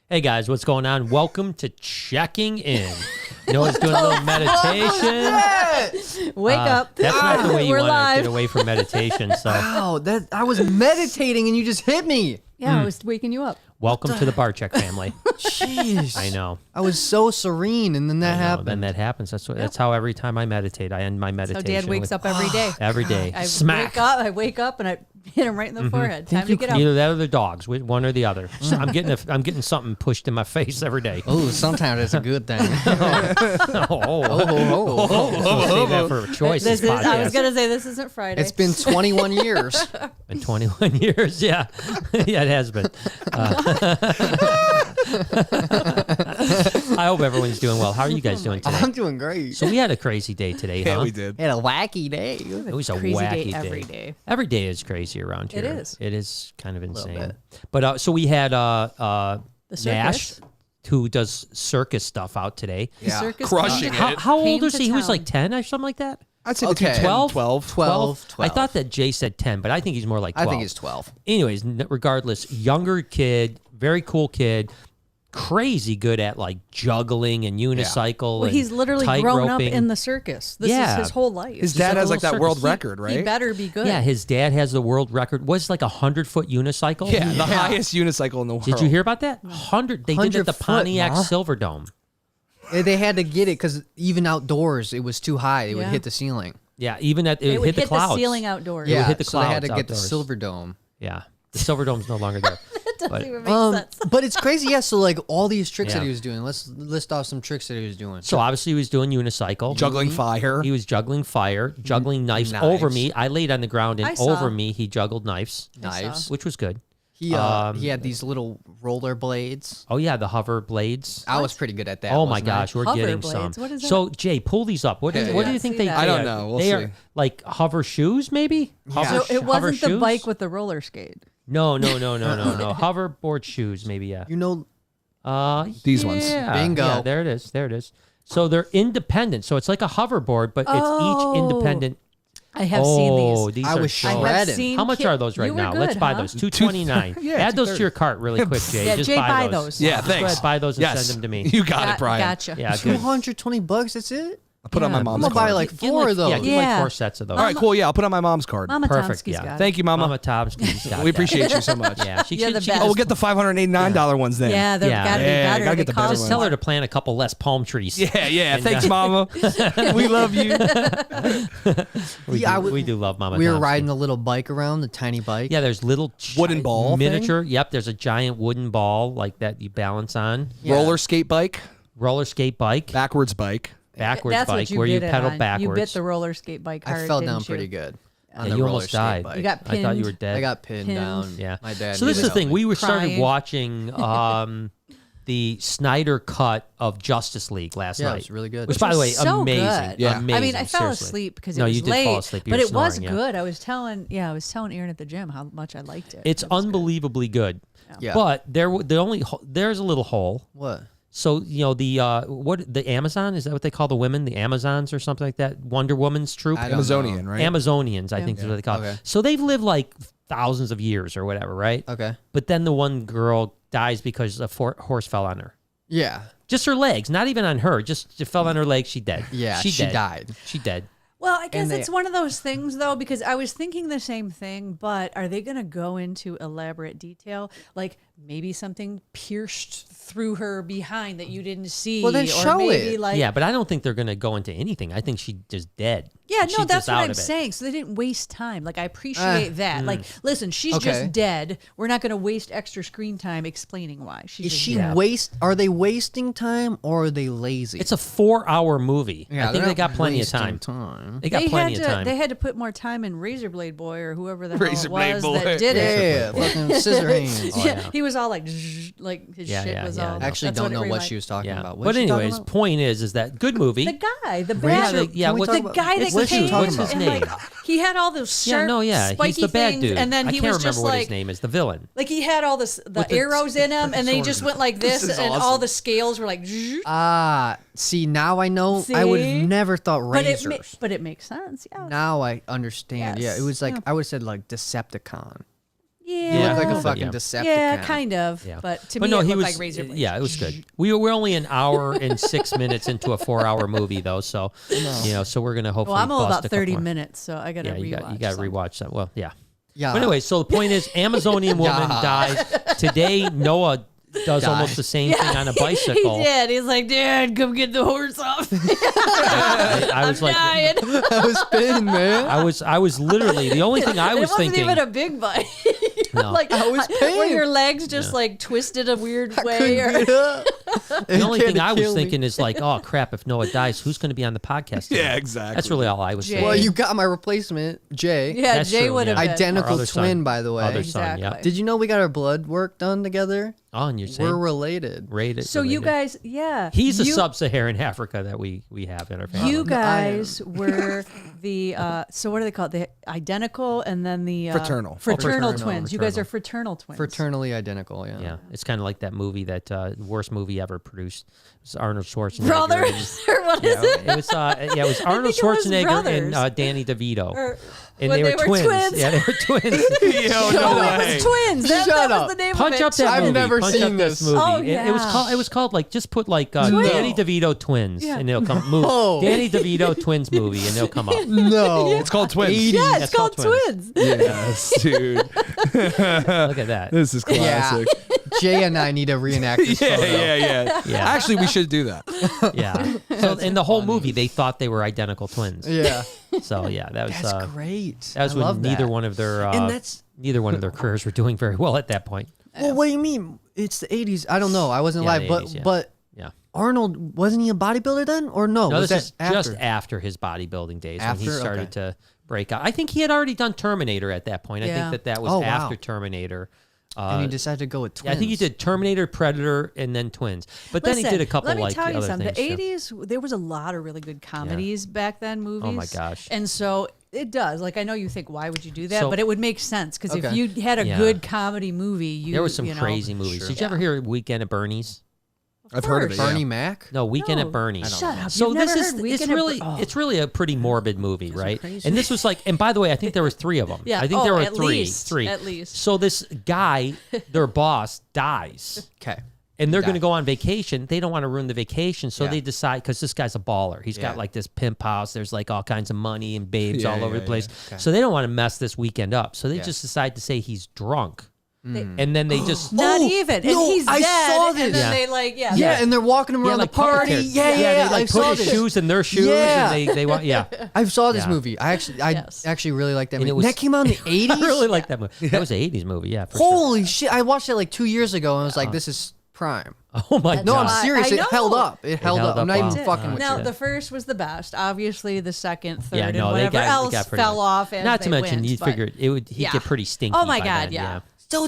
Hey guys, what's going on? Welcome to Checking In. Noah's doing a little meditation. Wake up. That's not the way you We're want live. to get away from meditation. So, Wow, I was meditating and you just hit me. Yeah, I was waking you up. welcome to the Barcheck family. Jeez. I know. I was so serene and then that happened. Then that happens. That's how every time I meditate, I end my meditation. So Dad wakes up every day. every day. I Smack. wake up and I hit him right in the forehead. Time to get up. Either that or the dogs, one or the other. So I'm getting something pushed in my face every day. Oh, sometimes it's a good thing. Save that for a choices podcast. I was gonna say this isn't Friday. It's been 21 years. Been 21 years, yeah. Yeah, it has been. I hope everyone's doing well. How are you guys doing today? I'm doing great. So we had a crazy day today, huh? Yeah, we did. Had a wacky day. It was a crazy wacky day every day. Every day is crazy around here. It is. It is kind of insane. bit. But so we had The Nash, circus. who does circus stuff out today. The circus Crushing came- it. How old came is to he? He was town. like 10 or something like that? I'd say Okay. between 12? 12. 12. I thought that Jay said 10, but I think he's more like 12. I think he's 12. Anyways, regardless, younger kid, very cool kid, crazy good at like juggling and unicycle. Well, and he's literally tight grown up roping. in the circus. This Yeah. is his whole life. His like dad a has like little that world circus. record, right? He better be good. Yeah, his dad has the world record. Was like 100-foot unicycle. Yeah, the highest unicycle in the world. Did you hear about that? 100. They did it at the 100 foot, Pontiac Ma. Silverdome. They had to get it because even outdoors, it was too high. It would Yeah. hit the ceiling. Yeah, even at it would hit the clouds. ceiling outdoors. Yeah, hit the so they had to clouds get the outdoors. Silver Dome. Yeah, the Silverdome's no longer there. That doesn't even make sense. But it's crazy, yeah. So like all these tricks Yeah. that he was doing. Let's list off some tricks that he was doing. So obviously he was doing unicycle. Juggling fire. He was juggling fire, juggling knives Knives. over me. I laid on the ground I and saw. over me he juggled knives, Knives. which was good. He had these little roller blades. Oh yeah, the hover blades. I was pretty good at that. Oh my wasn't I? gosh, we're Hover getting blades? some. What is that? So Jay, pull these up. What do Yeah, you yeah. think See they? that. they I don't are? know. We'll they see. are like hover shoes, maybe. Hover, Yeah. So it hover wasn't the shoes? bike with the roller skate. No. Hoverboard shoes, maybe. Yeah. You know, These ones. Yeah, Bingo. Yeah, there it is. So they're independent. So it's like a hoverboard, but it's each independent. I have seen these. These I are was so- I have shredding. seen How much are those right You were now? good, Let's buy huh? those. $229. Yeah, Add those to $230. your cart really quick, Jay. Yeah, Just Jay, buy buy those. those. Yeah, Just go thanks. ahead, buy those and Yes. send them to me. You got it, Brian. Gotcha. Yeah, good. $220. That's it. I'll put on my Yeah. mom's I'm gonna buy card. like Get 4 like, of those. Yeah, get like Yeah. 4 sets of those. All right, cool. Yeah, I'll put on my mom's card. Mama Perfect, Tomsky's yeah. got it. Thank you, Mama. Mama Tomsky's got We that. appreciate you so much. Yeah, she You're should. the She best. Oh, we'll get the $589 ones then. Yeah, they've Yeah. got to be Yeah, better. gotta They get the better cost- Just tell her to plant a couple less palm trees. Yeah. Thanks, Mama. We love you. We do love Mama We were Tomsky. riding a little bike around, the tiny bike. Yeah, there's little Wooden ball thing? miniature. Yep, there's a giant wooden ball like that you balance on. Yeah. Roller skate bike, Roller skate bike, backwards bike. backwards That's bike what you where you bit it pedal on. backwards. You bit the roller skate bike hard. I fell didn't down you? pretty good. On Yeah, the you roller almost skate died. bike. You got I thought you pinned. were dead. I got pinned down. Yeah. My dad. So this is the needed thing. help. We started Crying. watching the Snyder cut of Justice League last Yeah, night. it was really good. Which, by the way, so amazing. good. Yeah. Amazing. I mean, I fell seriously. asleep because it No, was you did late, fall asleep. You but were it was snoring, yeah. good. I was telling Aaron at the gym how much I liked it. It's It was good. unbelievably good. Yeah. But there's a little hole. What? So the Amazon, is that what they call the women, the Amazons or something like that? Wonder Woman's troop, I don't know. Amazonian, right? Amazonians, I think is what they call it. Okay. So they've lived like thousands of years or whatever, right? Okay. But then the one girl dies because a horse fell on her. Yeah. Just her legs, not even on her. Just it fell on her legs. She dead. Yeah. she She dead. died. She dead. Well, I guess And they- it's one of those things, though, because I was thinking the same thing, but are they going to go into elaborate detail? Like maybe something pierced through her behind that you didn't see? Well, then or show maybe it. Like, Yeah, but I don't think they're going to go into anything. I think she just dead. Yeah, She's no, that's just what out I'm of it. saying. So they didn't waste time. Like, I appreciate that. Like, listen, she's Okay. just dead. We're not going to waste extra screen time explaining why. She's Is just she dead. Are they wasting time or are they lazy? It's a 4-hour movie. Yeah, I think they're they got not plenty of wasting time. They got They plenty had of to. time. They had to put more time in Razorblade Boy or whoever the hell it Razorblade was Boy. that did it. Yeah, fucking scissor hands. Yeah, he was all like, "Zzz," like his Yeah, shit yeah, was yeah, I all. know. I actually that's don't it know what reminded- she was talking yeah. about. What But is she talking anyways, about? point is that good movie. The guy, the Yeah, bad, yeah, Can we what's talk the about- guy that What's she came talking What's his and name? like he had all those sharp, He's spiky the bad things, dude. and then I he can't was remember just what like, his name is. The villain. like he had all the With the- arrows in him, and then he just went like this, is and awesome. all the scales were like. Zzz. See, now I know. I would See? have never thought But razors. but it makes sense. Yeah. Now I understand. Yes, Yeah, it was like yeah. I would have said like Decepticon. Yeah. He looked like a fucking yeah. Decepticon. Yeah, kind of. Yeah. But to But me, no, it he looked was. like razor blades. Yeah, it was good. We're only an hour and 6 minutes into a 4-hour movie though, so so we're gonna hopefully. Well, I'm all bust about a couple 30 more. minutes, so I gotta Yeah, rewatch. you got to some. rewatch that. Well, yeah. Yeah. But anyway, so the point is, Amazonian woman dies today. Noah does almost the same thing on a bicycle. He did. He's like, Dad, come get the horse off. I was like, dying. I was spinning, man. I was literally the only thing I was it wasn't thinking. even a big bite. No. Like, I was were paying. your legs just like twisted a weird I way? couldn't get up. The only thing I was thinking is like, oh crap! If Noah dies, who's going to be on the podcast? Yeah, tonight? exactly. That's really all I was Jay. thinking. Well, you got my replacement, Jay. Yeah, That's Jay true, would have yeah. been. Our Identical other son. twin, by the way. Other son, yeah. Exactly. Did you know we got our blood work done together? Oh, and you're saying We're related. rated. So you related. guys, yeah. He's a you, sub-Saharan Africa that we have in our family. You No, I am. guys were the so what are they called? The identical and then the Fraternal. fraternal Fraternal, twins. You guys are fraternal twins. Fraternally identical, yeah. Yeah, it's kind of like that movie that worst movie ever produced. It was Arnold Schwarzenegger. Brothers, or what is it? It was it was Arnold think it was Schwarzenegger and Brothers. Danny DeVito, Or and when they were twins. twins. Yeah, they were twins. Yo, no Oh, way. it was twins. That, Shut that up. was the name Punch of it. up that I've movie. never Punch seen up this. movie. Oh, It was called like just put like No. Danny DeVito twins, Yeah. and it'll come. Move. No. Danny DeVito twins movie, and they'll come up. No. It's called Twins. Yeah, it's That's called called twins. Yes, dude. Look at that. This is classic. Jay and I need to reenact this Yeah, photo. yeah. Yeah. Actually, we should do that. Yeah. So in the whole movie, they thought they were identical twins. Yeah. So yeah, that was That's great. that was I when love neither that. one of their And that's neither one of their careers were doing very well at that point. well. What do you mean? It's the '80s. I don't know. I wasn't Yeah, alive, the but 80s, yeah. but Yeah. Arnold wasn't he a bodybuilder then, or no? No, was this is that just after? after his bodybuilding days when he After? started Okay. to break out. I think he had already done Terminator at that point. I Yeah. think that was Oh, wow. after Terminator. And he decided to go with twins. Yeah, I think he did Terminator, Predator, and then Twins. But then he Listen, did a couple let me like tell you other something. things. The too. 80s, there was a lot of really good comedies back then, movies. Oh my gosh. And so it does. Like, I know you think, why would you do that? So- but it would make sense because if Okay. you had a Yeah. good comedy movie, There was some you know, crazy movies. Sure. Did you ever hear Weekend at Bernie's? I've heard of it. Bernie Yeah. Mac. No, Weekend No. at Bernie's. Shut up. So You've this never is heard it's Weekend at really Oh. it's really a pretty morbid movie, right? And this was like, and by the way, I think there was 3 of them. Yeah. I think Oh, there were at three. least. Three. At least. So this guy, their boss, dies. Okay. And they're Got going to it. go on vacation. They don't want to ruin the vacation. So Yeah. they decide, because this guy's a baller. He's got Yeah. like this pimp house. There's like all kinds of money and babes Yeah, all over yeah, the place. yeah. Okay. So they don't want to mess this weekend up. So they Yeah. just decide to say he's drunk. They- And then they just. Not Oh, even. And no, he's I dead. saw And this. then Yeah. they like, yeah. Yeah, and they're walking him around like the party. puppet Yeah, characters. yeah, They like I put saw his this. shoes in their shoes. Yeah. And they want, yeah. I saw this Yeah. movie. I Yes. actually really like that And movie. it was- that came out in the 80s. I really like that movie. That was an 80s movie, yeah. For sure. Holy shit! I watched it like 2 years ago and I was like, "This is prime." Oh my No, I'm God. why- serious. I It held know. up. It held up. I'm not wow. even fucking with Now you. the first was the best. Obviously, the second, third, Yeah, and no, they whatever got, else they got pretty fell much. off. As Not to they mention, went, you but- figured he'd Yeah. get pretty stinky. Oh my by God, then, yeah. So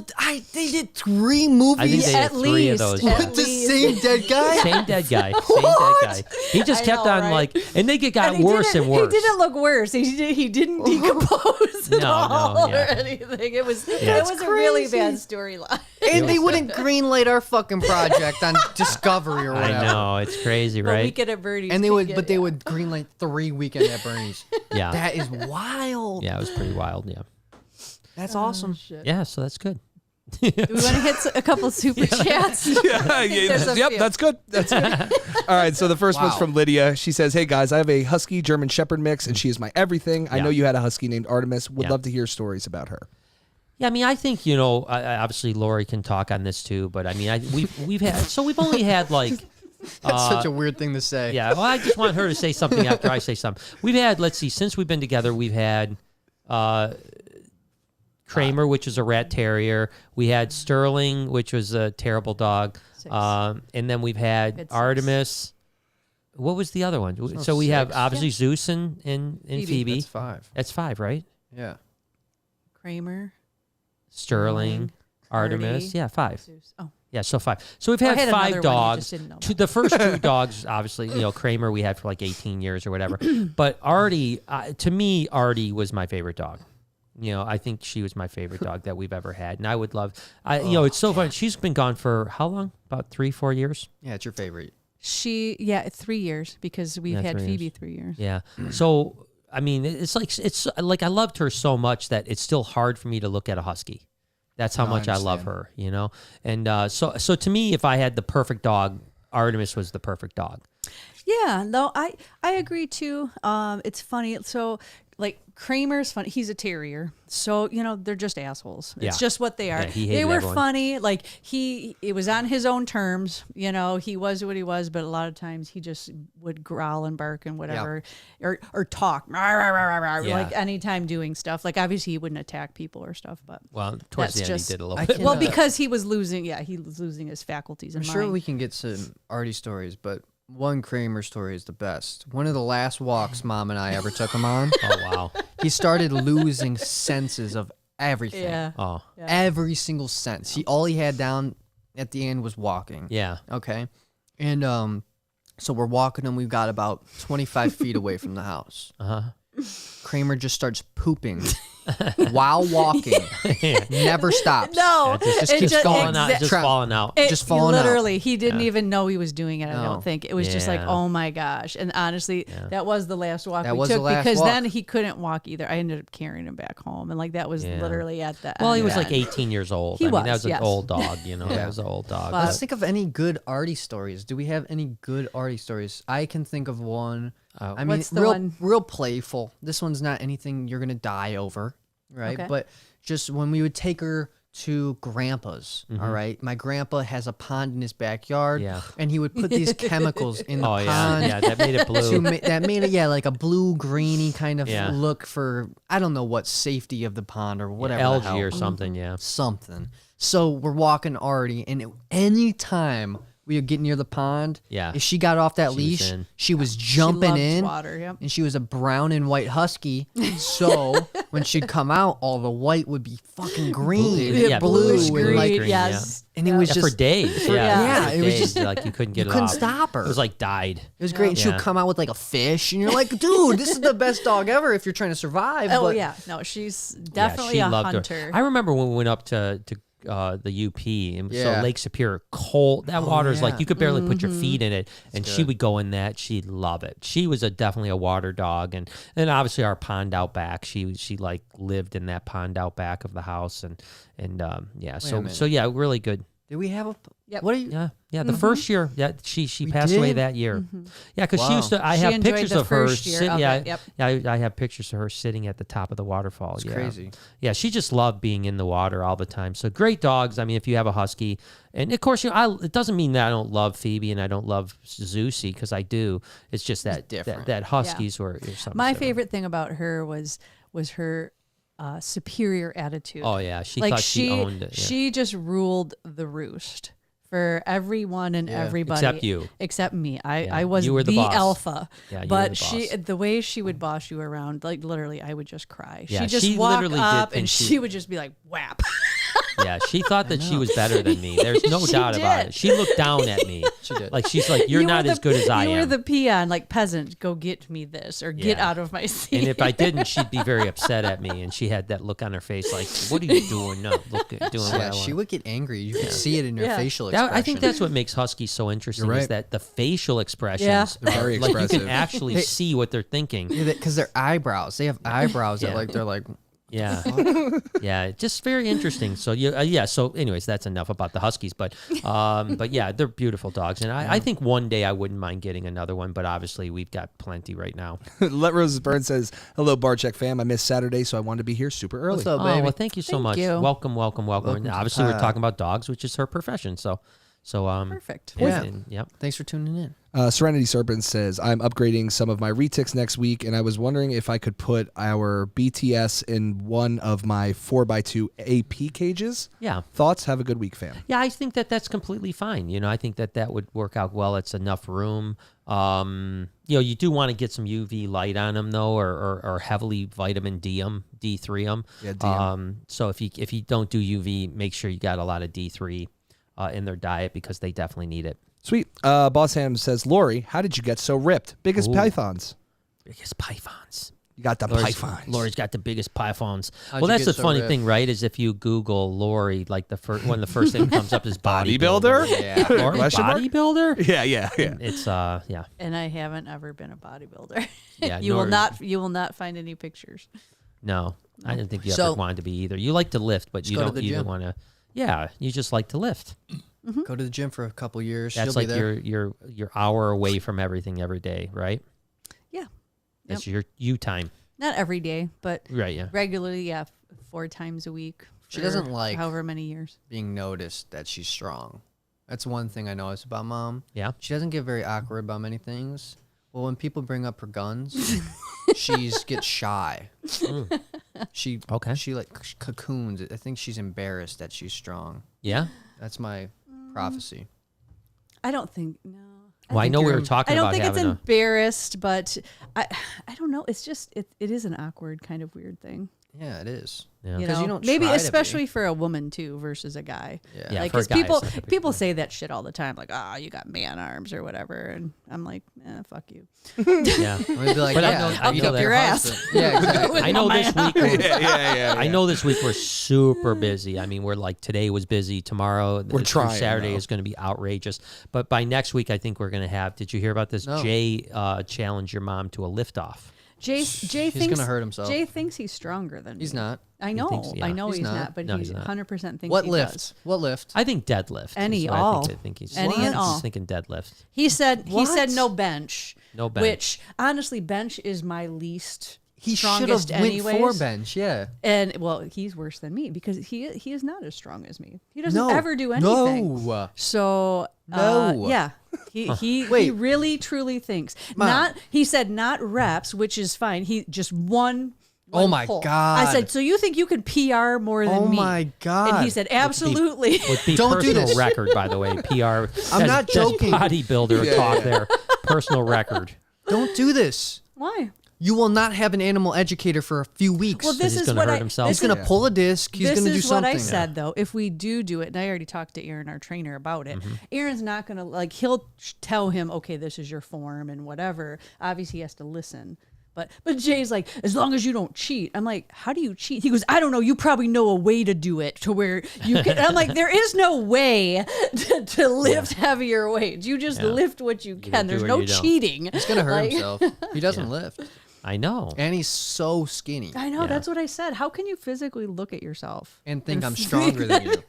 they did 3 movies I think they At had 3 of least. those. At Yeah. with the least. same dead guy. Same dead guy. Same dead guy. He just I kept know, on right? like, and they got And he worse didn't- and worse. He didn't look worse. He didn't decompose at No, all yeah. or anything. It was That's a really crazy. bad storyline. And they wouldn't greenlight our fucking project on Discovery or whatever. I know, it's crazy, But right? Weekend at Bernie's. And they could would, get- but they yeah. would greenlight 3 Weekend at Bernie's. Yeah. That is wild. Yeah, it was pretty wild. Yeah. That's awesome. Shit. Yeah, so that's good. Do we want to hit a couple super chats? Yeah, there's a yep, few. that's good. That's good. All right, so the first one's Wow. from Lydia. She says, "Hey guys, I have a husky German Shepherd mix, and she is my everything. I Yeah. know you had a husky named Artemis. Would Yeah. love to hear stories about her." Yeah, I mean, I think obviously Lori can talk on this too, but I mean, we've only had like. That's such a weird thing to say. Yeah, well, I just want her to say something after I say something. We've had, let's see, since we've been together, we've had Kramer, which is a rat terrier. We had Sterling, which was a terrible dog. 6. And then we've had Good 6. Artemis. What was the other one? not So we have 6. obviously Zeus and Phoebe. That's 5. That's 5, right? Yeah. Kramer. Sterling, Artemis. Artie. Yeah, 5. Zeus. Oh, Yeah, so 5. So we've I had had 5 another one, you dogs. just didn't know The first 2 dogs, obviously, Kramer we had for like 18 years or whatever. But Artie, to me, Artie was my favorite dog. I think she was my favorite dog that we've ever had, and I would love. It's so fun. She's been gone for how long? About 3-4 years. Yeah, it's your favorite. 3 years because we've Yeah, had 3 Phoebe years. 3 years. Yeah. So I mean, it's like I loved her so much that it's still hard for me to look at a husky. That's how No, I much I love understand. her, you know? And so to me, if I had the perfect dog, Artemis was the perfect dog. Yeah, no, I agree too. It's funny. So like Kramer's funny. He's a terrier, so they're just assholes. It's Yeah. just what they are. Yeah, he they hated were everyone. funny. Like it was on his own terms. He was what he was, but a lot of times he just would growl and bark and whatever, or talk like anytime doing stuff. Like obviously he wouldn't attack people or stuff, but Well, towards the That's end, just- he did a little I bit. can- well, because he was losing. Yeah, he was losing his faculties. I'm And sure mind. we can get some Artie stories, but one Kramer story is the best. One of the last walks Mom and I ever took him on, Oh, wow. he started losing senses of everything. Yeah. Oh, Every single sense. All he had down at the end was walking. yeah. Okay. And so we're walking and we've got about 25 feet away from the house. Uh-huh. Kramer just starts pooping while walking. Never stops. No, just it keeps going Falling out, just Tra- falling out. just falling out. literally, he didn't even know he was doing it. I No. don't think it was just like, Yeah. oh my gosh. And honestly, that was the last walk That we was the took last because walk. then he couldn't walk either. I ended up carrying him back home, and like that was Yeah. literally at the Well, he end. was like 18 years old. He I mean, that was, was an yes. old dog, That was an old dog. But- Let's think of any good Artie stories. Do we have any good Artie stories? I can think of one. I mean, What's the real, one? real playful. This one's not anything you're gonna die over, right? Okay. But just when we would take her to Grandpa's, all right. My grandpa has a pond in his backyard, Yeah. and he would put these chemicals in the Oh, pond. yeah. That made it To blue. that made it like a blue greeny kind of Yeah. look for I don't know what safety of the pond or whatever the Algae hell. or something, yeah. Something. So we're walking Artie, and any time we would get near the pond, Yeah. if she got off that She was leash, in. she was She jumping loved in, water. Yep. and she was a brown and white husky. So when she'd come out, all the white would be fucking green, Yeah, bluish and green. like, green, yes. and it was Yeah, just for days. Yeah, yeah, for it was days, just- like you couldn't get you it couldn't off. stop her. It was like died. It was great. And she would Yeah. come out with like a fish, and you're like, dude, this is the best dog ever if you're trying to survive. Oh but yeah, no, she's Yeah, definitely she a loved hunter. her. I remember when we went up to the UP, and Yeah. so Lake Superior, cold. That water's yeah. like you could barely put Mm-hmm. your feet in it, and she would go in that. She'd love it. She was definitely a water dog, and obviously our pond out back. She like lived in that pond out back of the house, and yeah. a So minute. yeah, really good. did we have a? Yep. What are you? Yeah. The first year, she We passed away did? that year. Yeah, because she Wow. used to. I She have enjoyed pictures the of her. first year of yeah, it, yep. I have pictures of her sitting at the top of the waterfall. It's yeah. crazy. Yeah, she just loved being in the water all the time. So great dogs. I mean, if you have a husky, and of course, it doesn't mean that I don't love Phoebe and I don't love Zeusy because I do. It's just that different. that huskies were something. My different. favorite thing about her was her superior attitude. Oh yeah, she like thought she owned it. Yeah. She just ruled the roost for everyone and everybody Except you. except me. I Yeah, was you were the boss. alpha. Yeah, you were but the boss. the way she would boss you around, like literally, I would just cry. Yeah, she just she walk literally did up think and she- she would just be like whap. Yeah, she thought that she was better than me. There's no She doubt about did. it. She looked down at me. She did. Like she's like, you're You were not the- as good as I You were am. the peon, like peasant. Go get me this or get Yeah. out of my seat. And if I didn't, she'd be very upset at me, and she had that look on her face, like, "What are you doing? No, doing what I Yeah, want." she would get angry. You could see it in her Yeah. facial expression. I think that's what makes huskies so interesting You're is right. that the facial expressions, Yeah. They're very like you expressive. can actually see what they're thinking. because their eyebrows. They have eyebrows Yeah. that like they're like. Yeah, yeah, just very interesting. So yeah. So anyways, that's enough about the huskies, but yeah, they're beautiful dogs, and I think one day I wouldn't mind getting another one, but obviously we've got plenty right now. Let Roses Burn says, "Hello, Barcheck fam. I missed Saturday, so I wanted to be here super early." What's up, Oh baby? well, thank you so Thank much. you. Welcome. And to obviously, we're the talking about dogs, which is her profession. So Perfect. Yeah. Yep. Thanks for tuning in. Serenity Serpent says, "I'm upgrading some of my retics next week, and I was wondering if I could put our BTS in one of my 4x2 AP cages. Yeah. Thoughts? Have a good week, fam." Yeah, I think that's completely fine. I think that would work out well. It's enough room. You do want to get some UV light on them though, or heavily vitamin D3 them. Yeah, D 'em. So if you don't do UV, make sure you got a lot of D3 in their diet because they definitely need it. Sweet. Boss Ham says, "Lori, how did you get so ripped? Biggest Ooh. pythons. Biggest pythons. You got the pythons. Lori's got the biggest pythons. How'd Well, you that's the get so funny ripped? thing, right? Is if you Google Lori, like the first thing that comes up is Bodybuilder? Yeah. Lori, Question mark? bodybuilder. Yeah. It's yeah. And I haven't ever been a bodybuilder. Yeah, you will nor- not. You will not find any pictures. No. I didn't think you So- ever wanted to be either. You like to lift, but you go to don't the even gym. want to. Yeah, you just like to lift. Go to the gym for a couple years. That's She'll like be there. your hour away from everything every day, right? Yeah. That's your you time. Not every day, but Right, yeah. regularly, yeah, 4 times a week. She for doesn't like- however many years. being noticed that she's strong. That's one thing I notice about Mom. Yeah. She doesn't get very awkward about many things. Well, when people bring up her guns, she gets shy. She like cocoons. I think she's embarrassed that she's strong. Yeah. That's my prophecy. I don't think, no. Well, I know we were talking I don't about think it's having embarrassed, but I don't know. It's just, it is an awkward kind of weird thing. Yeah, it is. Yeah. You 'Cause know, you don't maybe try to be. especially for a woman too versus a guy. Yeah. Yeah, Like, for 'cause guys, people that's a big people thing. say that shit all the time, like, you got man arms or whatever, and I'm like, fuck you. Yeah. We'd be like, But I yeah, know- I beat know up that- your ass. husband. Yeah, exactly. I know this week. We're, yeah. I know this week we're super busy. I mean, we're like today was busy. Tomorrow, We're trying, Saturday though. is going to be outrageous. But by next week, I think we're going to have. Did you hear about this? No. Jay challenged your mom to a liftoff. Jay He's thinks gonna hurt himself. Jay thinks he's stronger than He's me. not. I know. thinks- yeah. I know He's he's not. not, but No, he he's not. 100% thinks What he lift? does. What lift? I think deadlift. Any, is what all. I think he's. Any and all. He's thinking deadlift. He said What? no bench. No bench. Which honestly, bench is my least He should strongest have went anyways. for bench. Yeah. And well, he's worse than me because he is not as strong as me. He doesn't No. ever do anything. No. So No. yeah, he Wait. really truly thinks Mom. not. He said not reps, which is fine. He just one. Oh my pull. God. I said, so you think you can PR more than Oh me? my God. And he said, absolutely. Would be Don't do personal this. record, by the way. PR. I'm not joking. Bodybuilder talk there. Personal record. Don't do this. Why? You will not have an animal educator for a few weeks. Well, this he's is gonna what hurt I. himself. he's this going to pull a disc. He's this going to do is something. what I said though. If we do it, and I already talked to Aaron, our trainer, about it. Mm-hmm. Aaron's not gonna like. He'll tell him, okay, this is your form and whatever. Obviously, he has to listen. But Jay's like, as long as you don't cheat. I'm like, how do you cheat? He goes, I don't know. You probably know a way to do it to where you can. And I'm like, there is no way to lift heavier weights. You just lift what you can. do There's or no you don't. cheating. He's going to hurt Like- himself. He doesn't lift. I know. And he's so skinny. I know. Yeah. That's what I said. How can you physically look at yourself And think I'm stronger than you.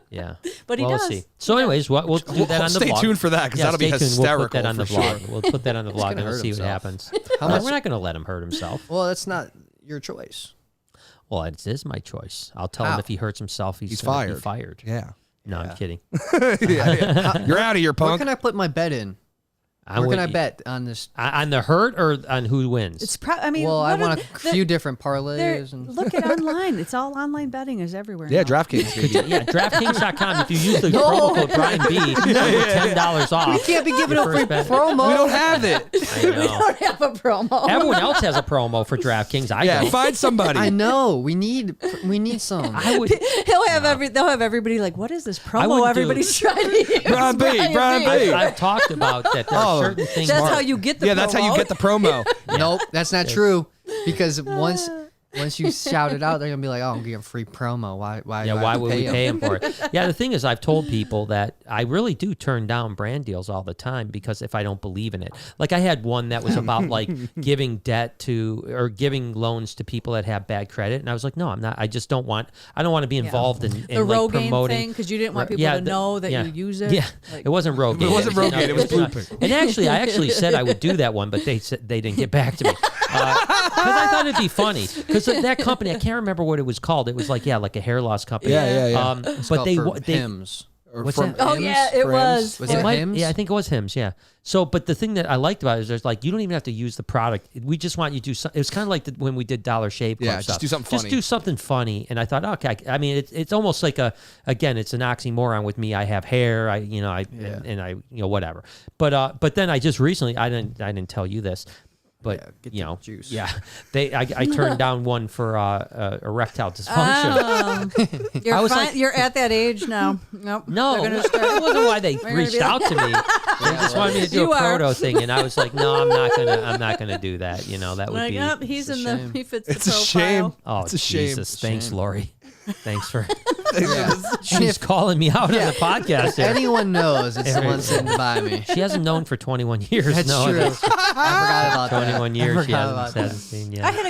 Yeah. But he We'll does. see. So, anyways, we'll do that on the Stay vlog. tuned for that, 'cause that'll be stay tuned. We'll put that hysterical on the for vlog. sure. We'll put that on the vlog gonna and we'll hurt see what himself. happens. How much- We're not going to let him hurt himself. Well, that's not your choice. Well, it is my choice. I'll tell him How? if he hurts himself, he's gonna fired. be fired. Yeah. No, I'm kidding. You're out of here, Where punk. can I put my bet in? Where can I bet on this? On the hurt or on who wins? It's I mean, Well, I what are want a few different parlays. And Look at online. It's all online betting is everywhere. Yeah, now. DraftKings, baby. Yeah, DraftKings.com. If you use the promo code Brian B, you get $10 off. we can't be giving Your out free first bet. promo. We don't have it. I know. don't have a promo. Everyone else has a promo for DraftKings. I Yeah, don't. find somebody. I know. We need some. I would. They'll have everybody like, what is this promo wouldn't do- Everybody's trying to use. Brian B, Brian B. I've talked about that. There are certain things. That's how you get the Yeah, that's how you promo. get the promo. Nope, that's not true. Because once you shout it out, they're gonna be like, "Oh, I'm getting free promo. Why? Yeah, do I why have to would we him?" pay him for it? Yeah, the thing is, I've told people that I really do turn down brand deals all the time because if I don't believe in it. Like I had one that was about like giving debt to or giving loans to people that have bad credit, and I was like, no, I'm not. I just don't want. I don't want to be involved in the like Rogaine promoting thing because you didn't want people Yeah, to know that you use it. Yeah, Like- it wasn't Rogaine. It wasn't Rogaine, it was Blueprint. And actually, I actually said I would do that one, but they said they didn't get back to me because I thought it'd be funny because that company, I can't remember what it was called. It was like like a hair loss company. Yeah. It's But called they for they hymns. Or What's from that? Oh Hims, yeah, it for was. Hims. Was it it might, Hims? yeah, I think it was Hims. Yeah. So, but the thing that I liked about it is there's like you don't even have to use the product. We just want you to do something. It was kind of like when we did Dollar Shave Club Yeah, just stuff. do something Just funny. do something funny. And I thought, okay, I mean, it's almost like again, it's an oxymoron with me. I have hair, and I whatever. But then I just recently, I didn't tell you this. But get you the know, juice. yeah, I turned down one for erectile dysfunction. You're I was fine. like- You're at that age now. Nope. No, They're gonna it start- wasn't why they gonna reached be out to me. They just wanted me to do You a are. proto thing, and I was like, no, I'm not gonna do that. You know, that would Like, be. yep, he's a in the. shame. He fits It's the a profile. shame. Oh, It's a shame. Jesus! Thanks, Shame. Lori. Thanks for She's calling me out on the podcast. Here. Anyone knows it's the one sitting by me. She hasn't known for 21 years. That's true. I forgot about 21 that. years she hasn't seen yet. I had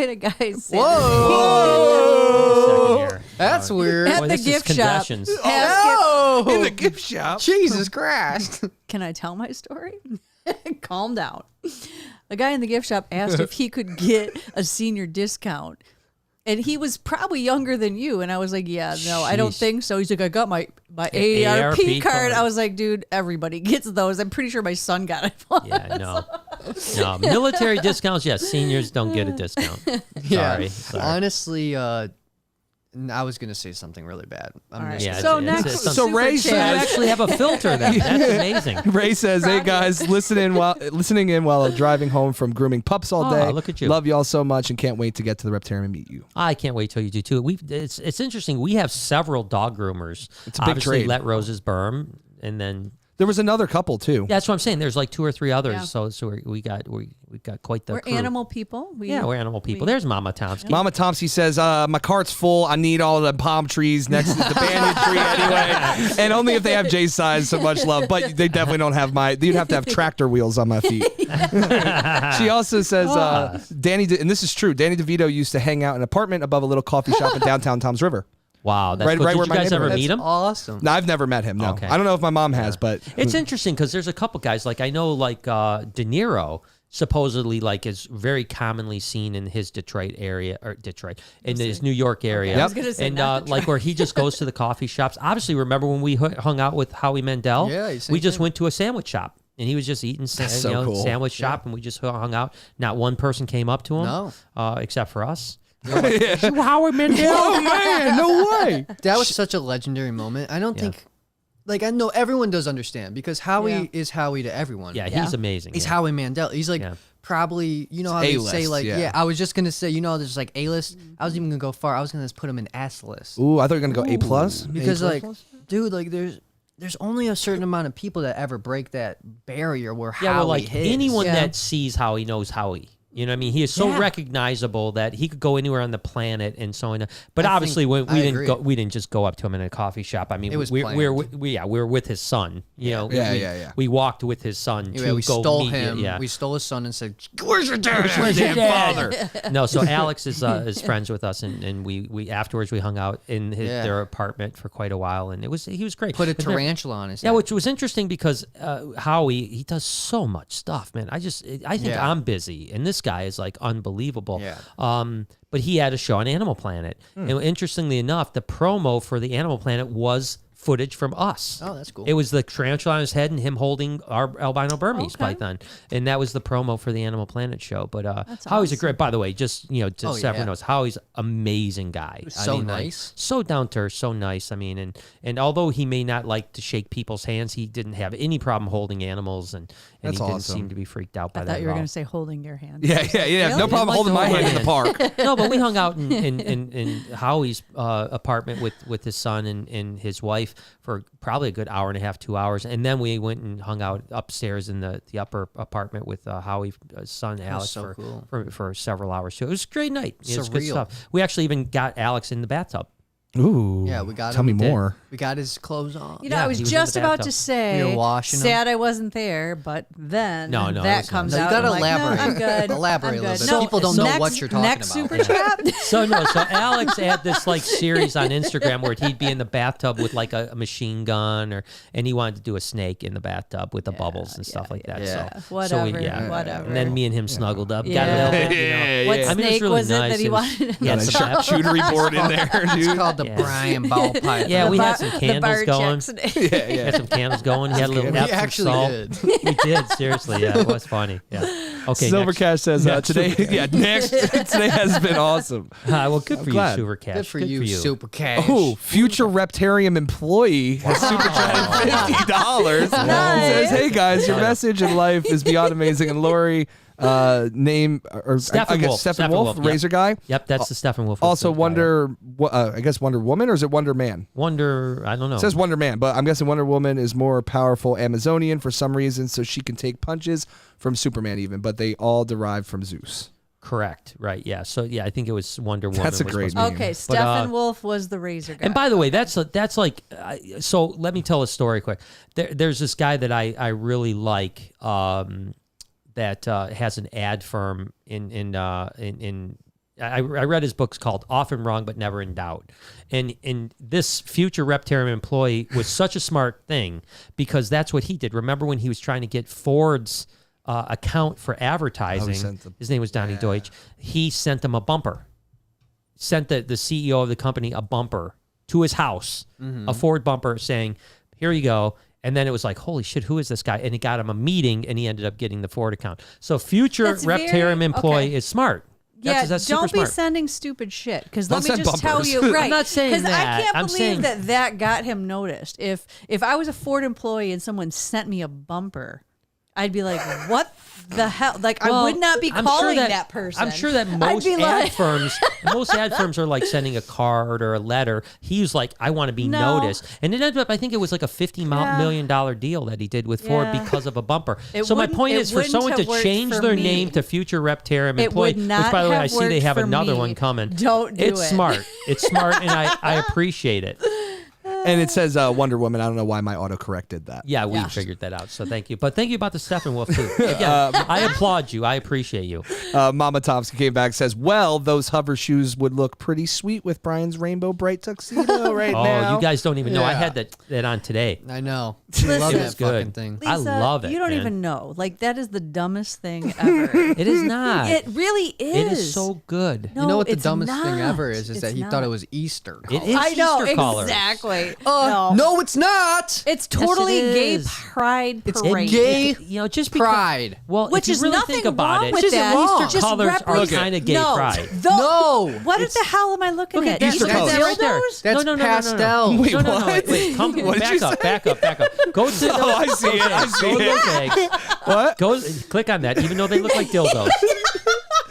a guy say Whoa! That's weird. at Boy, the this is gift shop. confessions. In the gift shop. Jesus Christ. Can I tell my story? Calm down. A guy in the gift shop asked if he could get a senior discount. And he was probably younger than you. And I was like, yeah, no, I don't think so. He's like, I got my AARP card. I was like, dude, everybody gets those. I'm pretty sure my son got it. Yeah, no. Military discounts, yes. Seniors don't get a discount. Sorry. Honestly, I was going to say something really bad. All right. Yeah, So next, So Ray You says, actually have a filter then. That's amazing. Ray says, "Hey guys, listening in while I'm driving home from grooming pups all day. Look at you. Love y'all so much and can't wait to get to the Reptarium and meet you." I can't wait till you do too. It's interesting. We have several dog groomers. It's a big Obviously, trade. Let Roses Berm, and then There was another couple too. that's what I'm saying. There's like 2 or 3 others. Yeah. So we got quite the we're crew. animal people. We're animal people. There's Mama Tomsky. Mama Tomsky says, my cart's full. I need all the palm trees next to the banyan tree anyway. And only if they have Jay's size, so much love. But they definitely don't have you'd have to have tractor wheels on my feet. She also says, Danny, and this is true, Danny DeVito used to hang out in an apartment above a little coffee shop in downtown Toms River. Wow, that's Right- cool. right Did where you my guys ever neighborhood meet is. him? Awesome. No, I've never met him, no. Okay. I don't know if my mom has, but... It's interesting because there's a couple guys, like I know like De Niro supposedly like is very commonly seen in his Detroit area, or in his New York area. I was gonna say and not like where he just goes to the coffee shops. Obviously, remember when we hung out with Howie Mandel? Yeah, we just went to a sandwich shop. And he was just eating cool. sandwich shop, and we just hung out. Not one person came up to him, No. Except for us. You Howard Mandel? Oh, man, no way. That was such a legendary moment. I don't think, like, I know everyone does understand because Howie is Howie to everyone. Yeah, he's amazing. He's yeah. Howie Mandel. He's like probably, you know how they A-list, say, like, yeah. I was just going to say, you know, there's like A-list. I was even going to go far. I was going to put him in S-list. Ooh, I thought you were going to go A+. Because, A++? like, dude, like, there's only a certain amount of people that ever break that barrier where Yeah, Howie well, like hits. anyone that sees Howie knows Howie. You know what I mean? He is so recognizable that he could go anywhere on the planet and so on. But obviously, we didn't just go up to him in a coffee shop. I mean, It was we planned. were with his son. You know, Yeah. we walked with his son to we go stole meet him. Yeah. We stole his son and said, "Where's your dad? Where's your father?" No, so Alex is friends with us, and we afterwards we hung out in their apartment for quite a while, and he was great. Put a tarantula on his head. Yeah, which was interesting because Howie, he does so much stuff, man. I think I'm busy, and this guy is like unbelievable. Yeah. But he had a show on Animal Planet, and interestingly enough, the promo for the Animal Planet was footage from us. Oh, that's cool. It was the tarantula on his head and him holding our albino Burmese python, and that was the promo for the Animal Planet show. But Howie's a great. By the way, just to separate notes, Howie's amazing guy. So nice, so down to earth, so nice. I mean, and although he may not like to shake people's hands, he didn't have any problem holding animals, and That's he didn't awesome. seem to be freaked out by I that. thought you were at all. going to say holding your hand. Yeah. No problem Like holding the my whole hand in the hand. park. No, but we hung out in Howie's apartment with his son and his wife for probably a good hour and a half, 2 hours, and then we went and hung out upstairs in the upper apartment with Howie's son Alex for several hours too. It was a great night. It was good Surreal. stuff. We actually even got Alex in the bathtub. Ooh. Yeah, we got Tell him. me more. We got his clothes on. You know, Yeah, I was he was in just the about bathtub. to say, We were washing him. sad I wasn't there, but then No, it that was comes No, you out. gotta I'm like, elaborate. No, I'm good. Elaborate I'm a little good. bit. No, People don't know next, what you're talking next about. Super Chat. So Alex had this like series on Instagram where he'd be in the bathtub with like a machine gun, and he wanted to do a snake in the bathtub with the bubbles and stuff like that. yeah. So Whatever, whatever. And then me and him snuggled up, got a Yeah. little bit, you know. What I mean, snake really was it nice. that he was- wanted? Yeah, Got a some- charcuterie board in there, It's dude. called the Brian Ball Python. Yeah, we The had some bar- candles the bar going. Jackson. Had some candles going. He had a little We Epsom actually salt. did. We did, seriously. Yeah, it was funny. Yeah. Okay. Silver next. Cash says today. Today has been awesome. Well, good for glad. you, Silver Cash. Good for you, Super Cash. Oh, future Reptarium employee has super chatted $50. Says, "Hey guys, your message in life is beyond amazing." And Lori, name or I guess Steppenwolf, Yep. Razor guy. Yep, that's the Steppenwolf. Also, I guess Wonder Woman, or is it Wonder Man? I don't know. It says Wonder Man, but I'm guessing Wonder Woman is more powerful Amazonian for some reason, so she can take punches from Superman even, but they all derive from Zeus. Correct. Right. Yeah. So yeah, I think it was Wonder Woman. That's a was great supposed to name. be. Okay, Steppenwolf was the razor guy. And by the way, that's like. So let me tell a story quick. There's this guy that I really like that has an ad firm in. I read his books called Often Wrong But Never in Doubt. And this future Reptarian employee was such a smart thing because that's what he did. Remember when he was trying to get Ford's account for advertising? His name was Donnie Deutsch. He sent them a bumper. Sent the CEO of the company a bumper to his house, a Ford bumper saying, here you go. And then it was like, holy shit, who is this guy? And he got him a meeting and he ended up getting the Ford account. So future Reptarian employee is smart. That's super don't be smart. sending stupid shit. Because Don't let me send just tell bumpers. you, right? I'm not saying Because I that. can't believe that got him noticed. If I was a Ford employee and someone sent me a bumper, I'd be like, what the hell? Like, I would not be calling that person. I'm sure that most ad firms are like sending a card or a letter. He was like, I want to be noticed. And it ended up, I think it was like a $50 million deal that he did with Ford because of a bumper. So my point is for someone to change their name to future Reptarian employee, which by the way, I see they have another one coming. Don't do it. It's smart. It's smart and I appreciate it. And it says Wonder Woman. I don't know why my autocorrect did that. Yeah, we figured that out. So thank you. But thank you about the Steppenwolf too. Again, I applaud you. I appreciate you. Mama Thompson came back and says, well, those hover shoes would look pretty sweet with Brian's rainbow bright tuxedo right now. Oh, you guys don't even know. I had that on today. I know. Listen, I love It that was good. fucking thing. I love it. You don't man. even know. Like, that is the dumbest thing ever. It is not. It really is. It is so good. No, You know what the it's dumbest thing not. ever is It's that he not. thought it was Easter. It is I know, Easter colors. exactly. No, it's not. It's totally Yes, it gay is. pride It's parade. gay Just because, pride. Well, Which if you is really nothing think about wrong it, with that. Easter Just colors are represent- kind of gay no, pride. No. What the hell am I looking at? Easter Easter colors. Right there. dildos? That's no. pastel. Wait, no, what? Wait, come What did you back up. Go to those. I see it. I see Go to it. those eggs. What? Click on that, even though they look like dildos.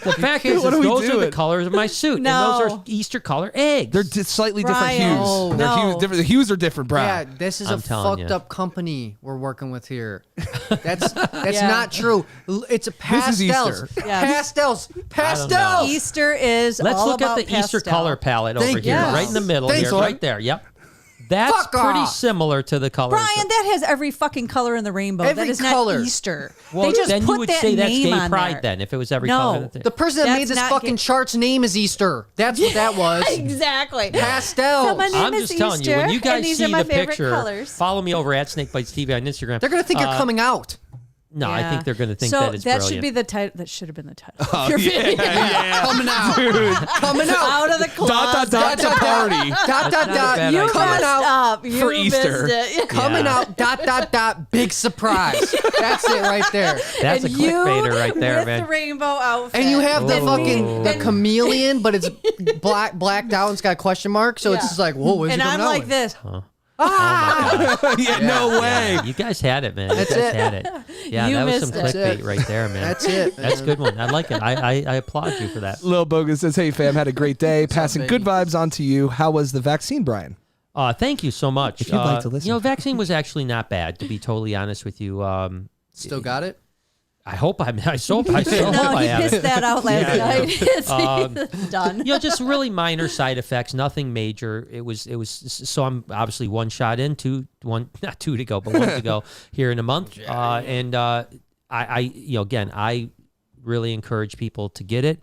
The fact is, What are we those are the doing? colors of my suit, No. and those are Easter color eggs. They're slightly Brian. different hues. No. They're No. different. The hues are different, bro. Yeah, this is I'm a telling fucked you. up company we're working with here. That's Yeah. not true. It's a This is pastels. Easter. Yes. Pastels. Easter is Let's all look at about the Easter pastel. color palette over Thank here, you. right in the middle Thanks, here, Lloyd. right there. Yep. That's Fuck pretty off. similar to the colors. Brian, that has every fucking color in the rainbow. Every that is color. not Easter. well, they just then put you would that say that's name gay on pride there. then, if it was every No. color. The person that That's made this not fucking gay. chart's name is Easter. That's what that was. Exactly. Pastels. So my name I'm is just telling you, when Easter, you guys and these see are my the favorite picture, colors. follow me over at Snakebites TV on Instagram. They're gonna think you're coming out. No, I think they're going to think so that it's that brilliant. should be the title. That should have been the title. of your video. Coming out. Coming out. Out of the closet. Dot party. Dot Not a bad You idea. coming messed out up. You for Easter. missed it. Coming Yeah. out. Big surprise. That's it right there. That's a And you clickbaiter right there, with man. the rainbow outfit. And you have the Ooh. fucking the chameleon, but it's blacked out and it's got a question mark. So it's Yeah. just like, whoa, where's And he I'm coming out like with? this. Yeah, no way. Yeah, you guys had it, man. That's you guys it. had it. Yeah, You that was some missed it. clickbait right there, man. That's it. That's a good one. I like it. I applaud you for that. Lil Bogus says, hey, fam, had a great day. Passing good vibes on to you. How was the vaccine, Brian? Thank you so much. If you'd like to listen. You know, vaccine was actually not bad, to be totally honest with you. Still got it? I hope I still hope No, I he have pissed it. that out last Yeah, night. It's done. You know, just really minor side effects, nothing major. It was so I'm obviously one shot in, not two to go, but one to go here in a month. I you know, again, I really encourage people to get it.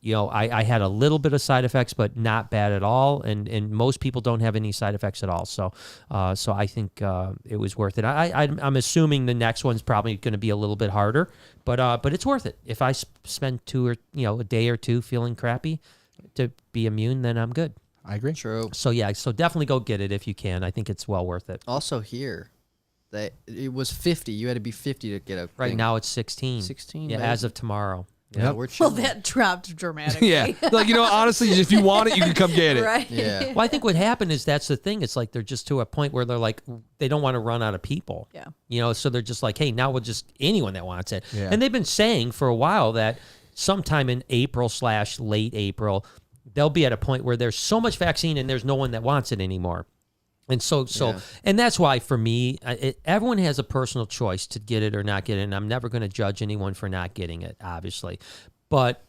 You know, I had a little bit of side effects, but not bad at all. And most people don't have any side effects at all. So I think it was worth it. I'm assuming the next one's probably going to be a little bit harder, but it's worth it. If I spend a day or two feeling crappy to be immune, then I'm good. I agree. True. So yeah, so definitely go get it if you can. I think it's well worth it. Also here, that it was 50. You had to be 50 to get a Right thing. now it's 16. 16, Yeah, baby. as of tomorrow. Yeah, Yep. we're Well, chilling. that dropped dramatically. Yeah. Like, honestly, if you want it, you can come get it. Right. Yeah. Well, I think what happened is that's the thing. It's like they're just to a point where they're like, they don't want to run out of people. Yeah. So they're just like, hey, now we'll just anyone that wants it. Yeah. And they've been saying for a while that sometime in April/late April, they'll be at a point where there's so much vaccine and there's no one that wants it anymore. And so, Yeah. and that's why for me, everyone has a personal choice to get it or not get it. And I'm never going to judge anyone for not getting it, obviously. But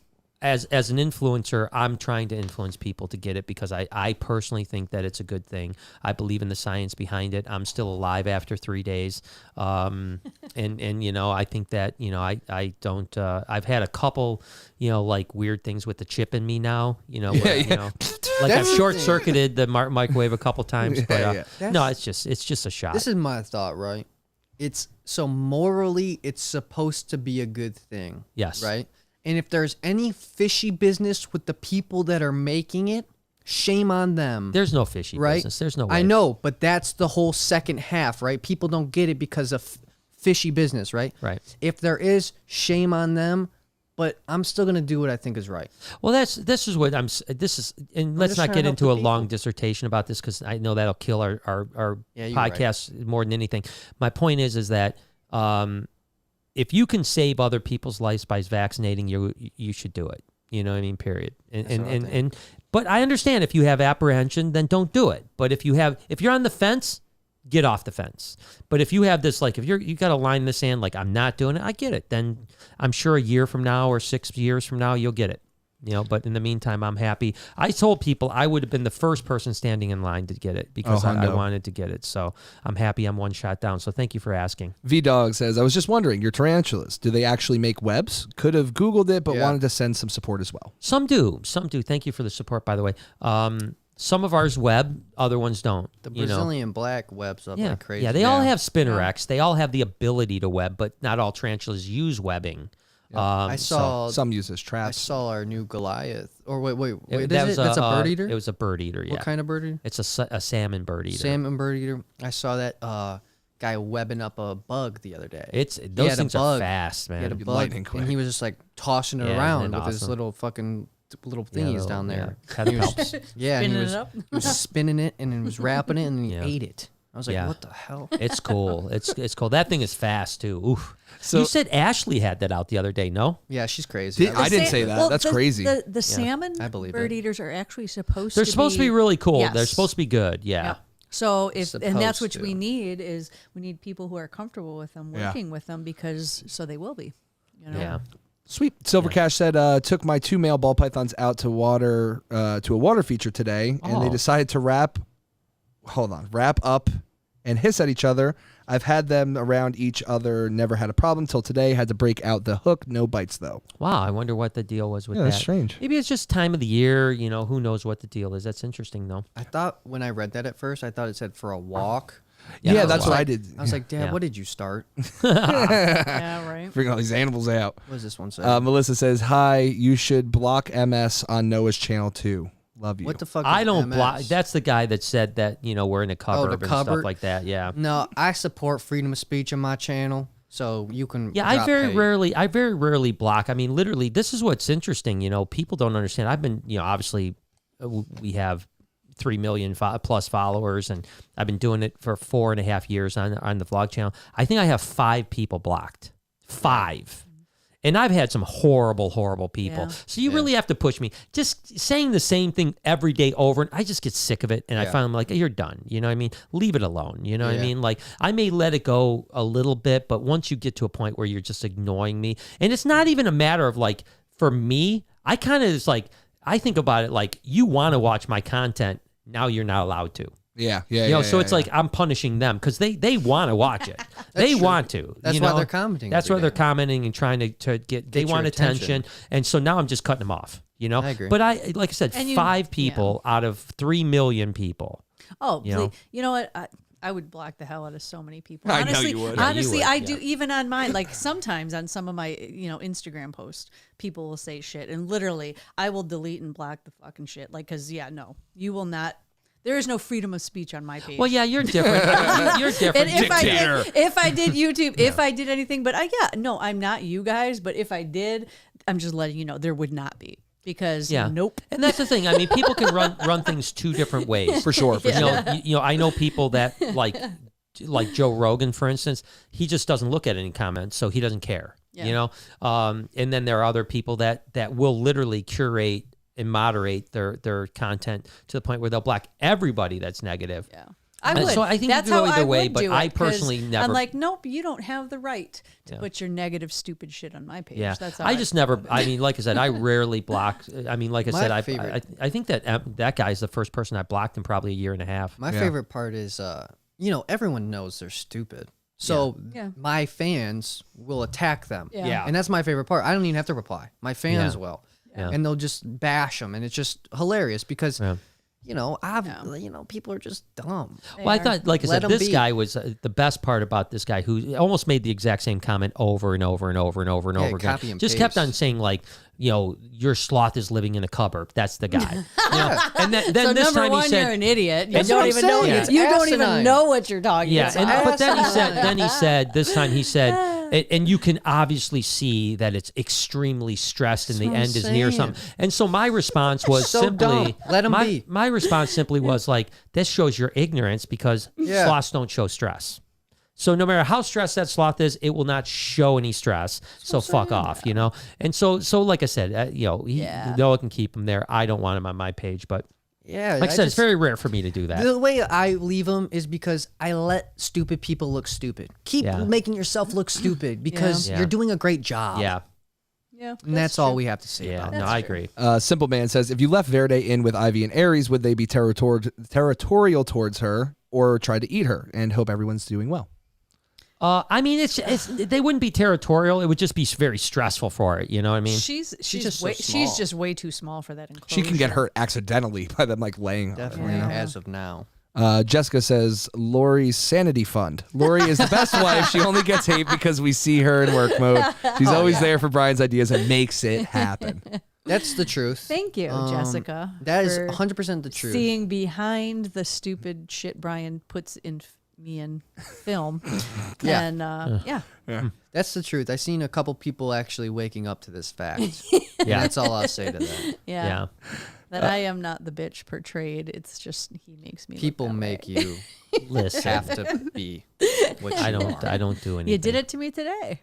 as an influencer, I'm trying to influence people to get it because I personally think that it's a good thing. I believe in the science behind it. I'm still alive after 3 days. And I think that, I don't, I've had a couple, like weird things with the chip in me now, where, like I've short circuited the microwave a couple times, but no, it's just a shot. This is my thought, right? So morally, it's supposed to be a good thing. Yes. Right? And if there's any fishy business with the people that are making it, shame on them. There's no fishy right? business. There's no way. I know, but that's the whole second half, right? People don't get it because of fishy business, right? Right. If there is, shame on them, but I'm still going to do what I think is right. Well, this is what and let's just not trying to get help into the a long people. dissertation about this because I know that'll kill our Yeah, you're podcast more than anything. My point is that if you can save other people's lives by vaccinating, you should do it. You know what I mean? Period. But I understand if you have apprehension, then don't do it. But if you're on the fence, get off the fence. But if you have this, like, if you got a line in the sand, like I'm not doing it, I get it. Then I'm sure a year from now or 6 years from now, you'll get it. But in the meantime, I'm happy. I told people I would have been the first person standing in line to get it because I wanted to get it. So I'm happy I'm one shot down. So thank you for asking. V-Dog says, I was just wondering, your tarantulas, do they actually make webs? Could have Googled it, but wanted to send some support as well. Some do. Thank you for the support, by the way. Some of ours web, other ones don't. The Brazilian black webs up like crazy. Yeah, they all have Spinnerex. They all have the ability to web, but not all tarantulas use webbing. I saw some use as I traps. saw our new Goliath. Or wait, That's a bird eater? It was a bird eater, yeah. What kind of bird eater? It's a salmon bird eater. Salmon bird eater. I saw that guy webbing up a bug the other day. Those things are fast, man. He had a bug, lightning quick. and he was just like tossing it Yeah, around isn't with his awesome? little fucking thingies down there. Yeah, pedipalps. Yeah, and Spinning he was, it up? he was spinning it and he was wrapping it and he Yeah. ate it. I was like, Yeah. what the hell? It's cool. It's cool. That thing is fast too. Oof. So- You said Ashley had that out the other day, no? Yeah, she's crazy. I didn't say that. That's crazy. The salmon I believe bird it. eaters are actually supposed They're to supposed to be really cool. Yes. They're supposed to be good. Yeah. Yep. So and that's what Supposed we to. need is we need people who are comfortable with them, Yeah. working with them because so they will be. Yeah. Sweet. Silver Cash said, took my 2 male ball pythons out to water to a water feature today, and they Oh. decided to wrap up and hiss at each other. I've had them around each other, never had a problem till today. Had to break out the hook, no bites though. Wow. I wonder what the deal was with that. That's strange. Maybe it's just time of the year. Who knows what the deal is. That's interesting, though. I thought when I read that at first, I thought it said for a walk. Yeah, Yeah, for a that's while. what I did. I was like, Dad, Yeah. what did you start? Yeah, right. Bring all these animals out. What does this one say? Melissa says, hi, you should block MS on Noah's channel too. Love you. What the fuck? I is don't MS? block. That's the guy that said that, we're in a cupboard and stuff cupboard? like that. Yeah. No, I support freedom of speech on my channel, so you can. Yeah, I drop very hate. rarely block. I mean, literally, this is what's interesting. People don't understand. I've been, obviously, we have 3 million plus followers, and I've been doing it for 4.5 years on the vlog channel. I think I have 5 people blocked. 5. And I've had some horrible, horrible people. Yeah. So you really have to push me. Just saying the same thing every day over, and I just get sick of it. And I find I'm like, you're done. You know what I mean? Leave it alone. You know what I mean? Like, I may let it go a little bit, but once you get to a point where you're just ignoring me, and it's not even a matter of like, for me, I kind of just like, I think about it like, you want to watch my content, now you're not allowed to. Yeah. So it's like I'm punishing them because they want to watch it. They want to. That's why they're commenting That's every why they're day. commenting and trying to get. They your want attention, attention. and so now I'm just cutting them off. I agree. But like I said, And 5 people out of 3 million people. Oh, You know? you know what? I would block the hell out of so many people. I know Honestly, you would. Yeah, you honestly, would, I yeah. do even on mine. Like sometimes on some of my Instagram posts, people will say shit, and literally I will delete and block the fucking shit. Like, cause no, you will not. There is no freedom of speech on my page. Well, yeah, you're different. You're different. And Dictator. if I did YouTube, if I did anything, but I'm not you guys. But if I did, I'm just letting you know there would not be because nope. And that's the thing. I mean, people can run things 2 different ways. For sure. I know people that like Joe Rogan, for instance. He just doesn't look at any comments, so he doesn't care. Yeah. And then there are other people that will literally curate and moderate their content to the point where they'll block everybody that's negative. Yeah. I would. So I think that's you can go how either I way, would but do I it, 'cause personally never. I'm like, nope, you don't have the right to Yeah. put your negative, stupid shit on my page. Yeah, That's how I just never. I mean, like I said, I rarely block. I mean, like I My said, favorite- I think that guy's the first person I blocked in probably a year and a half. My favorite part is, everyone knows they're stupid. So Yeah. my fans will attack them. Yeah. And that's my favorite part. I don't even have to reply. My fans Yeah. will. Yeah. And they'll just bash them. And it's just hilarious because, Yeah. people are just dumb. Well, I thought, like I Let said, 'em this be. guy was the best part about this guy who almost made the exact same comment over and over and over and over and Yeah, over again. copy and Just kept paste. on saying like, your sloth is living in a cupboard. That's the guy. And then So this number time one, he said, you're an idiot. You That's don't what I'm even know. saying. It's You don't even asinine. know what you're talking yeah, about. but then he said, this time he said, and you can obviously see that it's extremely stressed and the what I'm end is near saying. something. And so my response was So simply, dumb. Let 'em be. My response simply was like, this shows your ignorance because Yeah. sloths don't show stress. So no matter how stressed that sloth is, it will not show any stress. So fuck off, And so like I said, Noah can keep him there. I don't want him on my page, but Yeah. like I said, it's very rare for me to do that. The way I leave them is because I let stupid people look stupid. Keep Yeah. making yourself look stupid because Yeah. you're doing a great job. Yeah, Yeah, And that's all we have to say yeah, about no, it. I agree. Simple Man says, if you left Verde in with Ivy and Aries, would they be territorial towards her or try to eat her? And hope everyone's doing well. I mean, it's they wouldn't be territorial. It would just be very stressful for it. You know what I mean? She's just so way, she's small. just way too small for that enclosure. She can get hurt accidentally by them like laying on her. Definitely as of now. Jessica says, Lori's sanity fund. Lori is the best wife. She only gets hate because we see her in work mode. She's always there for Brian's ideas and makes it happen. That's the truth. Thank you, Jessica. That is for 100% the truth. Seeing behind the stupid shit Brian puts in me in film. Yeah. And yeah. That's the truth. I've seen a couple people actually waking up to this fact. Yeah. That's all I'll say to that. Yeah. That I am not the bitch portrayed. It's just he makes me. People look that make way. you Listen, have to be what you I are. don't do anything. You did it to me today.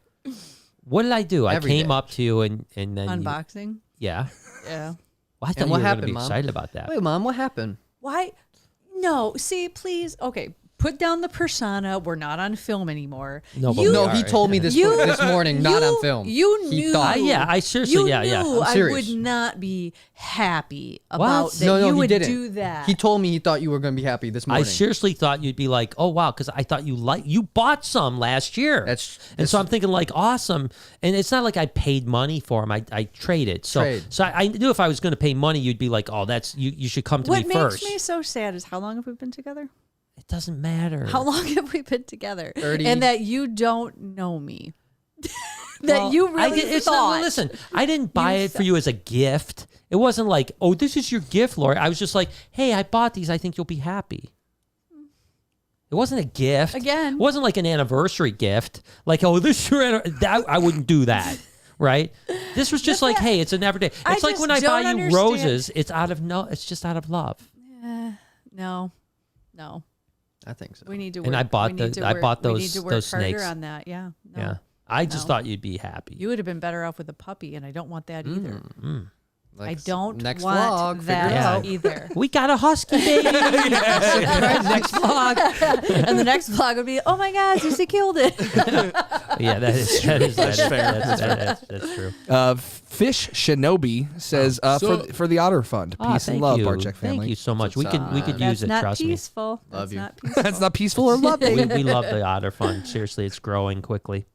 What did I do? Every I came day. up to you and then Unboxing. yeah. Yeah. Well, I thought And you what were going to happened, be Mom? excited about that. Wait, Mom, what happened? Why? No. See, please. Okay. Put down the persona. We're not on film anymore. No, but You- we No, are. he told me this morning, not on film. You He knew. thought- Yeah, I seriously, You yeah. knew I'm I serious. would not be happy about that. No, you he would didn't. do that. He told me he thought you were going to be happy this I morning. seriously thought you'd be like, oh wow, because I thought you bought some last year. And so I'm thinking like, awesome. And it's not like I paid money for them. I traded. So Trade. so I knew if I was going to pay money, you'd be like, oh, that's you should come to What me first. makes me so sad is how long have we been together? It doesn't matter. How long have we been together? 30. And that you don't know me. that Well, you really it's thought. not, listen, I didn't buy it for you as a gift. It wasn't like, oh, this is your gift, Lori. I was just like, hey, I bought these. I think you'll be happy. It wasn't a gift. Again. It wasn't like an anniversary gift. Like, oh, this is your I wouldn't do that. Right? This was just like, hey, it's an everyday. I It's like just when I buy don't you understand. roses, it's just out of love. No. I think so. We need to work. And I bought we need to I work- bought we need those to work those harder snakes. on that. Yeah. No. Yeah. I just No. thought you'd be happy. You would have been better off with a puppy, and I don't want that either. I Like, don't next want vlog, figure that it out. either. We got a husky baby. Next vlog. And the next vlog would be, oh my God, Susie killed it. Yeah, that's fair. That's true. Fish Shinobi says for the Otter Fund. Peace and love, Barcheck family. Thank you so much. We What's could up? use That's it. not Trust peaceful. Love That's you. not peaceful. That's not peaceful or lovely. me. We love the Otter Fund. Seriously, it's growing quickly.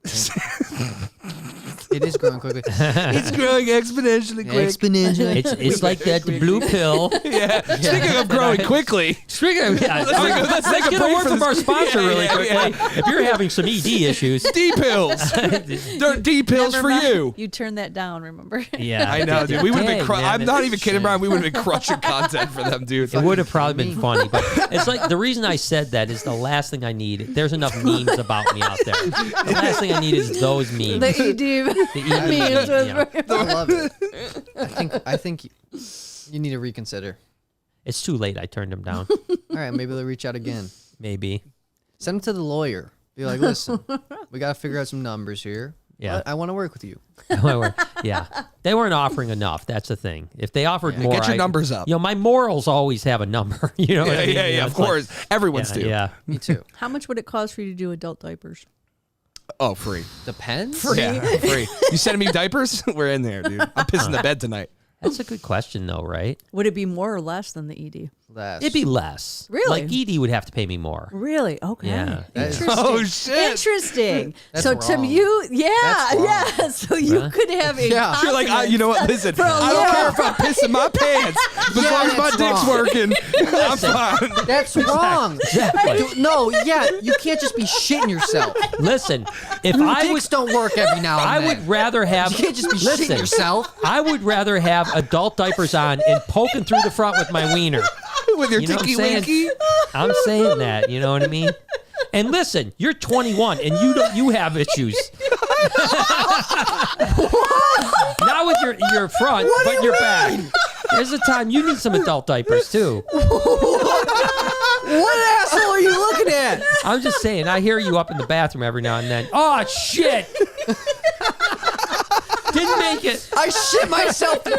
It is growing quickly. It's growing exponentially quick. Exponentially. It's like that blue pill. Speaking of growing quickly, Speaking of, let's take a get a break word for from this. our sponsor really Yeah, quickly. yeah. If you're having some ED issues, D pills. They're D pills Never for mind. you. You turned that down, remember? yeah, I know, dude. We would have been. Dang, man, I'm not even kidding, Brian. We would have been crushing content for them, dude. It would have probably been funny, but it's like the reason I said that is the last thing I need. There's enough memes about me out there. The last thing I need is those memes. The ED. The ED memes was yeah. I love it. I think you need to reconsider. It's too late. I turned him down. All right, maybe they'll reach out again. Maybe. Send them to the lawyer. Be like, listen, we got to figure out some numbers here. Yeah. I want to work with you. Yeah. They weren't offering enough. That's the thing. If they offered more, Get your numbers up. You know, my morals always have a number. You know what I mean? Yeah, You know, of it's like- course. Everyone's do. Yeah. Me too. How much would it cost for you to do adult diapers? Oh, free. Depends. Yeah, free. You sending me diapers? We're in there, dude. I'm pissing the bed tonight. That's a good question, though, right? Would it be more or less than the ED? Less. It'd be less. Really? Like Edie would have to pay me more. Really? Okay. Yeah. Interesting. Oh, shit. Interesting. That's so wrong. to you, That's wrong. yeah. So you could have a Yeah. You're like, you know what? Listen, For a I don't care if I'm pissing my pants. As long as my that's dick's wrong. working, I'm fine. That's wrong. Exactly. Dude, no, yeah, you can't just be shitting yourself. Listen, if Your I dicks was, don't work every now and I then. would rather have. You can't just be shitting listen, yourself. I would rather have adult diapers on and poking through the front with my wiener. With your You know what I'm tinky saying? winky. I'm saying that. You know what I mean? And listen, you're 21 and you have issues. Not with your front, but your back. There's a time you need some adult diapers too. What asshole are you looking at? I'm just saying, I hear you up in the bathroom every now and then. Oh shit! Didn't make it. I shit myself 2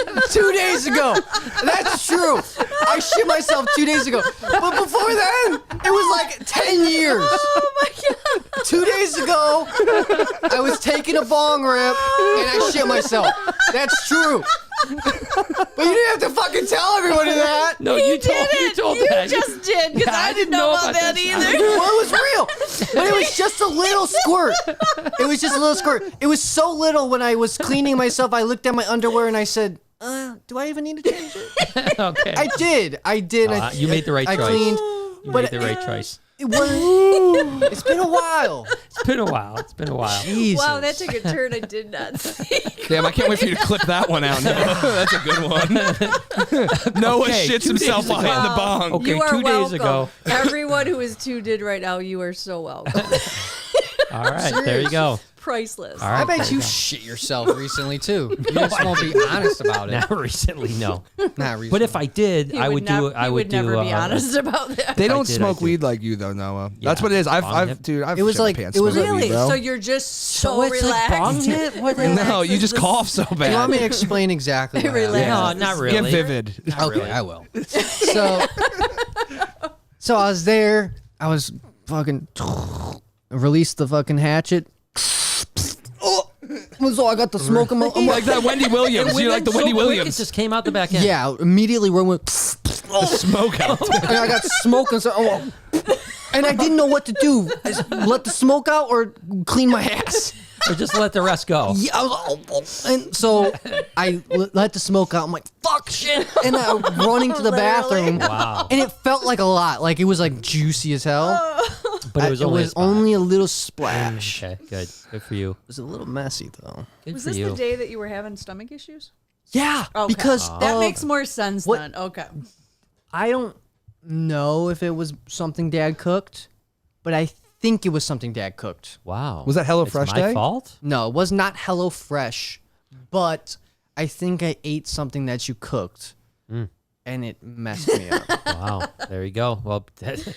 days ago. That's true. I shit myself 2 days ago. But before then, it was like 10 years. Oh my god. 2 days ago, I was taking a bong rip and I shit myself. That's true. But you didn't have to fucking tell everybody that. No, you told You that. just did because Yeah, I didn't know about that this. either. Well, it was real. But it was just a little squirt. It was just a little squirt. It was so little when I was cleaning myself, I looked at my underwear and I said, do I even need to change it? Okay. I did. You made the right I choice. cleaned. You but made the right choice. It was. It's been a while. It's been a while. Jesus. Wow, that took a turn I did not see. Damn, I can't wait for you to clip that one out. Noah. That's a good one. Noah Okay, shits 2 himself days ago. behind the bong. Okay, You are 2 days welcome. ago. Everyone who is tuned right now, you are so welcome. All right, there you go. Priceless. All I right, bet there you go. shit yourself recently too. You just won't be honest about it. Not recently, no. Not recently. But if I did, He I would do. I he would do. never be honest about that. They I don't did, I smoke did. weed like you though, Noah. Yeah. That's what it is. Bong I've hit. dude, I've It was shit my like- pants it was smoking Really? weed, bro. So you're just so it's like bong relaxed. hit? What No, you just cough so Do you want bad. me to explain exactly what happened? Relax. No, not Get really. vivid. Okay, I will. So I was there. I was fucking released the fucking hatchet. So I got the smoke in my. I'm Like that Wendy Williams. You like the Wendy It Williams just came out the back end. yeah, immediately went. smoke out. And I got smoke and so. And I didn't know what to do. Let the smoke out or clean my ass. Or just let the rest go. Yeah, I was, and so I let the smoke out. I'm like, fuck shit. And I'm running to the bathroom. Wow. And it felt like a lot. Like it was like juicy as hell. But it was only a spot. only a little splash. Okay, good. Good for you. It was a little messy though. Good Was for this you. the day that you were having stomach issues? Yeah, Okay. because that of- makes more sense what- then. Okay. I don't know if it was something Dad cooked, but I think it was something Dad cooked. Wow. Was that Hello It's Fresh my Day? fault? No, it was not Hello Fresh, but I think I ate something that you cooked, and it messed me up. Wow. There you go. Well, that's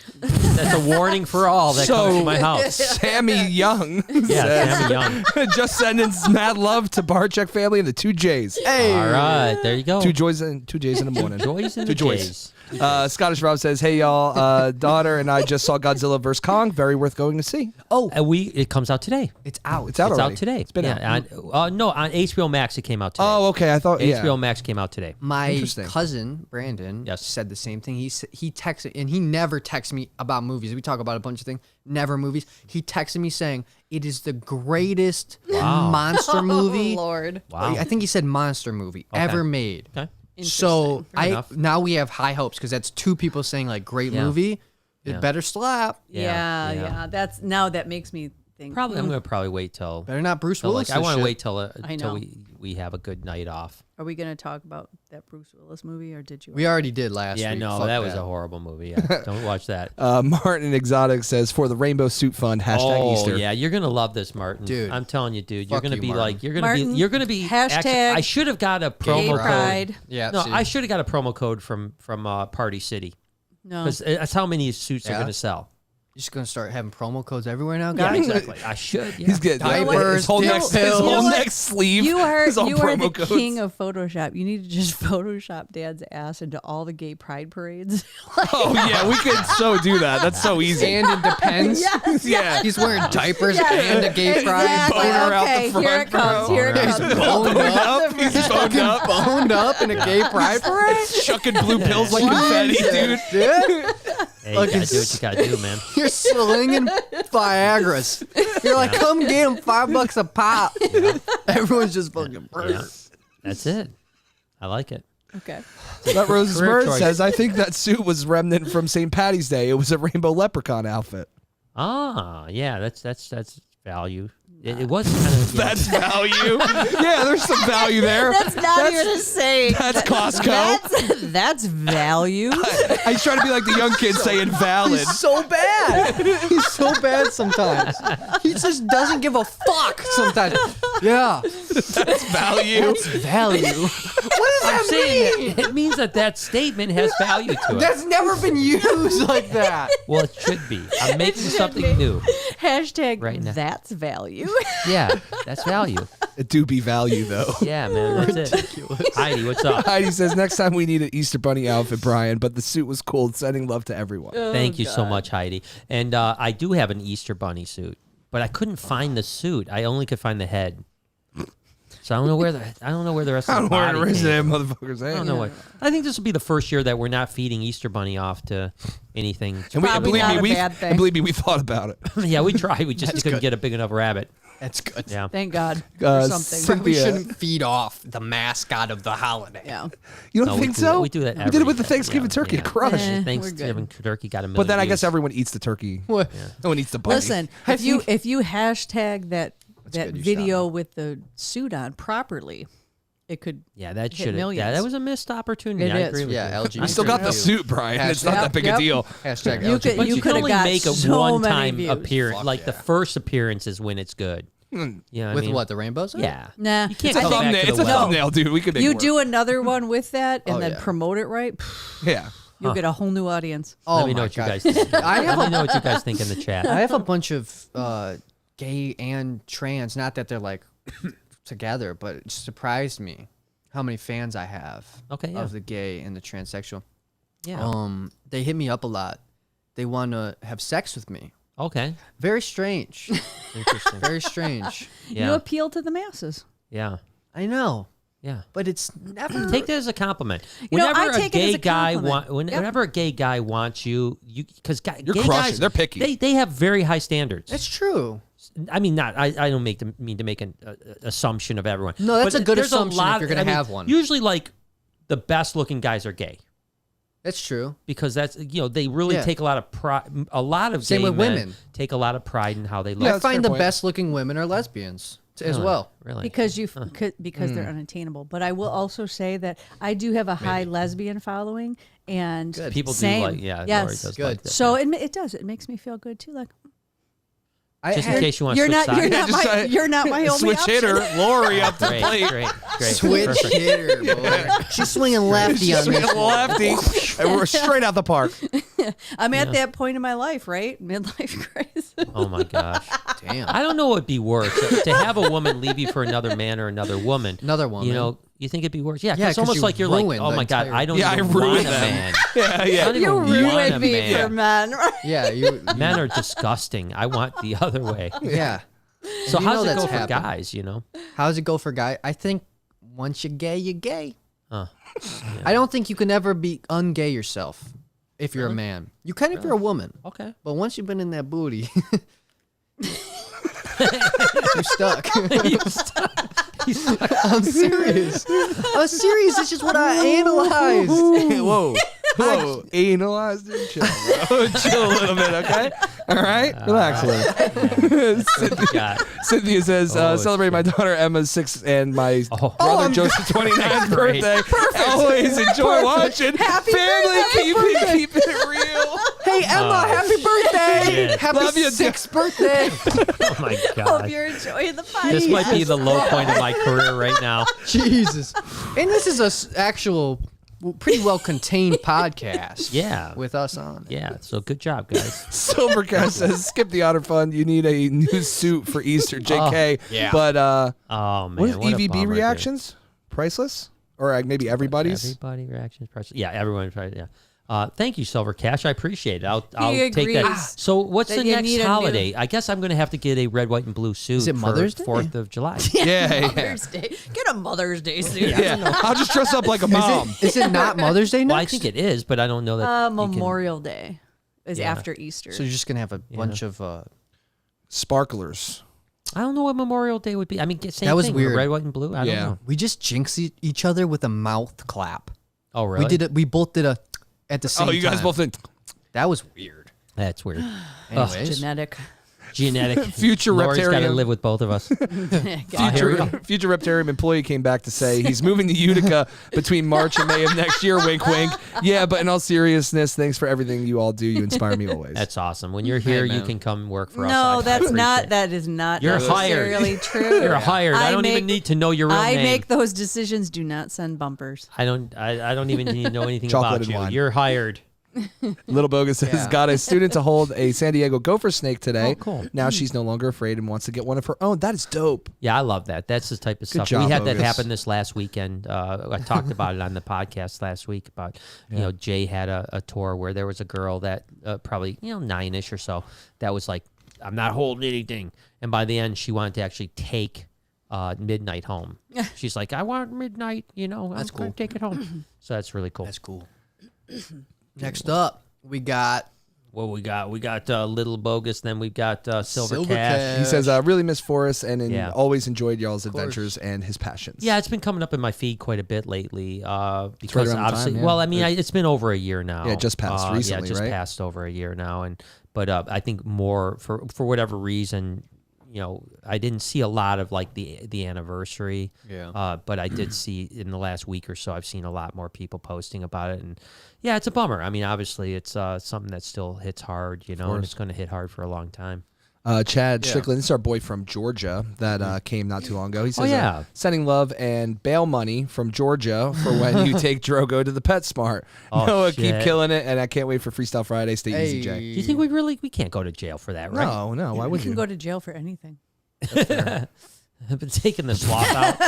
a warning for all that comes to my house. Sammy Young Yeah, Sammy Young. just sending mad love to Barcheck family and the 2 J's. Hey, All right, there you go. 2 J's in the morning. Joys and Two the joys. J's. Scottish Rob says, "Hey y'all, daughter and I just saw Godzilla vs Kong. Very worth going to see. It comes out today. it's out. It's out It's already. out today. It's been out. No, on HBO Max it came out today. Oh, okay. I thought HBO Max came out today. My Interesting. cousin Brandon Yes. said the same thing. He texted, and he never texts me about movies. We talk about a bunch of things, never movies. He texted me saying it is the greatest monster movie. Oh, Lord. Wow. I think he said monster movie ever made. Okay. So Fair enough. now we have high hopes because that's 2 people saying like great Yeah. movie. It Yeah. better slap. Yeah, Yeah. yeah. That's now that makes me think. Probably I'm gonna probably wait till. Better not Bruce till, Willis. like, I want to shit. wait till I till know. we have a good night off. Are we going to talk about that Bruce Willis movie, or did you? We already did last Yeah, week. no, Fuck that was a horrible movie. Yeah, don't watch that. Martin Exotic says for the Rainbow Suit Fund Oh Easter. yeah, you're gonna love this, Martin. Dude. I'm telling you, dude. You're Fuck gonna you, be Martin. like, Martin, you're gonna be. hashtag Actually, I should have got a Gay promo code. pride. Yeah. No, see. I should have got a promo code from Party City No. because that's how many suits Yeah? are gonna sell. You're just gonna start having promo codes everywhere now, Yeah, guys. exactly. I should. Yeah. He's getting Diapers, his whole dick neck, his pills. whole You know neck sleeve. You are is all the promo codes. king of Photoshop. You need to just Photoshop Dad's ass into all the gay pride parades. Oh yeah, we could so do that. That's so easy. And it depends. Yes, Yeah. He's wearing diapers and a gay pride. Exactly. Boner out the Okay, front, here it comes. bro. Here it He's comes. boned up. He's boned up. Boned up in a gay pride parade. Chucking blue pills like confetti, dude. Dude, Hey, you gotta do what you gotta do, man. you're slinging Viagra's. You're like, come get them, $5 a pop. Everyone's just fucking. Yeah. That's it. I like it. Okay. That Rose Career Bird choice. says, I think that suit was remnant from St. Patty's Day. It was a rainbow leprechaun outfit. Ah, yeah, that's value. It was kind of That's value. Yeah, there's some value there. That's not even to say. That's Costco. That's value. I try to be like the young kids saying valid. He's so bad. He's so bad sometimes. He just doesn't give a fuck sometimes. Yeah. That's value. That's value. What does I'm that saying mean? it means that statement has value to it. That's never been used like that. Well, it should be. I'm making should something be. new. Hashtag Right now. that's value. Yeah, that's value. It do be value, though. Yeah, man, that's it. Heidi, what's up? Heidi says, next time we need an Easter Bunny outfit, Brian, but the suit was cool. Sending love to everyone. Thank you so much, Heidi. And I do have an Easter bunny suit, but I couldn't find the suit. I only could find the head. So I don't know where the rest I of don't the know body where the rest of came them from. motherfuckers I don't at. know what. I think this will be the first year that we're not feeding Easter bunny off to anything. And, Probably not a bad thing. and believe me, we thought about it. Yeah, we tried. We just couldn't good. get a big enough rabbit. That's good. Yeah. Thank God Uh, for something. We Cynthia- shouldn't feed off the mascot of the holiday. Yeah. You don't No, we think do that- so? we do that We did it with the every- Thanksgiving yeah, turkey yeah. crush. Eh, we're Thanksgiving turkey got a million But then I guess views. everyone eats the turkey. What? No one eats the bunny. Listen, if you hashtag that good, you video with the suit on properly, it could. Yeah, that hit should. Yeah, millions. that was a missed opportunity. It I is. agree with Yeah, you. LGBT. we still got the suit, Brian. It's not Hashtag- that big a Yep. deal. Hashtag You could- LGBT. But you, can could've only got make a so one-time many views. appearance. Fuck Like yeah. the first appearance is when it's good. Yeah, I With mean, what, the rainbows? Yeah. Nah, You can't I come think back Thumbnail. to It's the a well. thumbnail, dude. We could make you it work. do another one with that and Oh, then yeah. promote it right. Yeah. You'll get a whole new audience. Oh Let me know my what you God. guys think. I have Let me a know what you guys think in the chat. I have a bunch of gay and trans. Not that they're like together, but it surprised me how many fans I have Okay, yeah. of the gay and the transsexual. Yeah. They hit me up a lot. They want to have sex with me. Okay. Very strange. Interesting. Very strange. You Yeah. appeal to the masses. Yeah. I know, Yeah. but it's never. Take that as a compliment. You know, Whenever I take a it as gay a guy compliment. Yep. whenever a gay guy wants you because gay crushing. guys They're picky. They have very high standards. It's true. I mean, not. I don't mean to make an assumption of everyone. No, that's But a good there's assumption if lot- you're gonna I mean, have one. Usually, like the best looking guys are gay That's true. because that's they really Yeah. take a lot of pride. A lot of Same gay with men women. take a lot of pride in how they look. Yeah, I that's a fair find the point. best looking women are lesbians as Really? well. Really, Because because they're unattainable. But I will also say that I do have a high lesbian following, and people same. do like. Yeah, Lori yes. does Good. like that. So it does. It makes me feel good too. Like Just in case you want to you're switch not you're sides. not Just, my you're not my only Switch option. hitter, Lori up the Great, plate. great. Switch Perfect. hitter, boy. She's swinging lefty She's on swinging this one. lefty. And we're straight out the park. I'm at that point in my life, right? Midlife crisis. Oh my gosh. Damn. I don't know what would be worse to have a woman leave you for another man or another woman. Another woman. You know, you think it'd be worse? Yeah, 'cause Yeah, it's 'cause almost you like you're like, ruined oh the my god, entire- I don't Yeah, I even ruined want a them. man. Yeah, I yeah. don't even You want a ruined me man. for men, right? Yeah, you. Men are disgusting. I want the other way. Yeah. So you how know does it that's go for happened. guys? You know? How does it go for guy? I think once you're gay, you're gay. Huh. I don't think you can ever be ungay yourself if you're a man. You can if you're a woman. Okay. But once you've been in that booty, you're stuck. I'm serious. I'm serious. It's just what I analyzed. Whoa. Whoa. Analyze it. Chill, bro. Chill a little bit, okay? All right? Relax a little. God. Cynthia says, Oh, it's celebrate my daughter Emma's 6th and my brother Joseph's 29th Great. birthday. Always enjoy watching. Happy Family, birthday. keep it real. Hey, Emma, happy birthday. Yeah. Happy Love you, 6th birthday. Oh my Hope god. you're enjoying the podcast. This might be the low point of my career right now. Jesus. And this is a actual pretty well contained podcast. Yeah. with us on. Yeah, so good job, guys. Silvercast says, skip the honor fund. You need a new suit for Easter, JK. yeah. But Oh man, what is what a EVB bummer, dude. reactions? Priceless? Or maybe everybody's? Everybody reactions, priceless. Yeah, everyone tried. Yeah. Thank you, Silver Cash. I appreciate it. I'll take agrees that. So, what's that the you next need a new- holiday? I guess I'm going to have to get a red, white, and blue suit. Is it Mother's Day? 4th of July. Yeah. Mother's Day. Get a Mother's Day suit. Yeah. I'll just dress up like a mom. Is it not Mother's Day next? Well, I think it is, but I don't know that. you can- Memorial Day is Yeah. after Easter. So you're just gonna have a bunch of. Sparklers. I don't know what Memorial Day would be. I mean, same That was thing. weird. Red, white, and blue. I don't know. We just jinx each other with a mouth clap. Oh, really? We did it. We both did a at the same time. Oh, you guys both think That was weird. That's weird. Anyways, Genetic. Genetic. Future Lori's got to reptarian. live with both of us. Future Reptarian employee came back to say he's moving to Utica between March and May of next year. Wink, wink. Yeah, but in all seriousness, thanks for everything you all do. You inspire me always. That's awesome. When you're here, you man. can come work for us. No, I that's appreciate not. it. That is not You're hired. necessarily true. You're hired. I don't even need to know your real I name. make those decisions. Do not send bumpers. I don't even need to know anything Chocolate about and you. wine. You're hired. Little Bogus says, Yeah. got a student to hold a San Diego gopher snake today. Oh, cool. Now she's no longer afraid and wants to get one of her own. That is dope. Yeah, I love that. That's the type of stuff. job, We had that Bogus. happen this last weekend. I talked about it on the podcast last week about, you know, Jay had a tour where there was a girl that probably, 9-ish or so that was like, I'm not holding anything. And by the end, she wanted to actually take Midnight home. She's like, I want Midnight, I'm going to take it home. So that's really cool. that's cool. Next up, we got What we got? We got Little Bogus, then we've got Silver Silver Cash. Cash. He says, really miss Forrest and Yeah. always enjoyed y'all's adventures and his passions. Yeah, it's been coming up in my feed quite a bit lately because right around the obviously, time, yeah. well, I mean, it's been over a year now. Yeah, it just passed recently, Yeah, just right? passed over a year now, but I think more for whatever reason, I didn't see a lot of like the anniversary. Yeah. But I did see in the last week or so, I've seen a lot more people posting about it, and yeah, it's a bummer. I mean, obviously, it's something that still hits hard, and it's going to hit hard for a long time. Chad Strickland, this is our boy from Georgia that came not too long ago. He says, yeah. sending love and bail money from Georgia for when you take Drogo to the PetSmart. Oh, Noah, shit. keep killing it, and I can't wait for Freestyle Friday. Stay easy, Jay. Do you think we can't go to jail for that, right? No, why You would can you? go to jail for anything, I've been taking the sloth out.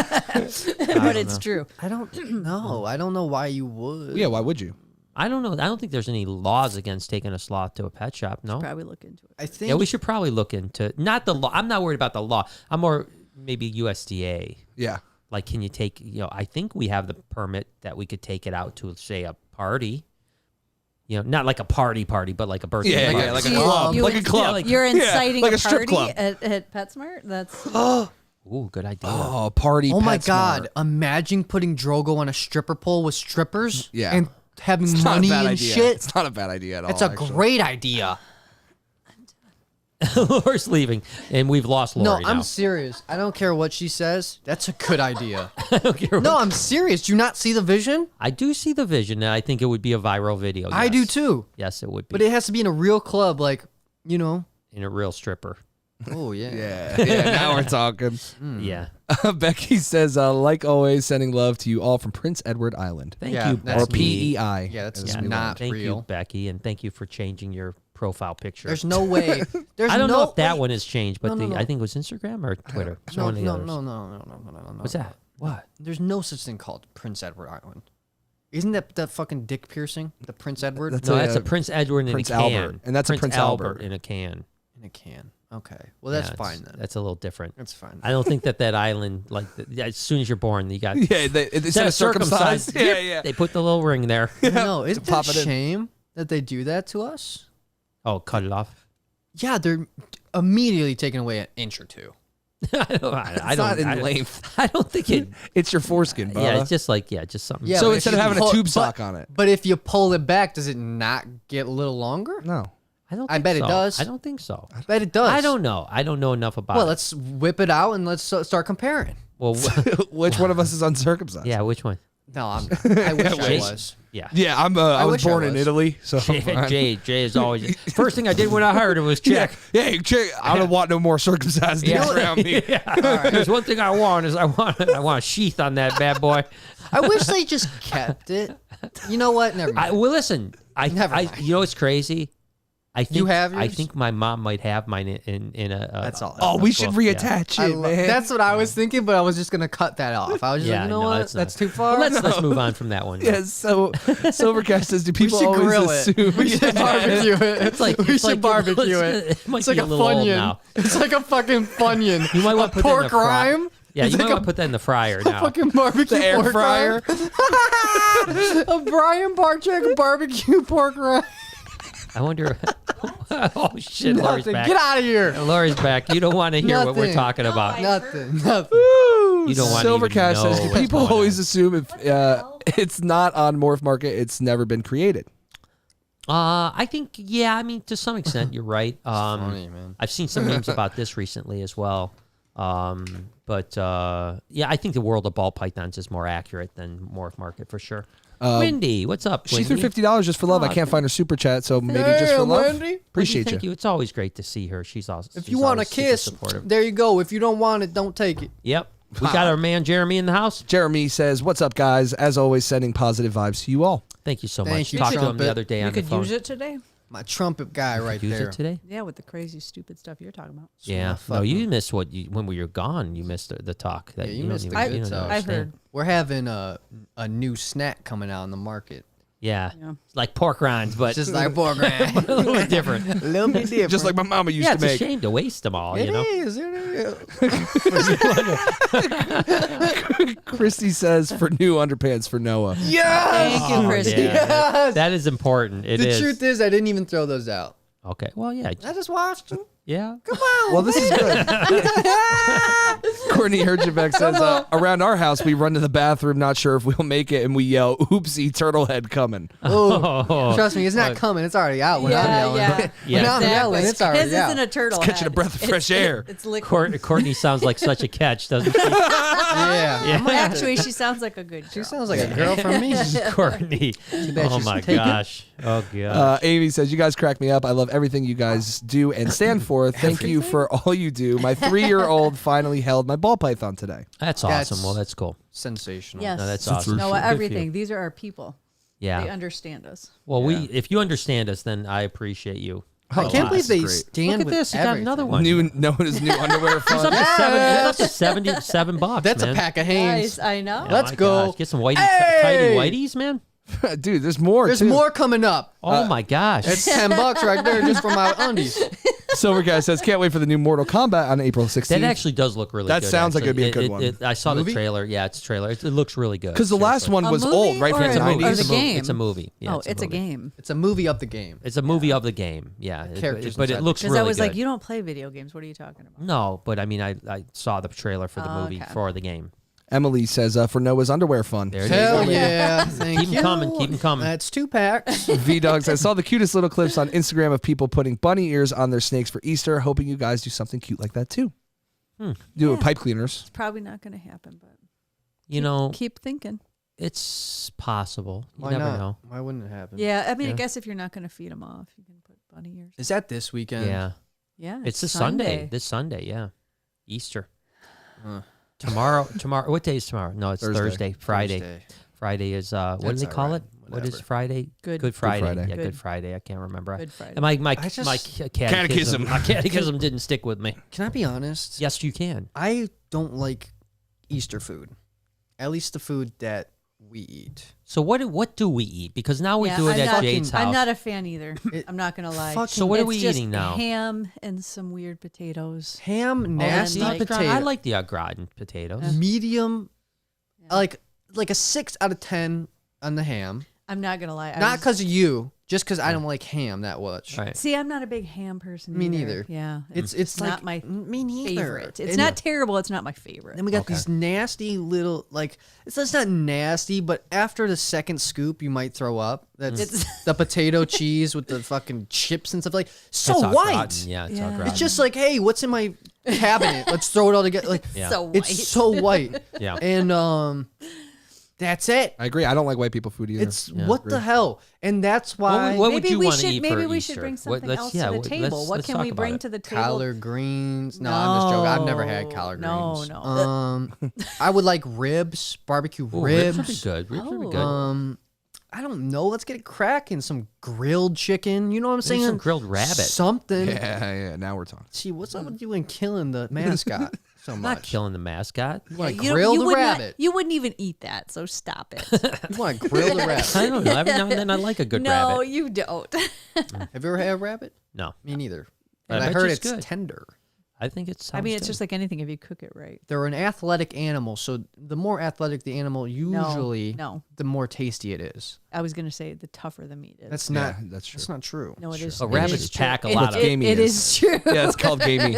but it's true. I don't know. I don't know why you would. Yeah, why would you? I don't know. I don't think there's any laws against taking a sloth to a pet shop. No. Probably look into it. I think. Yeah, we should probably look into not the law. I'm not worried about the law. I'm more maybe USDA. Yeah. Like, can you take? I think we have the permit that we could take it out to, say, a party. Not like a party, but like a birthday. Yeah, party. like a You- club. you Like a would- club. You're inciting like a a strip party club. at PetSmart. That's Ooh, good idea. Oh, party. Oh my PetSmart. God! Imagine putting Drogo on a stripper pole with strippers. Yeah. And having It's not a money bad and idea. shit. It's not a bad idea at all. It's a actually. great idea. Lori's leaving, and we've lost No, Lori I'm now. serious. I don't care what she says. That's a good idea. I don't care. No, I'm serious. Do you not see the vision? I do see the vision, and I think it would be a viral video. I do yes. too. Yes, it would be. But it has to be in a real club, like, in a real stripper. Oh yeah. Yeah, now we're talking. Yeah. Becky says, like always, sending love to you all from Prince Edward Island. Thank Yeah, you, that's Or Becky. PEI. Yeah, that's as Yeah, we not thank real. you, Becky, and thank you for changing your profile picture. There's no way. There's I don't no know if that way- one has changed, but No. I think it was Instagram or Twitter. It's No, one of the no, others. no. What's that? What? There's no such thing called Prince Edward Island. Isn't that fucking dick piercing? The Prince Edward That's No, a, that's a Prince Edward Prince in a can. Albert, and that's a Prince Albert. in a can. in a can. Okay. Well, that's Yeah, fine then. That's a little different. That's fine. I don't think that island, like, as soon as you're born, you got Yeah, instead of circumcised. Yeah, yeah. They put the little ring there. No, isn't Pop it it a in. shame that they do that to us? Oh, cut it off. Yeah, they're immediately taking away an inch or two. I It's not in length. I don't think it. It's your foreskin, bro. Yeah, it's just like just something. Yeah, So but instead if of you having a pull- tube but- sock on it. But if you pull it back, does it not get a little longer? No. I don't. I think bet it so. does. I don't think so. I bet it does. I don't know. I don't know enough about. Well, it. let's whip it out and let's start comparing. Well, Which one of us is uncircumcised? yeah. Which one? No, I'm not. I wish I was. Yeah. Yeah, I was wish I born in was. Italy, so I'm fine. Jay is always first thing I did when I heard it was check. Yeah, check. I don't want no more circumcised dicks around me. There's one thing I want is I want a sheath on that bad boy. I wish they just kept it. You know what? Never mind. Well, listen, Never mind. you know what's crazy? I think You have I yours? think my mom might have mine in a. That's all. Oh, we should book, yeah. reattach it, man. That's what I was thinking, but I was just gonna cut that off. I was just Yeah, like, you know no, what? that's That's not- too far. Let's move on from that one. Yeah, so Silvercast says, do people should always grill it. assume? We should barbecue it. It's like we it's should like, barbecue it. It might It's like be a a little old Funyun. now. It's like a fucking Funyun. You might want to put that in pork the fry- rime. Yeah, It's you like might want to put that in the fryer now. Fucking barbecue The air pork fryer. rime. A Brian Barczyk barbecue pork rime. I wonder. Oh shit, Lori's Nothing. back. Get out of here. Lori's back. You don't want to hear what we're Nothing. talking about. Nothing. You don't want to even Silvercast says, know do what's people going always on. assume if it's not on Morph Market, it's never been created? I think, yeah. I mean, to some extent, you're right. Funny, man. I've seen some memes about this recently as well. But yeah, I think the world of ball pythons is more accurate than Morph Market for sure. Wendy, what's up? She Wendy? threw $50 just for love. I can't find her super chat, so maybe just for Damn, love. Wendy. Appreciate Thank you. you. It's always great to see her. She's awesome. If you want a kiss, supportive. there you go. If you don't want it, don't take it. Yep. We got our man Jeremy in the house. Jeremy says, what's up, guys? As always, sending positive vibes to you all. Thank you so Thank much. you, Talked to him Trumpet. the other day You on the could phone. use it today. My trumpet guy right Use there. it today? Yeah, with the crazy, stupid stuff you're talking about. Yeah. No, you missed when we were gone. You missed the talk. That Yeah, you don't missed even- the you good don't stuff. I've understand. heard. We're having a new snack coming out in the market. Yeah. Yeah. It's like pork rinds, but It's just like pork rind. a little bit different. A little bit different. Just like my mama used Yeah, to it's a make. shame to waste them all. It You know. is. It is. Christy says, for new underpants for Noah. Yes. Thank you, Christy. Yeah. Yes. That is important. It The is. truth is, I didn't even throw those out. Okay. Well, yeah. I just watched them. Yeah. Come on. Well, this is good. Courtney Herjavec says, around our house, we run to the bathroom, not sure if we'll make it, and we yell, oopsie, turtle head coming. Oh, trust me, it's not coming. It's already out when I'm yelling. Yeah. When I'm yelling, it's already His out. isn't a turtle. It's catching head. a breath of fresh air. It's liquid. Courtney sounds like such a catch, doesn't she? Yeah. Actually, she sounds like a good girl. She sounds like a girl from me. Courtney. bad Oh she's my taken. gosh. Oh god. Amy says, you guys crack me up. I love everything you guys do and stand for. Thank you for all you do. My 3-year-old finally held my ball python today. That's that's- awesome. Well, that's cool. Sensational. Yes. No, that's awesome. No, Good for you. everything. These are our people. They Yeah. understand us. Well, Yeah. if you understand us, then I appreciate you. I can't believe they great. stand Look at with this. You got everything. another one. Noah's new underwear It's up fun. to Yes. $77. That's man. a pack of Hanes. Nice, I know. Oh Let's my go. gosh. Get some whitey, Hey! tidy whiteys, man. Dude, there's more, There's too. more coming up. Oh my gosh. It's $10 right there just for my undies. Silver Guy says, can't wait for the new Mortal Kombat on April 16th. That actually does look really That good. sounds like actually. it'd be a good one. I saw Movie? the trailer. Yeah, it's a trailer. It looks really good. Because the last Seriously. one A was movie old, right or from the It's a movie. 90s. It's a game? It's a movie. Yeah, It's a movie. game. It's a movie of the game. It's a movie of the game. Yeah. Characters but it inside looks Because really I was good. like, you don't play video games. What are you talking about? No, but I mean, I saw the trailer for the Oh, movie okay. for the game. Emily says, for Noah's underwear fun. There it is. Hell yeah. Thank Keep 'em you. coming, keep 'em coming. That's 2 packs. V-Dogs, I saw the cutest little clips on Instagram of people putting bunny ears on their snakes for Easter. Hoping you guys do something cute like that too. Do it with pipe cleaners. It's probably not going to happen, but You know, keep thinking. it's possible. You Why never not? know. Why wouldn't it happen? Yeah, I mean, Yeah. I guess if you're not going to feed them off, you can put bunny ears. Is that this weekend? Yeah. Yeah, It's this Sunday. This Sunday, yeah. Easter. Tomorrow. What day is tomorrow? No, it's Thursday. Friday. Thursday. Friday is what do That's they call all it? right. What is Whatever. Friday? Good Friday. Friday. Yeah, Good. Good Friday. I can't remember. Good Friday. And my I just- my Catechism. My catechism didn't stick with me. Can I be honest? Yes, you can. I don't like Easter food. At least the food that we eat. So what do we eat? Because now we Yeah, do it I'm at not- Jade's house. I'm not a fan either. I'm not going to lie. fucking- So what are It's we just eating now? Ham and some weird potatoes. Ham, then nasty like- potato. I like the au gratin potatoes. medium, like a 6 out of 10 on the ham. I'm not going to lie. Not because of you, just because I don't like ham that much. Right. See, I'm not a big ham person. Me either. neither. Yeah, It's like not my me neither. favorite. It's And not terrible. It's not my favorite. Then we got Okay. these nasty little it's not nasty, but after the second scoop, you might throw up. That's It's- the potato cheese with the fucking chips and stuff so It's au white. gratin. Yeah, it's Yeah. au gratin. It's just like, hey, what's in my cabinet? Let's throw it all together. Like Yeah. So white. it's so white. Yeah. And That's it. I agree. I don't like white people food either. It's what the hell, and that's why. What would you want to eat maybe for we Easter? should bring something Let's- else yeah, to the table. What let's can talk we about bring it. to the table? Collard greens. No, I'm just joking. I've never had collard greens. No. I would like ribs, barbecue Ooh, ribs. Ribs would be good. Ribs would be good. I don't know. Let's get it cracking. Some grilled chicken. You know what I'm saying? Some grilled rabbit. Something. Yeah. Now we're talking. See, what's up with you and killing the mascot so I'm much? not killing the mascot. You want to grill the rabbit. You wouldn't even eat that, so stop it. You want to grill the rabbit. I don't know. Every now and then I like a good No, rabbit. you don't. Have you ever had a rabbit? No, Me neither. I And I bet heard you it's it's good. tender. I think it's. I mean, it's just like anything if you cook it right. They're an athletic animal, so the more athletic the animal, usually No. the more tasty it is. I was gonna say the tougher the meat is. That's not. that's true. That's not true. no, it is. But it rabbits is true. pack a lot of. gamey It is. is true. Yeah, it's called gamey.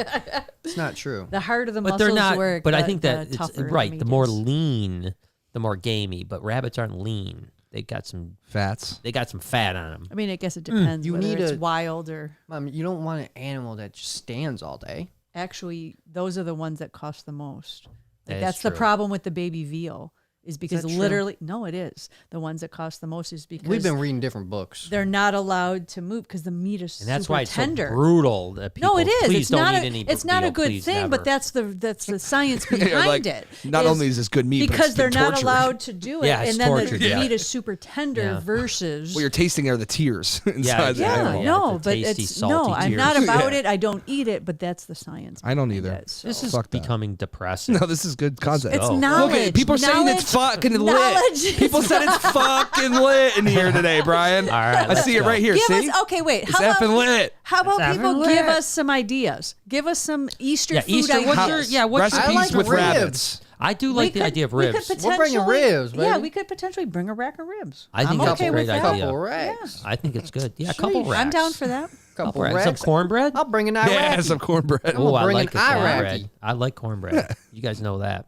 It's not true. The harder the But muscles they're not. work. But I the- think that the it's tougher right. meat The more is. lean, the more gamey. But rabbits aren't lean. They got some. Fats. They got some fat on them. I mean, I guess it depends. You whether need it's a- wild or Mom, you don't want an animal that just stands all day. actually, those are the ones that cost the most. Like, That is that's the true. problem with the baby veal. Is because that true? literally, no, it is. The ones that cost the most is because We've been reading different books. they're not allowed to move because the meat is And that's super why it's tender. so brutal. That people, No, it is. Please It's don't not eat a. any It's not a veal, good please, thing, never. but that's the science You're behind like, it. not only is this good meat, but because it's they're been not tortured. allowed to do it, Yeah, it's and then tortured, the yeah. meat is super tender Yeah. versus. What you're tasting are the tears inside the yeah, animal. no, the but tasty, it's salty I'm not tears. about Yeah. it. I don't eat it, but that's the science. I don't behind either. it, so. This is Fuck that. becoming depressing. No, this is good concept. It's Oh. knowledge. Look at people saying it's fucking lit. Knowledge. People said it's fucking lit in here today, Brian. All right, I let's see it go. right here. Give See, us okay. Wait, it's how effing about lit. how about It's people effing give lit. us some ideas? Give us some Easter Yeah, food Easter. What's your, ideas. yeah, what's I Recipes like with ribs. rabbits. I do We like the could- idea of we ribs. could We're bringing potentially- ribs, Yeah, baby. we could potentially bring a rack of ribs. I think I'm that's okay a great with that. idea. Couple racks. I think it's good. Yeah, a couple racks. I'm down for that. Couple racks. racks. Some cornbred. I'll bring an Iraqi. Yeah, some cornbread. Oh, Oh, I bring like an the Iraqi. cornbread. I like cornbread. You guys know that.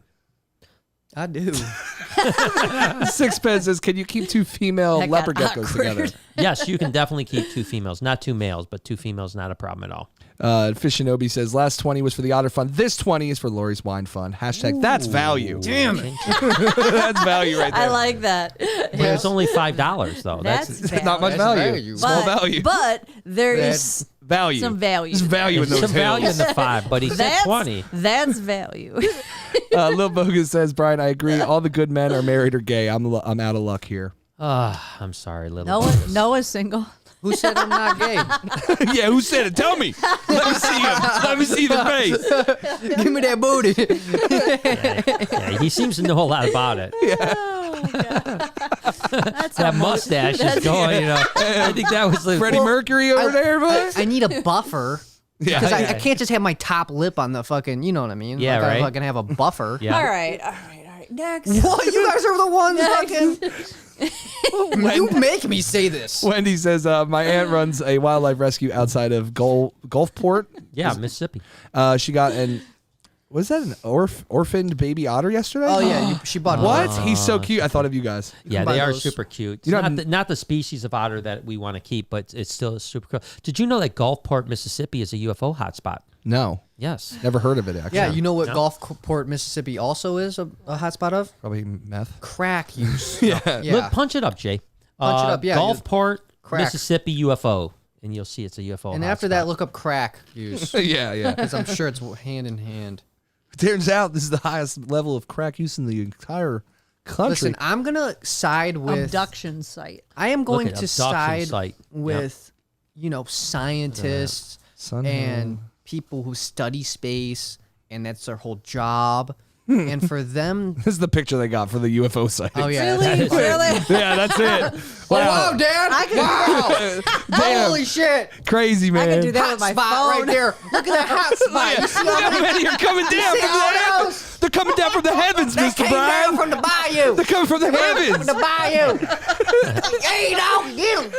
I do. Sixpence says, "Can you keep two female That got leopard geckos awkward. together?" Yes, you can definitely keep two females. Not two males, but two females, not a problem at all. Fishinobi says, "Last 20 was for the Otter Fund. This 20 is for Lori's Wine Fund." Hashtag that's value. Damn it. That's value right there. I like that. It's only $5 though. That's not much That's value. value. Small but, value. But there That's is value. some value. There's value in There's those some value in hills. the 5, but he said That's 20. That's value. Lil Bogus says, "Brian, I agree. All the good men are married or gay. I'm out of luck here." I'm sorry, little. Noah's single. Who said I'm not gay? Yeah, who said it? Tell me. Let me see him. Let me see the face. Give me that booty. Yeah, he seems to know a lot about it. That's That a mo- mustache is that's- going. I think that was the Freddie Mercury over there, boy. I need a buffer. Yeah. Because I can't just have my top lip on the fucking, you know what I mean? Yeah, I gotta right. fucking have a buffer. Yeah. All right. Next. What? You guys are the ones fucking. You make me say this. Wendy says, "My aunt runs a wildlife rescue outside of Gulfport. Yeah, Mississippi. She got was that an orphaned baby otter yesterday? Oh yeah, she bought What? one. He's so cute. I thought of you guys. Yeah, buy they are those. super cute. You know, Not the species of otter that we want to keep, but it's still super cool. Did you know that Gulfport, Mississippi is a UFO hotspot? No, Yes. never heard of it. Actually, Yeah, you know what Gulfport, Mississippi also is a hotspot of? probably meth. Crack use. Yeah. Look, punch it up, Jay. Punch it up, yeah, Gulfport, Crack. Mississippi UFO, and you'll see it's a UFO. And after that, look up crack use. yeah. Because I'm sure it's hand in hand. Turns out this is the highest level of crack use in the entire country. Listen, I'm gonna side with. Abduction site. I am going at to abduction side site. with, scientists Son and people who study space, and that's their whole job. And for them, this is the picture they got for the UFO site. oh yeah, Really? Really? Yeah, that's it. Wow, Dad! I can damn, Holy shit! crazy man. I can do that Hot with my spot phone. right there. Look at that hot spot. You see Look how how many many are coming down see from all the heavens. those? They're coming down from the heavens, They Mr. came Brian. down from the bayou. They're coming from the From heavens. the bayou. Hey, dog, get him.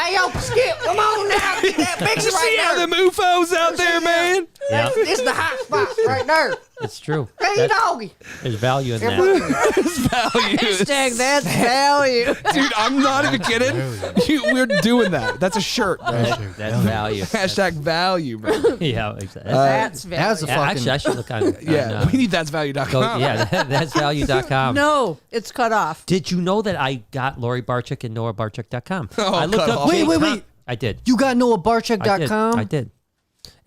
Hey, yo, Skip, come on now. Get that Did picture you see right all there. them UFOs out there, man? Yeah, This is the hot spot right there. it's true. Hey, doggy. There's value in that. It's value. Hashtag that's value. Dude, I'm not even kidding. We're doing that. That's a shirt. Man. That's value. Hashtag value, bro. Yeah, exactly. That's value. That's a Yeah, fucking. actually, I should look on. Yeah, on, we need That's value.com. Go, yeah, that's value.com. No, it's cut off. Did you know that I got Lori Barczyk and NoahBarczyk.com? Oh, I looked cut up off. Jay Wait. Tom- I did. You got NoahBarczyk.com? I did.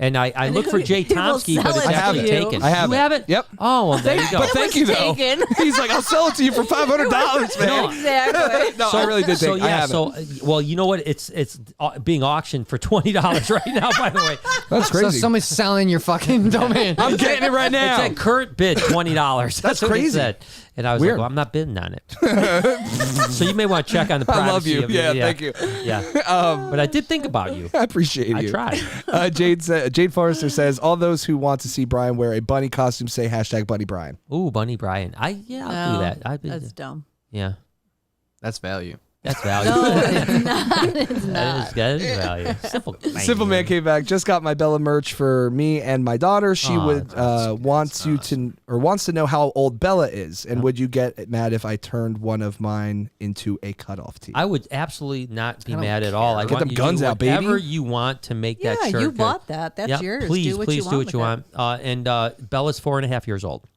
And I looked for Jay he will Tomsky, but sell it's it to actually you. taken. I have you it. have it? Yep. Oh, well, there you go. But thank you, though. taken. He's like, I'll sell it to you for $500, man. Exactly. No, I really did So think I yeah, have so it. well, you know what? It's being auctioned for $20 right now. By the way, That's So crazy. somebody's selling your fucking domain. I'm getting it right it now. said current bid $20. That's what crazy. it said. And I was Weird. like, well, I'm not bidding on it. So you may want to check on the privacy. I love you. Of Yeah, thank you. Yeah, but I did think about you. I appreciate I you. tried. Jade Forrester says, all those who want to see Brian wear a bunny costume say hashtag Bunny Brian. Ooh, Bunny Brian. I'll do No, that. That's dumb. Yeah, That's value. that's value. No, it's not. It's not. That is value. Simple Man came back. Just got my Bella merch for me and my daughter. She Aw, would that's wants to know how old Bella is, and would you get mad if I turned one of mine into a cutoff tee? I would absolutely not be I don't mad at all. I Get want them you to guns do out, baby. whatever you want to make that Yeah, shirt. you good. bought that. That's Yep, yours. Please, do what please you do want what you with want. And Bella's 4.5 years old.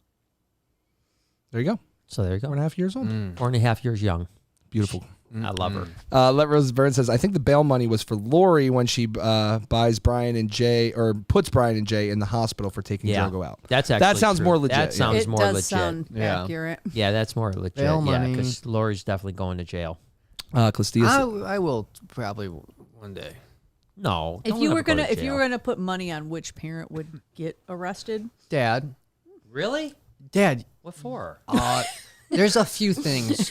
There you go. So there you go. 4.5 years old. 4.5 years young. Beautiful. I love her. Let Rose Burn says, I think the bail money was for Lori when she buys Brian and Jay, or puts Brian and Jay in the hospital for taking Yeah, Drogo out. that's actually That sounds true. more legit, That yeah. it. sounds It more does legit. sound Yeah. accurate. Yeah, that's more legit. Bail Yeah, money. because Lori's definitely going to jail. Clistia I will probably one day. No, If don't you let were her go to if you jail. were gonna put money on which parent would get arrested, Dad, really, what for? there's a few things.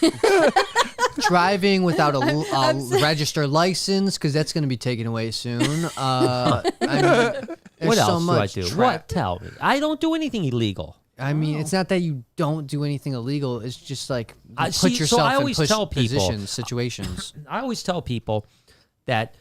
Driving without a registered license, because that's going to be taken away soon. I mean, What there's so else do I much do? tra- What? Tell me. I don't do anything illegal. I mean, it's not that you don't do anything illegal. It's just like you I- put see, so yourself I in always tell people- positions, situations. I always tell people that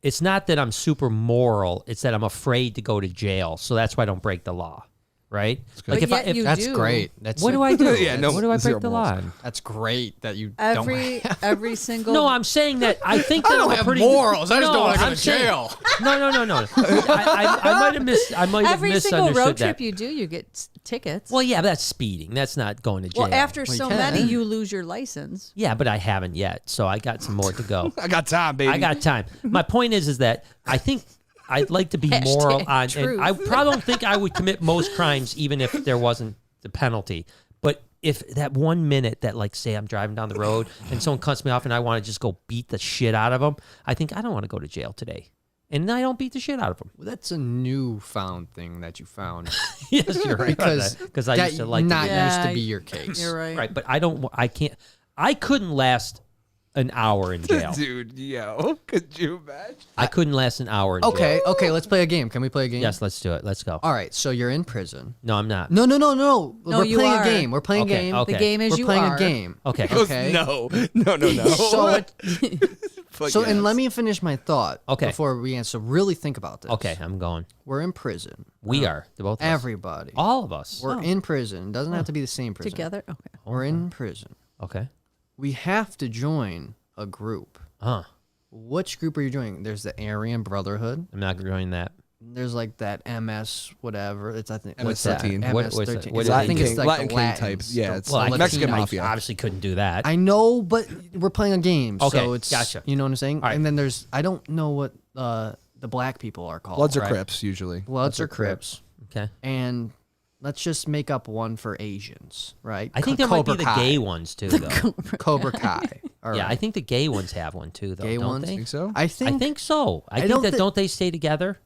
it's not that I'm super moral; it's that I'm afraid to go to jail. So that's why I don't break the law, right? But yet you That's do. great. That's what do I do? Yeah, no, what do I zero break the morals. law on? That's great that you every single. No, I'm saying that I think that I'm a pretty morals. I just No, don't want to go I'm to saying- jail. No. I might have every single misunderstood road that. trip you do, you get tickets. Well, yeah, but that's speeding. That's not going to jail. Well, after Well, you so can. many, you lose your license. Yeah, but I haven't yet, so I got some more to go. I got time, baby. I got time. My point is that I think I'd like to be moral on, and truth. I probably don't think I would commit most crimes even if there wasn't the penalty. But if that 1 minute that, like, say I'm driving down the road and someone cuts me off and I want to just go beat the shit out of them, I think I don't want to go to jail today. And I don't beat the shit out of them. Well, that's a newfound thing that you found. Yes, you're right. Because I that used to like not to do used Yeah, to be your case. You're right. right, but I can't. I couldn't last an hour in jail. Dude, yo, could you imagine? I couldn't last an hour in jail. Okay, let's play a game. Can we play a game? Yes, let's do it. Let's go. All right, so you're in prison. No, I'm not. No. No, We're you playing are. a game. We're playing Okay, a game. okay. The game is We're you playing are. a game. Okay. Okay. No. So, But so yes. and let me finish my thought Okay. before we answer. Really think about this. Okay, I'm going. We're in prison. We are. They're both of us. Everybody. All of us. We're in prison. Doesn't have to be the same prison. Together. Okay. We're in prison. Okay. We have to join a group. Huh. Which group are you joining? There's the Aryan Brotherhood. I'm not doing that. There's like that MS whatever. It's I think MS-13. MS-13. What's that? MS-13. What is I it? think it's like Latin the King Latins. type. Yeah, it's Well, like I Mexican couldn't- mafia. obviously couldn't do that. I know, but we're playing a game, Okay, so it's gotcha. You know what I'm saying? All right. And then there's I don't know what the black people are called. Bloods or Right. Crips, usually. Bloods or Crips. Okay. And let's just make up one for Asians, right? I think there might be the Kai. gay ones too, though. Cobra Kai. All Yeah, right. I think the gay ones have one too, though. Gay don't ones? they? Think so? I think I think so. I I think don't that thi- don't they stay together?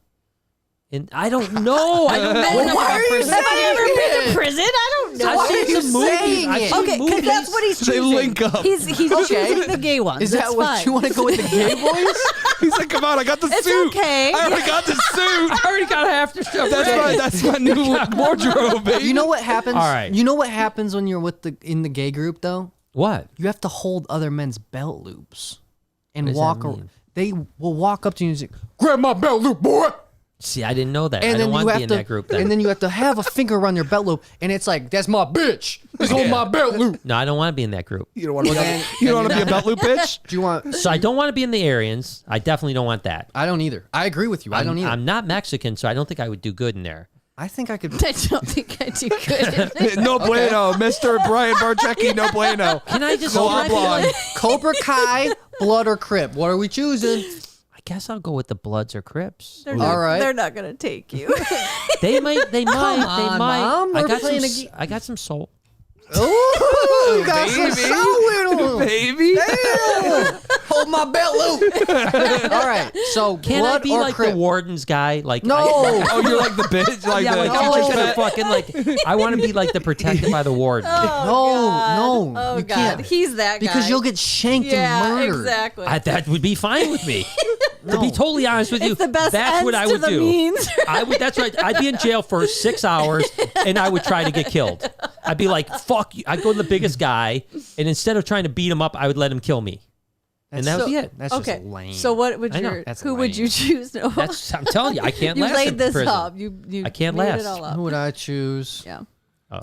And I don't know. I don't know. enough why are about you prison. Have I ever been it? to prison? I don't know. I've Why seen are you some movies. saying I've it? seen Okay, because movies. that's what he's They choosing. link up. He's choosing the gay ones. Is That's that what fine. you want to go with the gay boys? He's like, come on, I got the It's suit. okay. I already got the suit. I already got half the stuff. That's my new wardrobe, baby. You know what happens? All right. You know what happens when you're with in the gay group though? What? You have to hold other men's belt loops and What does walk. that mean? They will walk up to you and say, "Grab my belt loop, boy." See, I didn't know that. I And don't then want you to have be in to, that group then. and then you have to have a finger around your belt loop, and it's like, "That's my bitch. It's on my belt loop." No, I don't want to be in that group. You don't want to Well, you don't want to be a belt loop bitch? Do you want? So I don't want to be in the Aryans. I definitely don't want that. I don't either. I agree with you. I don't either. I'm not Mexican, so I don't think I would do good in there. I think I could. I don't think I do good. No bueno, Mr. Brian Barczewski, no bueno. Can I just Cobra Blonde. Cobra Kai, Blood or Crip? What are we choosing? I guess I'll go with the Bloods or Crips. All right. They're not gonna take you. They might. They might. Mom, we're playing a I got some soul. Ooh, you got some soul in 'em. Baby. Damn. Hold my belt loop. All right. So Can Blood I be or like Crip? the warden's guy? Like No. Oh, you're like the bitch, like yeah, the like I'm teacher's just gonna pet? fucking like. I want to be like the protected by the warden. Oh, no, Oh you God, can't. he's that guy. Because you'll get shanked yeah, and murdered. exactly. That would be fine with me. To be totally honest with you, It's the best that's what ends I would to the do. means. I would. That's right. I'd be in jail for 6 hours, and I would try to get killed. I'd be like, "Fuck you!" I'd go to the biggest guy, and instead of trying to beat him up, I would let him kill me, and that would be it. That's Okay. just lame. So what would I know. your? That's Who would you lame. choose? No. That's. I'm telling you, I can't you last laid in this prison. up. You I can't made last. it all up. Who would I choose? Yeah. Oh.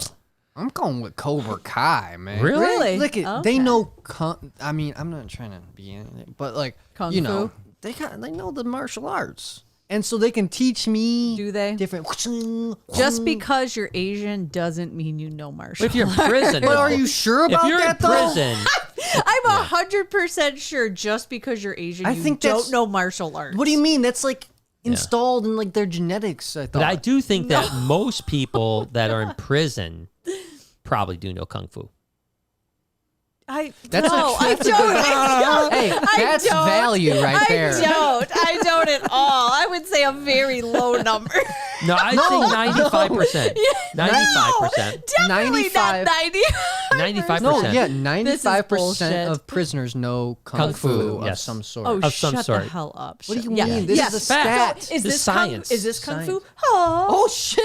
I'm going with Cobra Kai, man. Really? Really? Look at Okay. they know. I mean, I'm not trying to be anything, but like Kung you know, fu? they know the martial arts, and so they can teach me. Do they? Different. Just because you're Asian doesn't mean you know martial. But if you're in prison, But are you sure about if you're that in though? prison, I'm 100% sure. Just because you're Asian, I you think don't that's- know martial arts. What do you mean? That's like installed in like their genetics. I thought. but I do think that most people that are in prison probably do know kung fu. That's no, a- I that's a don't. good- Hey, that's don't. value right there. I don't at all. I would say a very low number. No, I'd say 95%. 95%. Definitely 95. not 90. 95%. No, yeah, This is 95% bullshit. of prisoners know kung, Kung fu, fu of yes. some sort. Oh, Of some shut sort. the hell up. What do you Yeah. mean? This Yes. is a Fact. stat. Is This this is kung, science. is this kung fu? Science. Oh, Oh shit!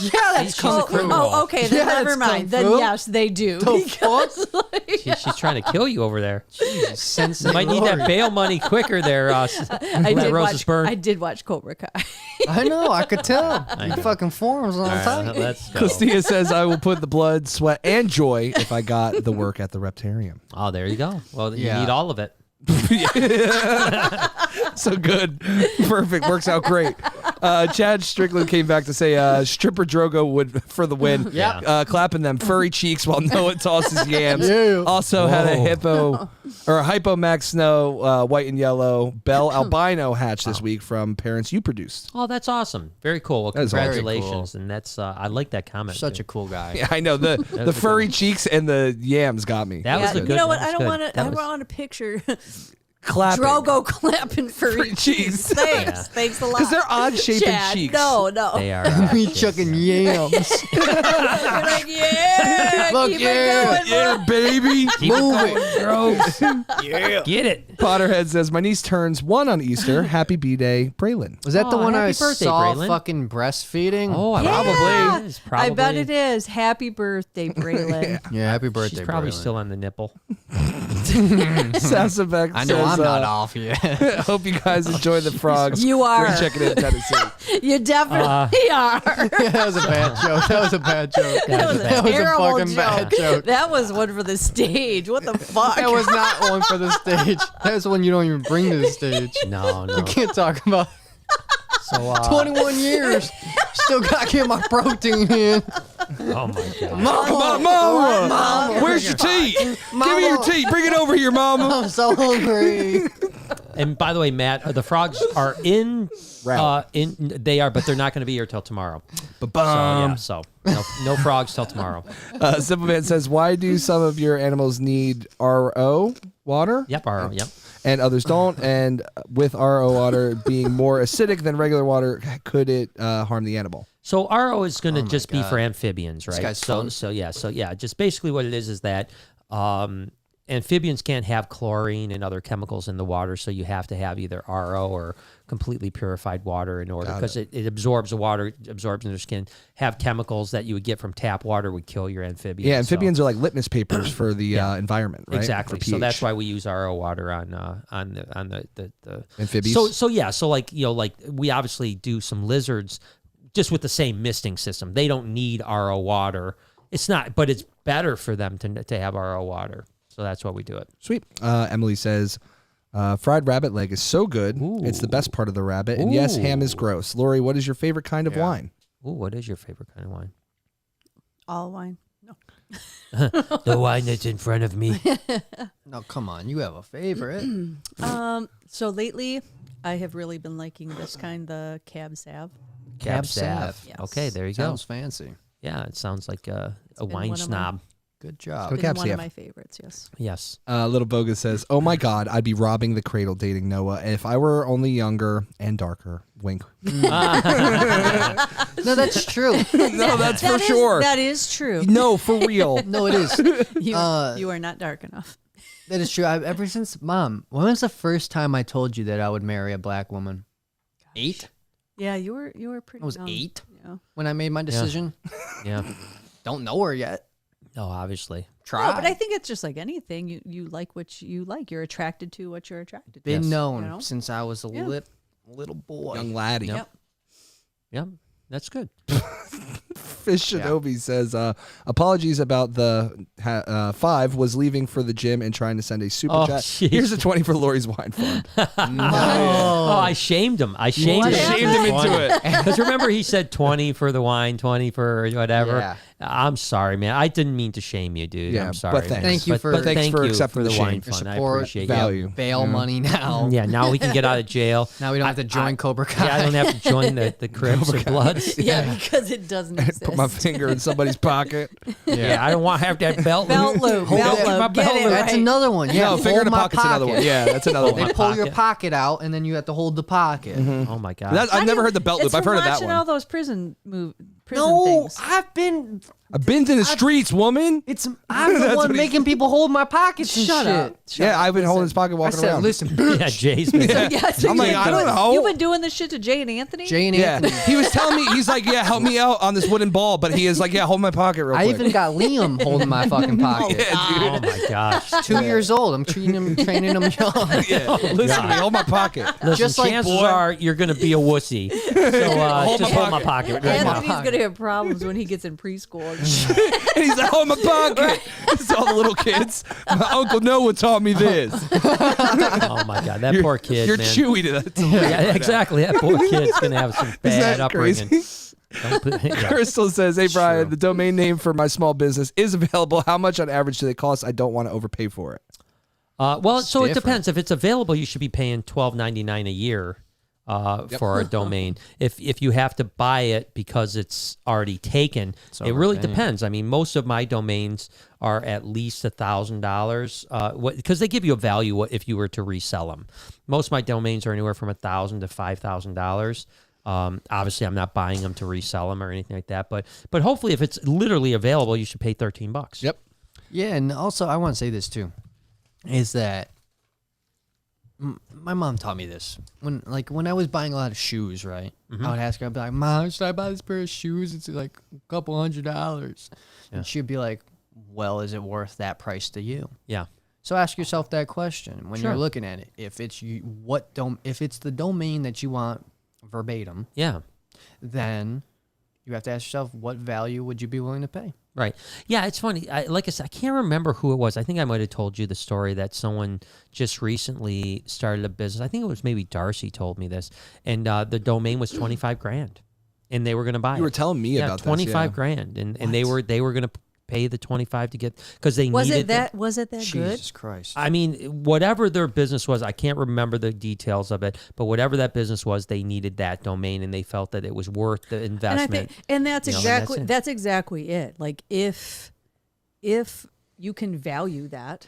Yeah, that's She's kung a fu. criminal. Oh, okay. Then Yeah, never it's mind. kung Then fu. yes, they do. The Because, like, She's trying to kill you over there. Sensei You might need Lord. that bail money quicker there, I Let Roses burn. I did watch Cobra Kai. I know, I could tell. Your know. fucking forms on All right, tight. let's go. Christina says, I will put the blood, sweat, and joy if I got the work at the Reptarium. Oh, there you go. Well, you Yeah. need all of it. So good. Perfect. Works out great. Chad Strickland came back to say stripper Drogo would for the win. Yeah. Clapping them furry cheeks while Noah tosses yams. Yeah. Also had a Whoa. hippo or a hypo max snow white and yellow bell albino hatch this week from parents you produced. Oh, that's awesome. Very cool. Well, That is very congratulations. And that's I like that comment. Such a cool guy. Yeah, I know the was a furry good cheeks and the yams got me. That was Yeah, a good you know what? that I was don't good. want to. That I was- want to picture Clapping. Drogo clapping for Furry cheeks. Thanks, Yeah. thanks a lot. Because they're odd shaped Chad, cheeks. No. They are. Me chucking yams. You're like, yeah, Fuck keep yeah. it going, Yeah, baby. Keep it Move going, it. Gross. Yeah. Get it. Potterhead says, my niece turns 1 on Easter. Happy B-Day, Braylon. Was that the Oh, one I happy birthday, saw Braylon. fucking breastfeeding? Oh, I Yeah. probably. Is, I bet probably. it is. Happy birthday, Braylon. Yeah, happy birthday, She's probably Braylon. still on the nipple. Sassabeck I know says, I'm not off yet. hope you guys enjoy the frogs. You are. Great checking in Tennessee. You definitely are. That was a bad joke. That was a bad joke. That was a That was a terrible fucking bad joke. joke. That was one for the stage. What the fuck? That was not one for the stage. That's one you don't even bring to the stage. No, no. You can't talk about So, 21 years. Still got to get my protein in. oh my god. Mama, where's your tea? Give me your tea. Bring it over here, Mama. I'm so hungry. And by the way, Matt, the frogs are in. Route. They are, but they're not going to be here till tomorrow. Ba-bum. So no frogs till tomorrow. Simple Man says, why do some of your animals need RO water? Yep. Yep. And others don't. And with RO water being more acidic than regular water, could it harm the animal? So RO is going to just be God. for amphibians, right? guy's fun. So yeah. Just basically what it is that amphibians can't have chlorine and other chemicals in the water, so you have to have either RO or completely purified water in order because it absorbs the water, absorbs in their skin. Have chemicals that you would get from tap water would kill your amphibians. Yeah, amphibians are like litmus papers for the environment, right? Exactly. For So that's pH. why we use RO water on the Amphibians? So like we obviously do some lizards just with the same misting system. They don't need RO water. It's not, but it's better for them to have RO water. So that's why we do it. Sweet. Emily says, fried rabbit leg is so good. Ooh. It's the best part of the rabbit. And yes, ham is gross. Lori, what is your favorite kind of wine? Ooh, what is your favorite kind of wine? All wine. No. The wine that's in front of me. No, come on. You have a favorite. So lately, I have really been liking this kind, the Cab Sav. Cab Sav. Yes. Okay, there you Sounds go. fancy. Yeah, it sounds like a been wine one of snob. Good job. Been Cab one Sav. of my favorites, yes. Yes. Little Bogus says, "Oh my God, I'd be robbing the cradle dating Noah if I were only younger and darker." Wink. No, that's true. No, that's for sure. That is true. No, for real. No, it is. You are not dark enough. That is true. Ever since, Mom, when was the first time I told you that I would marry a black woman? 8? Yeah, you were pretty I was young. 8 Yeah. when I made my decision. Yeah. Don't know her yet. No, obviously. Try. No, but I think it's just like anything. You like what you like. You're attracted to what you're attracted to. Been Yes. known You know? since I was a Yeah. little boy. Young laddie. Yep. Yeah, that's good. Fish Shinobi says, apologies about the 5 was leaving for the gym and trying to send a super Oh, chat. jeez. Here's a 20 for Lori's wine fund. Oh, I shamed him. I shamed What him. happened? Shamed him into it. Because remember, he said 20 for the wine, 20 for whatever. Yeah. I'm sorry, man. I didn't mean to shame you, dude. Yeah, I'm but sorry. thanks. man. Thank you for- but thanks thank for you accepting for the the wine shame. Your fund. I support, appreciate value. it. bail money now. Yeah, now we can get out of jail. Now we don't have to join Cobra Kai. Yeah, I don't have to join the Crips or Bloods. Yeah, because it doesn't exist. Put my finger in somebody's pocket. Yeah, I don't want to have that belt. Belt loop. Hold Belt up loop. my Get belt it loop. That's right. another one. Yeah, No, finger in hold the my pocket's another one. pocket. Yeah, that's another They one. pull your pocket. pocket out, and then you have to hold the pocket. Oh my god. I've never heard the belt loop. It's I've from heard of that watching one. all those prison No, things. I've been in the streets, woman. I'm the That's one what he making people hold my pockets and Shut shit. up. Shut Yeah, up. I've been holding his pocket I walking said, around. listen, Yeah, Jay's been. Yeah, so I'm like, you've I been don't doing- know. You've been doing this shit to Jay and Anthony? Jay and Yeah, Anthony. he was telling me, he's like, yeah, help me out on this wooden ball, but he is like, yeah, hold my pocket real I quick. even got Liam holding my fucking pocket. Oh my gosh. 2 years old. I'm training him young. Listen to me, hold my pocket. Listen, Just like chances boy- are you're going to be a wussy. So just hold my pocket. Hold my Anthony's pocket. going to have problems when he gets in preschool. And he's like, hold my pocket. It's all the little kids. My Uncle Noah taught me this. Oh my god, that poor kid, You're man. chewy to that. Yeah, exactly. That poor kid's going to have some bad that upbringing. crazy? Don't put- yeah. Crystal says, hey, Brian, True. the domain name for my small business is available. How much on average do they cost? I don't want to overpay for it. Well, so it different. depends. If it's available, you should be paying $12.99 a year for a domain. If you have to buy it because it's already taken, it really overpaying. depends. I mean, most of my domains are at least $1,000 because they give you a value if you were to resell them. Most of my domains are anywhere from $1,000 to $5,000. Obviously, I'm not buying them to resell them or anything like that. But hopefully, if it's literally available, you should pay $13. Yep. Yeah, and also I want to say this too, is that my mom taught me this when I was buying a lot of shoes, right? I would ask her, I'd be like, Mom, should I buy this pair of shoes? It's like a couple $100s, and she'd be like, well, is it worth that price to you? Yeah. So ask yourself that question when Sure. you're looking at it. If it's if it's the domain that you want verbatim, Yeah. then you have to ask yourself, what value would you be willing to pay? Right. Yeah, it's funny. Like I said, I can't remember who it was. I think I might have told you the story that someone just recently started a business. I think it was maybe Darcy told me this. And the domain was $25,000. And they were going to buy it. You were telling me about this, yeah. $25,000. And they were going to pay the 25 to get, because they Was needed it that? Was it that good? Jesus Christ. I mean, whatever their business was, I can't remember the details of it, but whatever that business was, they needed that domain, and they felt that it was worth the And investment. that's You know, exactly and that's exactly it. Like if you can value that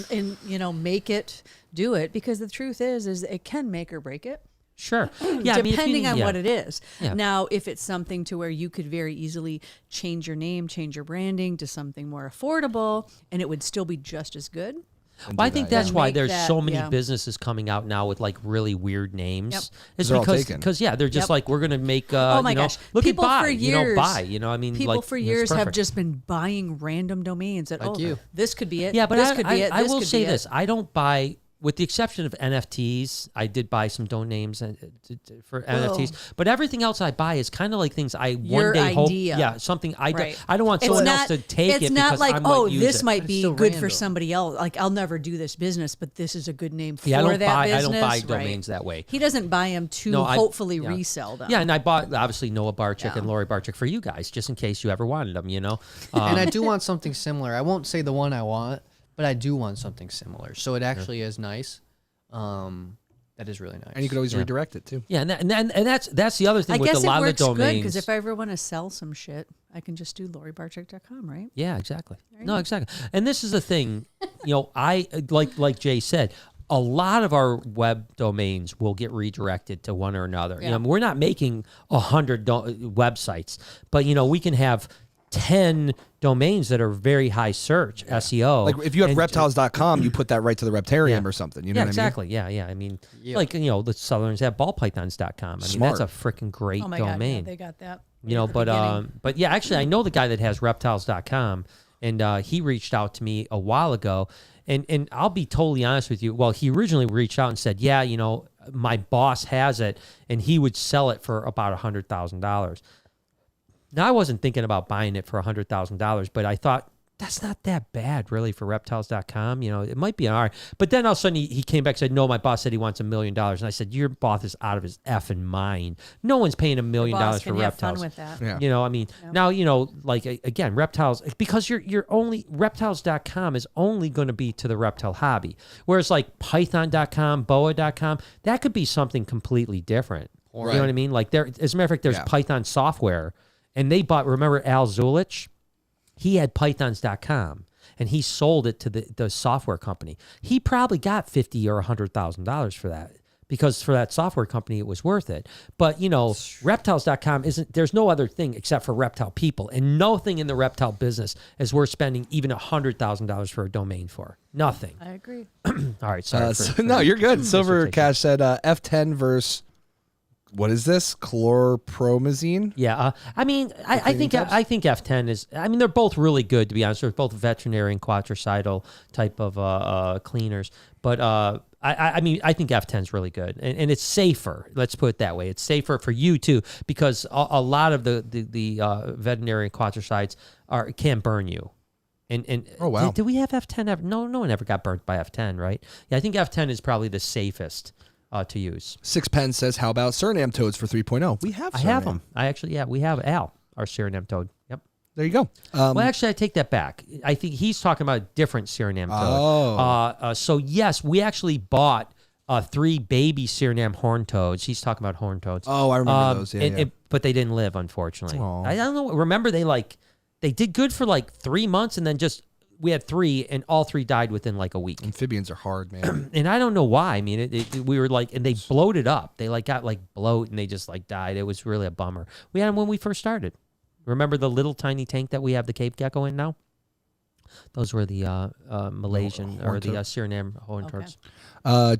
and make it do it, because the truth is it can make or break it. Sure. Yeah. I mean, if you- Depending on yeah. what it is. Yeah. Now, if it's something to where you could very easily change your name, change your branding to something more affordable, and it would still be just as good. Well, I think that's Then why make there's that- so many yeah. businesses coming out now with like really weird names. Yep. It's They're all because taken. they're just Yep. like, we're gonna make. Oh my you know, gosh! Look People at buy. for years, buy. I mean, people like, for it's years have perfect. just been buying random domains. That Like you. this could be it. Yeah, but this could be it. I This will could say be it. this: I don't buy with the exception of NFTs, I did buy some domains for NFTs, but everything else I buy is kind of like things I one day hope. Yeah, something I don't want someone else to take it. It's not like, this might be good random. for somebody else. Like, I'll never do this business, but this is a good name for that business. I don't buy domains that way. He doesn't buy them to hopefully resell them. Yeah, and I bought obviously Noah Barczyk and Lori Barczyk for you guys, just in case you ever wanted them. You know, and I do want something similar. I won't say the one I want, but I do want something similar. So it actually is nice. That is really nice. And you could always redirect it too. Yeah, and that's the other thing with a lot of the domains. Because if I ever want to sell some shit, I can just do loribarczyk.com, right? Yeah, exactly. No, exactly. And this is the thing, I like Jay said, a lot of our web domains will get redirected to one or another. Yeah. We're not making 100 websites, but we can have 10 domains that are very high search SEO. Like if you have reptiles.com, you put that right to the reptarium or something. You know what exactly. I mean? Yeah. I mean, the Southerns have ballpythons.com. I mean, that's a freaking great domain. God, yeah, they got that. But yeah, actually, I know the guy that has reptiles.com, and he reached out to me a while ago, and I'll be totally honest with you. Well, he originally reached out and said, yeah, my boss has it, and he would sell it for about $100,000. Now, I wasn't thinking about buying it for $100,000, but I thought, that's not that bad, really, for reptiles.com. It might be all right. But then all of a sudden, he came back and said, no, my boss said he wants $1 million. And I said, your boss is out of his effing mind. No one's paying $1 million for reptiles. Fun with that. Yeah. I mean, now, like, again, reptiles, because you're only, reptiles.com is only going to be to the reptile hobby. Whereas, like, python.com, boa.com, that could be something completely different. Right. You know what I mean? Like, as a matter of fact, there's Python software. And they bought, remember Al Zulich? He had pythons.com, and he sold it to the software company. He probably got $50,000 or $100,000 for that, because for that software company, it was worth it. But, reptiles.com there's no other thing except for reptile people, and nothing in the reptile business is worth spending even $100,000 for a domain for. Nothing. I agree. All right, sorry. No, you're good. Silver Cash said F10 versus... What is this? Chlorpromazine? Yeah. I mean, I think F10 is, I mean, they're both really good, to be honest. They're both veterinary and quatracidal type of cleaners. But I mean, I think F10 is really good. And it's safer. Let's put it that way. It's safer for you, too, because a lot of the veterinary and quatricides can burn you. And oh, wow. Did we have F10 ever? No one ever got burnt by F10, right? Yeah, I think F10 is probably the safest to use. Sixpence says, how about Suriname toads for 3.0? We have Suriname. I have them. We have Al, our Suriname toad. Yep. There you go. Well, actually, I take that back. I think he's talking about a different Suriname toad. So, yes, we actually bought 3 baby Suriname horn toads. He's talking about horn toads. Oh, I remember those. Yeah, but they didn't live, unfortunately. I don't know. Remember, they did good for like 3 months, and then we had 3, and all 3 died within like a week. Amphibians are hard, man. And I don't know why. I mean, we were like, and they bloated up. They got bloat, and they just died. It was really a bummer. We had them when we first started. Remember the little tiny tank that we have the Cape Gecko in now? Those were the Malaysian or the Suriname horn toads.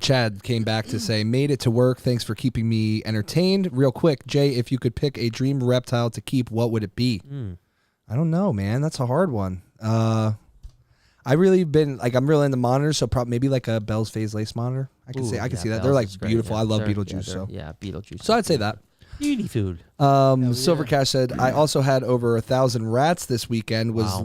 Chad came back to say, made it to work. Thanks for keeping me entertained. Real quick, Jay, if you could pick a dream reptile to keep, what would it be? I don't know, man. That's a hard one. I'm really into monitors, so probably maybe like a Bell's Phase Lace monitor. I can see that. Bell's They're like beautiful. Yeah, I love Beetlejuice. Beetlejuice. So I'd say that. Beauty food. Silver Cash said, I also had over 1,000 rats this weekend. Was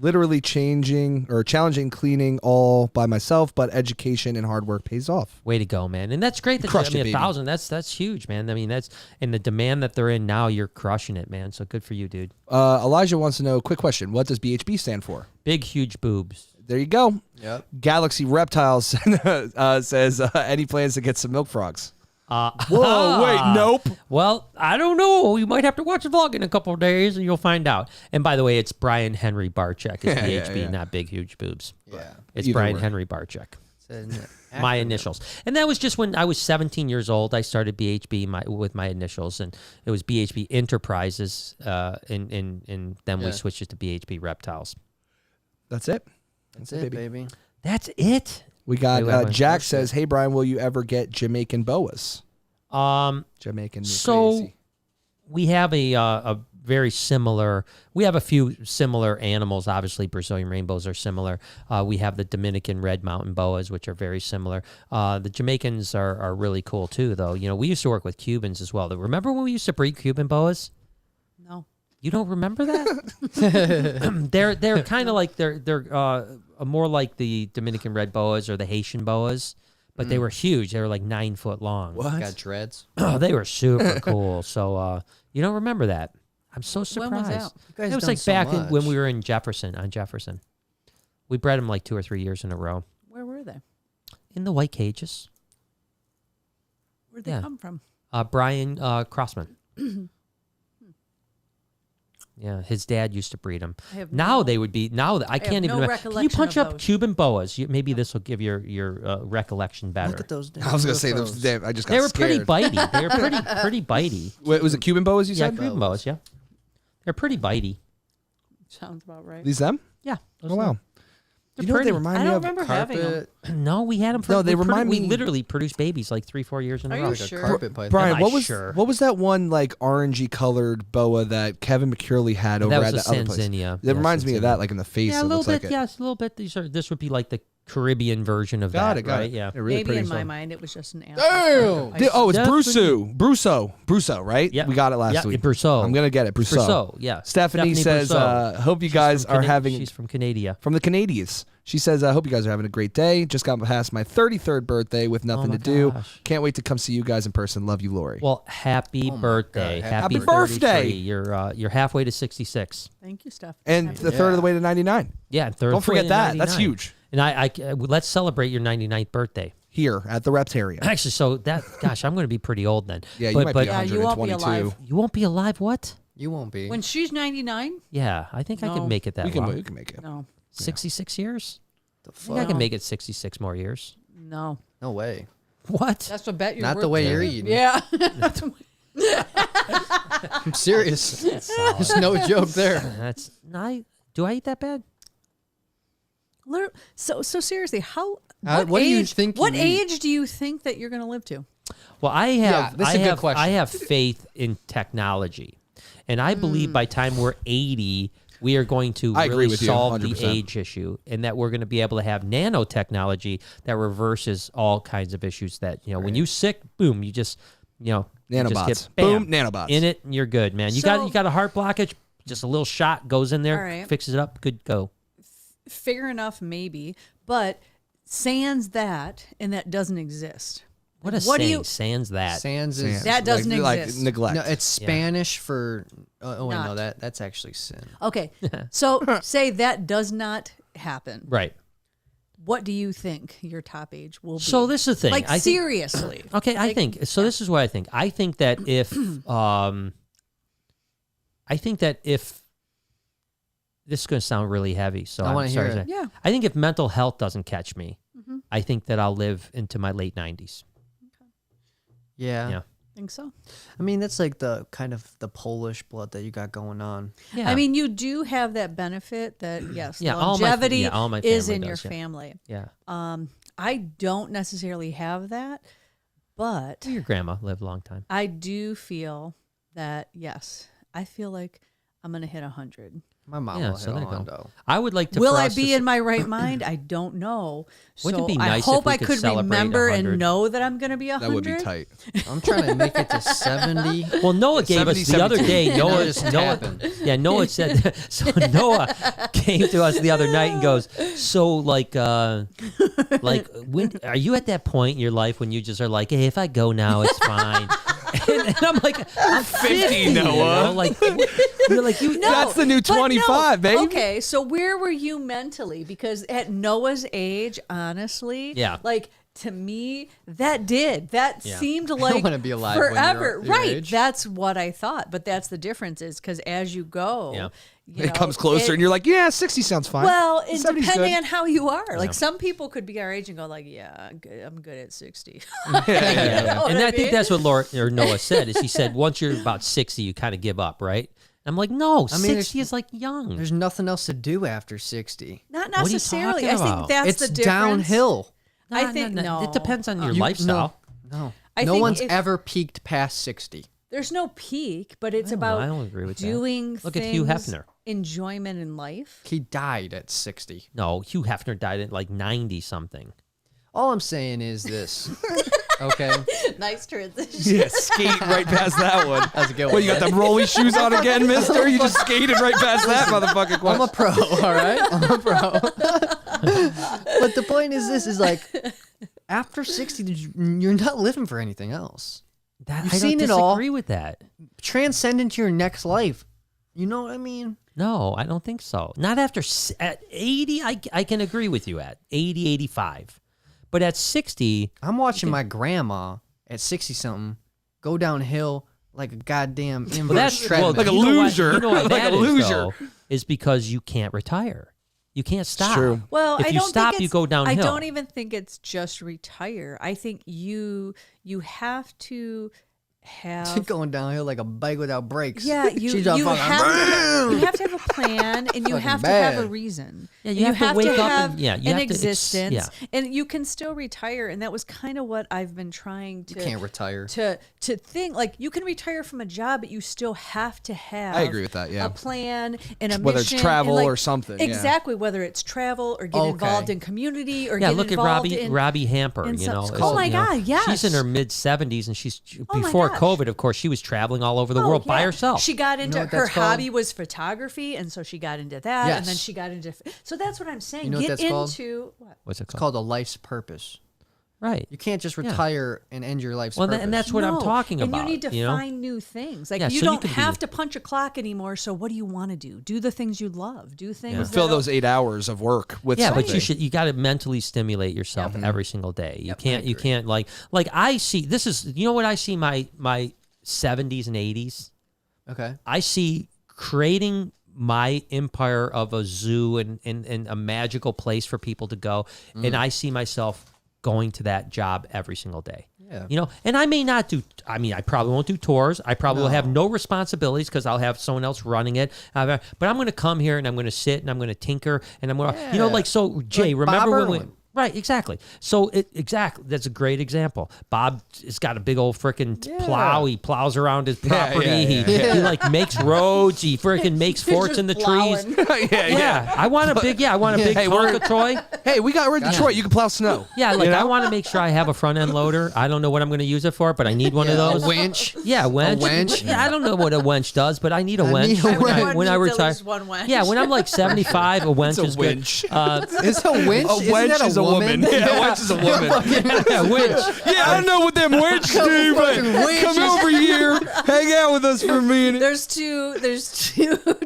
literally challenging cleaning all by myself, but education and hard work pays off. Way to go, man. And that's great. 1,000, that's huge, man. I mean, and the demand that they're in now, you're crushing it, man. So good for you, dude. Elijah wants to know, quick question, what does BHB stand for? Big, huge boobs. There you go. Yep. Galaxy Reptiles says, any plans to get some milk frogs? Whoa, wait, nope. Well, I don't know. You might have to watch the vlog in a couple of days, and you'll find out. And by the way, it's Brian Henry Barczyk. It's BHB, not Big Huge Boobs. Yeah. It's Brian Henry Barczyk. My initials. And that was just when I was 17 years old. I started BHB with my initials, and it was BHB Enterprises, and then we switched it to BHB Reptiles. That's it. That's it, baby. That's it? We got Jack says, hey, Brian, will you ever get Jamaican boas? Jamaican. So crazy. we have a very similar. We have a few similar animals. Obviously, Brazilian rainbows are similar. We have the Dominican red mountain boas, which are very similar. The Jamaicans are really cool too, though. You know, we used to work with Cubans as well. Remember when we used to breed Cuban boas? No. You don't remember that? they're kind of like they're more like the Dominican red boas or the Haitian boas, but they were huge. They were like 9 foot long. What? Got dreads. Oh, they were super cool. So you don't remember that? I'm so surprised. When was that? You guys It was done like so back much. when we were in Jefferson. We bred them like 2 or 3 years in a row Where were they? in the white cages. Where'd they Yeah. come from? Brian Crossman. Yeah, his dad used to breed them. I have Now no- they would be. Now I have can't even. no remember. Can you recollection punch of up those. Cuban boas? Maybe this will give your recollection better. Look at those. I was gonna say those. those. I just got They were scared. pretty bitey. They were pretty bitey. Wait, was it Cuban boas you Yeah, said? Cuban boas. Yeah, they're pretty bitey. Sounds about right. These them? Yeah. Oh wow. They're You know what they pretty. remind I me don't of? remember having them. Carpet. No, we had them for. No, they remind We me- literally produced babies like 3-4 years in a Are row. you Like a sure? carpet python. Brian, Am I what was sure? that one like orangey colored boa that Kevin McCurley had over That at was the a other place? Sanzinia. It reminds me of that, like in the face. Yeah, a it little looks bit. like it. Yes, a little bit. This would be like the Caribbean version of Got that, it. Got right? it. Yeah. Yeah, really Maybe pretty in my stuff. mind it was just an Damn! Oh, it's Definitely. Brusso, right? Yeah. We got it last Yeah, week. Brousseau. I'm gonna get it. Brusso. Brousseau, yeah. Stephanie says, Brousseau. "Hope you guys are having." She's from Canada. From the Canadians. She says, I hope you guys are having a great day. Just got past my 33rd birthday with nothing my to do. gosh. Can't wait to come see you guys in person. Love you, Lori. Well, happy Oh my birthday! God. Happy Happy birthday! 33. You're halfway to 66. Thank you, Steph. and Happy- the third of the way to 99. Yeah, and third. Don't forget way to that. That's 99. huge. And I let's celebrate your 99th birthday. Here at the Reptarian. Actually, so that gosh, I'm going to be pretty old then. Yeah, you but, might but be Yeah, you won't be 122. alive. you won't be alive. What? You won't be. When she's 99? Yeah, I think I No. can make it that We can long. make it. No. 66 years. the I think I fuck? can make it 66 more years. No. No way. What? That's what bet you're Not worth. the way you're eating. Yeah. I'm serious. There's no joke there. That's do I eat that bad? So seriously, What do you think What you eat? age do you think that you're going to live to? Well, I have. this is I a good have, question. I have faith in technology, and I believe by time we're 80, we are going to I agree really with you, solve the 100%. age issue, and that we're going to be able to have nanotechnology that reverses all kinds of issues. That when you're sick, boom, you just you just Nanobots. get, bam, Boom, nanobots. in it, and you're good, man. You So- got a heart blockage, just a little shot goes in there, All right. fixes it up, good go. Fair enough, maybe, but sans that, and that doesn't exist. What a What do saying, you- sans that. Sans is That doesn't like exist. neglect. no. It's Spanish for. Oh wait, no. Not. That's actually sin. Okay, so say that does not happen. Right. What do you think your top age will be? So this is the thing. like I think, seriously. Okay, I think so. This is what I think. I think that if, this is going to sound really heavy, so I I'm wanna sorry. hear to it. say. Yeah. I think if mental health doesn't catch me, I think that I'll live into my late 90s. Yeah. Yeah. Think so? I mean, that's like the kind of the Polish blood that you got going on. Yeah. I mean, you do have that benefit that yes, Yeah, all my- longevity yeah, all my is family in your does, yeah. family. yeah. I don't necessarily have that, but Your grandma lived a long time. I do feel that yes, I feel like I'm gonna hit 100. My mom Yeah, will so hit there you go. Hondo. I would like to. Will for I us be to in my right mind? I don't know. Wouldn't So it be I nice if hope we I could could celebrate remember 100? and know that I'm gonna be 100. That would be tight. I'm trying to make it to 70. Well, Noah gave us 70, the other 72. day. And Noah, that just happened. yeah, Noah said. So Noah came to us the other night and goes, "So like when are you at that point in your life when you just are like, hey, if I go now, it's fine." And I'm like, I'm 50, Noah. Like you're like you. No, That's the new but no. 25, baby. Okay, so where were you mentally? Because at Noah's age, honestly, Yeah. like to me, that Yeah. seemed like wanna be alive when you're forever. your Right, age. that's what I thought. But that's the difference is because as you go, Yeah. you It know, comes closer, and you're like, yeah, 60 sounds fine. well, it 70's depending good. on how you are. Yeah. Like some people could be our age and go like, yeah, I'm good at 60. Yeah. know what And I I think mean? that's what Noah said. Is he said once you're about 60, you kind of give up, right? I'm like, no, I mean, 60 is like young. There's nothing else to do after 60. Not What are you necessarily. talking I think about? that's It's the difference. downhill. I think no. It depends on your You- lifestyle. No. I No think one's if- ever peaked past 60. There's no peak, but it's I about don't agree with that. doing Look things, at Hugh Hefner. enjoyment in life. He died at 60. No, Hugh Hefner died at like 90 something. All I'm saying is this. Okay. Nice transition. Yeah, skate right past that one. That's a good What, one. you got them rolly shoes on again, mister? You just skated right past that motherfucking question. I'm a pro, all right? I'm a pro. But the point is this, is like, after 60, you're not living for anything else. That, You've I seen don't it all. disagree with that. Transcend into your next life. You know what I mean? No, I don't think so. Not after at 80, I can agree with you at 80, 85. But at 60, I'm watching my grandma at 60-something go downhill like a goddamn inverse treadmill. like a you know why- loser. You know why Like that a is, loser. though, is because you can't retire. You can't stop. true. Well, if I you don't stop, think you it's, go downhill. I don't even think it's just retire. I think you have to have going downhill like a bike without brakes. Yeah, She's you all have fucking- you have to have a plan, and you Fucking have to have a bad. reason. Yeah, you have to wake up have and- yeah, you an have to ex- existence, yeah. and you can still retire. And that was kind of what I've been trying to. You can't retire. To think like you can retire from a job, but you still have to have. I agree with that, yeah. A plan and a Whether it's mission, travel and, like, or something, yeah. Exactly, whether it's travel or get Okay. involved in community or Yeah, get look at involved Robbie in Robbie Hamper. in You some- know, Oh my you know, God, yes. she's in her mid 70s, and she's Oh my before gosh. COVID. Of course, she was traveling all over the Oh, world by yeah. herself. She got into what her that's called? hobby was photography, and so she got into that, and then Yes. she got into. So that's what I'm saying. You know what Get that's called? into what? What's it It's called? called a life's purpose. Right. You can't just retire and end your life's Well, purpose. and that's what I'm No, talking about. And you need to you know? find new things. Like Yeah, you so you don't could have be- to punch a clock anymore. So what do you want to do? Do the things you love. Do things. Yeah. that Fill don't- those 8 hours of work with Yeah, something. but you got to mentally stimulate yourself every single day. You can't like I see this is you know what I see my 70s and 80s. Okay. I see creating my empire of a zoo and a magical place for people to go, and I see myself going to that job every single day. Yeah. You know, and I may not do, I mean, I probably won't do tours. I probably will have no responsibilities because I'll have someone else running it. But I'm going to come here and I'm going to sit and I'm going to tinker and I'm going to, you know, like, so Jay, Like remember Bob when we, Irwin. right, exactly. So exactly, that's a great example. Bob has got a big old freaking plow. He plows around his property. He like makes roads. He freaking makes forts in the trees. Yeah, I want a big, I want a big Hey, Tonka toy. Hey, we're in Detroit. You can plow snow. Yeah, like You know? I want to make sure I have a front end loader. I don't know what I'm going to use it for, but I need one of those. A winch. Yeah, wench. A wench? Yeah, I don't know what a wench does, but I need a wench. need a when I, wench. when I Needs at retire. least one wench. Yeah, when I'm like 75, a wench a is winch. good. Is a winch? A Isn't wench that is a woman. Yeah, a wench is a woman. Yeah, winch. Yeah, I don't know what them wench do, but fucking wenches. come over here, hang out with us for a minute. There's two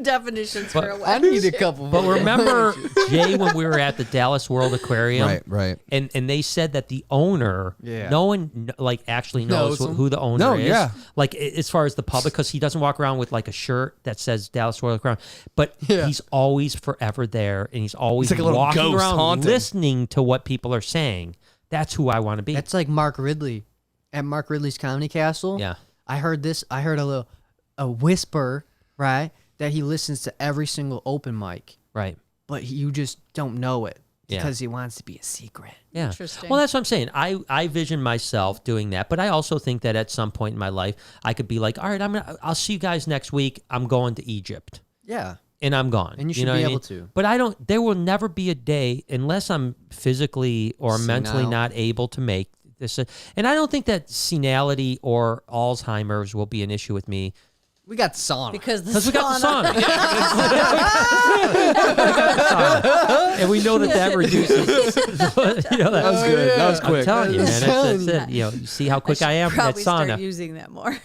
definitions for a I wench. need a couple. But more. remember, Jay, when we were at the Dallas World Aquarium, right. and they said that the owner, Yeah. no one like actually knows Knows him. who the owner No, is. yeah. Like as far as the public, because he doesn't walk around with like a shirt that says Dallas World Aquarium, but Yeah. he's always forever there, and he's always He's like a little walking ghost around haunting. listening to what people are saying. That's who I want to be. That's like Mark Ridley at Mark Ridley's Comedy Castle. Yeah. I heard a whisper, right, that he listens to every single open mic, Right. but you just don't know it Yeah. because he wants to be a secret. Yeah. Interesting. Well, that's what I'm saying. I vision myself doing that, but I also think that at some point in my life, I could be like, all right, I'll see you guys next week. I'm going to Egypt. Yeah. And I'm gone. And you should know be what I able mean? to. But I don't. There will never be a day unless I'm physically or mentally Senile. not able to make this. And I don't think that senility or Alzheimer's will be an issue with me We got sauna. because because we got the sauna. And we know that reduces. You know, That was good. That was I'm quick. telling you, man. telling That's it. You know, you see how quick I am in that Probably start sauna. using that more.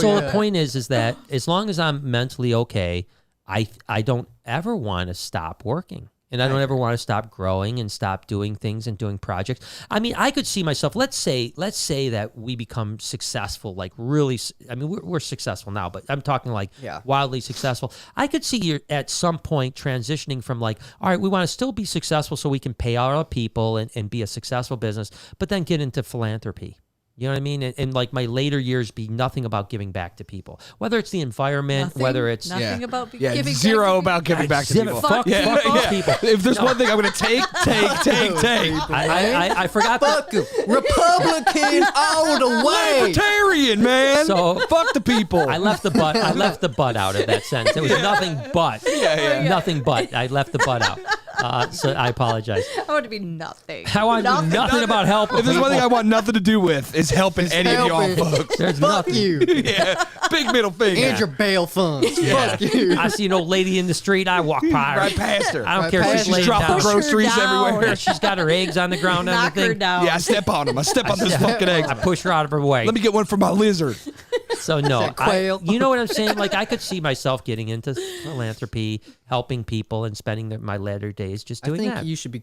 So the point is that as long as I'm mentally okay, I don't ever want to stop working. And I don't ever want to stop growing and stop doing things and doing projects. I mean, I could see myself, let's say that we become successful, like really, I mean, we're successful now, but I'm talking like wildly successful. I could see you at some point transitioning from like, all right, we want to still be successful so we can pay our people and be a successful business, but then get into philanthropy. You know what I mean? And like my later years be nothing about giving back to people, whether it's the environment, whether it's nothing about Yeah, giving zero back about giving back to Zip it. people. Fuck those people. If there's one thing I'm going to take. I forgot that. Fuck 'em. Republican all the way. Libertarian. freeing, man. So fuck the people. I left the butt. I left the butt out of that sentence. It was nothing but. Nothing but. I left the butt out. So I apologize. I want to be nothing. I want to do nothing about helping. If there's one thing I want nothing to do with is helping any of y'all folks. There's Fuck nothing. you. Yeah, big middle finger. And your bail funds. Fuck you. I see an old lady in the street. I walk by her. Right past her. I don't Right care if past she's her. laying Dropping down. groceries Push her down. everywhere. Yeah, she's got her eggs on the ground. and Knock her everything. down. Yeah, I step on them. I step on those fucking eggs. I push her out of her way. Let me get one for my lizard. So no, that quail? you know what I'm saying? Like I could see myself getting into philanthropy, helping people, and spending my latter days just I doing think that. you should be.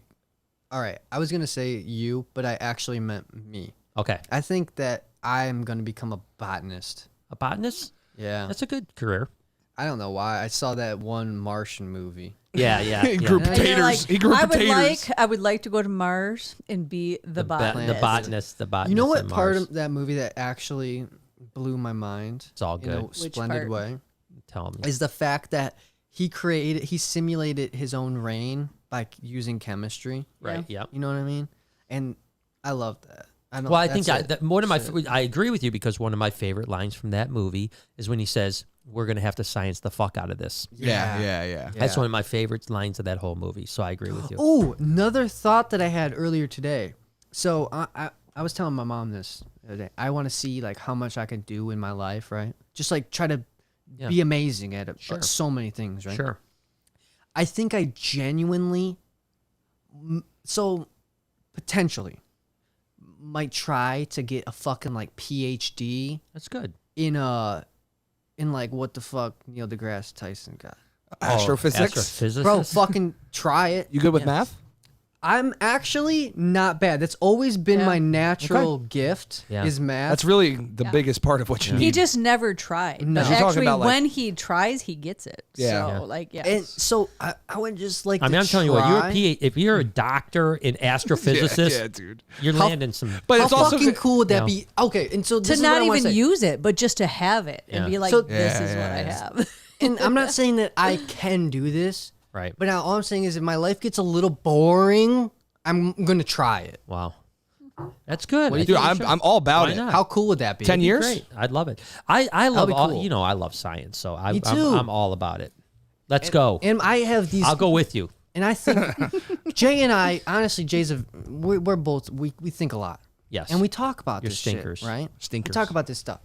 All right, I was gonna say you, but I actually meant me. Okay, I think that I am gonna become a botanist. a botanist. Yeah, That's a good career. I don't know why. I saw that one Martian movie. Yeah, yeah. He grew yeah. And you're potatoes. He grew potatoes. I would like to go to Mars and be the botanist. The botanist. The botanist. You know what on part Mars. of that movie that actually blew my mind? It's all In good. a Which splendid part? way. Tell me. Is the fact that he simulated his own rain by using chemistry. Right. Yep. You know what I mean? And I love that. I don't, Well, I think that's it. one of my I agree with you because one of my favorite lines from that movie is when he says, "We're going to have to science the fuck out of this." Yeah. That's one of my favorite lines of that whole movie. So I agree with you. Oh, another thought that I had earlier today. So I was telling my mom this the other day. I want to see like how much I can do in my life, right? Just like try to be amazing at it, Sure. so many things, right? Sure. I think I genuinely, so potentially, might try to get a fucking like PhD That's good. in like what the fuck Neil deGrasse Tyson got. Astrophysics. Astrophysicist. Bro, fucking try it. You good with math? I'm actually not bad. That's always been my natural gift Yeah. is math. That's really the biggest part of what you He need. just never tried. No. But You're talking actually, about, like- when he tries, he gets it. Yeah. So, like, and so I would just like I mean, to I'm telling you what, you're a try. if you're a doctor and astrophysicist, yeah, dude. you're landing some. But How it's also fucking cool would that you know. be? Okay, and so this To is what not I wanna even say. use it, but just to have it and Yeah. be like, So- this Yeah, is what yeah, I yeah. have. And I'm not saying that I can do this, Right. but now all I'm saying is if my life gets a little boring, I'm gonna try it. Wow. That's good. Dude, I'm all about Why it. not? How cool would that be? 10 years? Great. I'd love it. I love be all, cool. you know, I love science, so Me too. I'm all about it. Let's go. And I have these. I'll go with you. And I think Jay and I, honestly, we're both we think a lot. Yes. And we talk about You're this stinkers. shit, right? Stinkers. We talk about this stuff.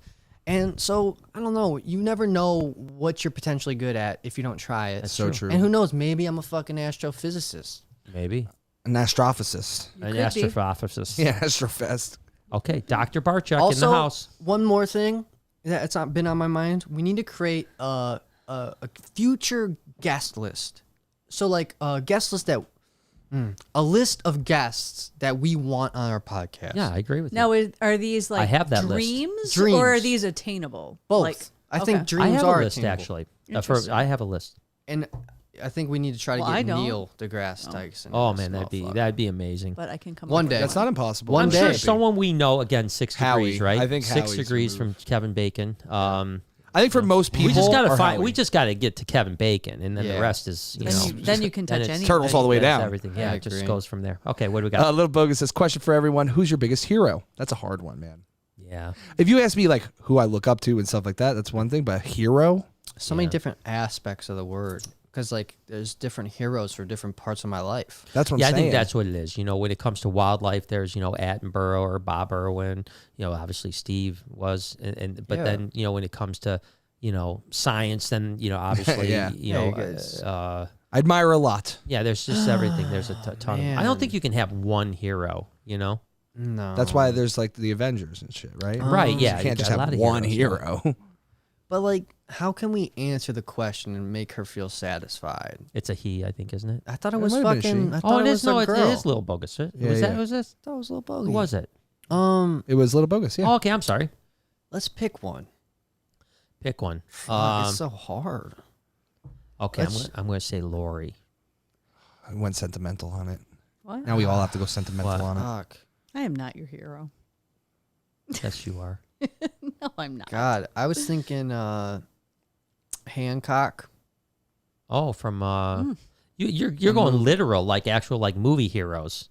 And so, I don't know. You never know what you're potentially good at if you don't try it. That's so true. And who knows? Maybe I'm a fucking astrophysicist. Maybe. An astrophysicist. An could be. astrophysicist. Yeah, Astrofest. Okay, Dr. Barchuk Also, in the house. one more thing that's not been on my mind. We need to create a future guest list. So, like a guest list a list of guests that we want on our podcast. Yeah, I agree with you. Now, are these like have that list. dreams, Dreams. or are these attainable? Both. Like, I okay. think I dreams have are a list attainable. actually. Interesting. I have a list. And I think we need to try to Well, I get don't. Neil deGrasse Tyson. Oh in man, this that'd motherfucker. be amazing. But I can come One up with day. That's not impossible. One I'm day. sure someone we know. Again, 6 Howie. degrees, right? I think 6 Howie's degrees from Kevin Bacon. I think for most people, We just gotta or find. Howie. We just gotta get to Kevin Bacon, and then Yeah. the rest is you know. Then you can then touch it's- anything. Turtles all the way that's down. Everything. Yeah, I it just agree. goes from there. Okay, what do we got? Little Bogus says, question for everyone. Who's your biggest hero? That's a hard one, man. Yeah. If you ask me like who I look up to and stuff like that, that's one thing. But hero? So many different aspects of the word. Because, like, there's different heroes for different parts of my life. That's what Yeah, I'm I saying. think that's what it is. You know, when it comes to wildlife, there's Attenborough or Bob Irwin. You know, obviously Steve was, but Yeah. then when it comes to science, then obviously Yeah. you guys- I admire a lot. yeah, there's just everything. There's a ton. Of, I don't think you can have one hero. No. That's why there's like the Avengers and shit, right? Right? Yeah, You can't got just a lot have of one heroes, yeah. hero. But, like, how can we answer the question and make her feel satisfied? It's a he, I think, isn't it? I thought it It was might have been fucking. she. I thought it it is. was No, a it girl. is Little Bogus. Yeah, Was that? yeah. Was this? That was Little Who Bogey. was it? It was Little Bogus, yeah. Oh, okay. I'm sorry. Let's pick one. Pick one. It's so hard. Okay, let's- I'm gonna say Lori. I went sentimental on it. What? Ah. Now we all have to go sentimental What? on it. Fuck. I am not your hero. Yes, you are. No, I'm not. God, I was thinking Hancock. Oh, from you're going literal, like actual like movie heroes.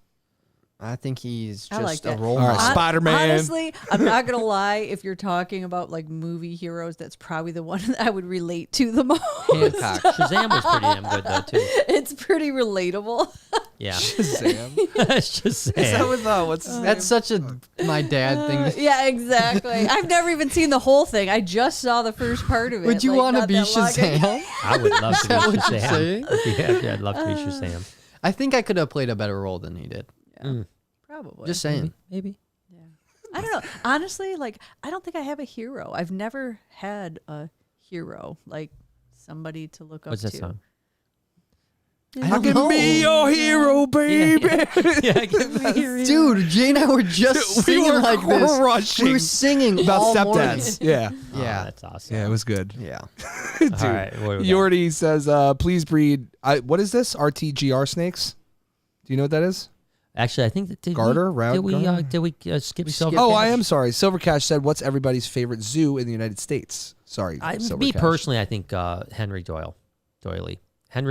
I think he's I like just a that. role All right, model. Spider-Man. Honestly, I'm not gonna lie. If you're talking about like movie heroes, that's probably the one that I would relate to the most. Hancock. Shazam was pretty damn good though too. It's pretty relatable. Yeah. Shazam. Shazam. Is that with what's his name? That's such a my dad thing. Yeah, exactly. I've never even seen the whole thing. I just saw the first part of it. Would you like, want to not be that long ago. Shazam? I would love to be that what you're Shazam. saying? Yeah, I'd love to be Shazam. I think I could have played a better role than he did. Probably. Just saying. Maybe. I don't know. Honestly, like I don't think I have a hero. I've never had a hero, like somebody to look up What's that to. song? I can be your hero, baby. Yeah, give me your Dude, Jay and I were just singing were like this. crushing We were singing about all stepdads. Yeah. morning. Oh, Yeah. that's awesome. Yeah, it was good. Yeah. Dude. All right, what do we got? Yordi says, please breed. What is this? RTGR snakes? Do you know what that is? Actually, I think that did Garter? Route we garter? did we skip Silver? Oh, Cash? I am sorry. Silver Cash said, what's everybody's favorite zoo in the United States? Sorry. Silver Me Cash. personally, I think Henry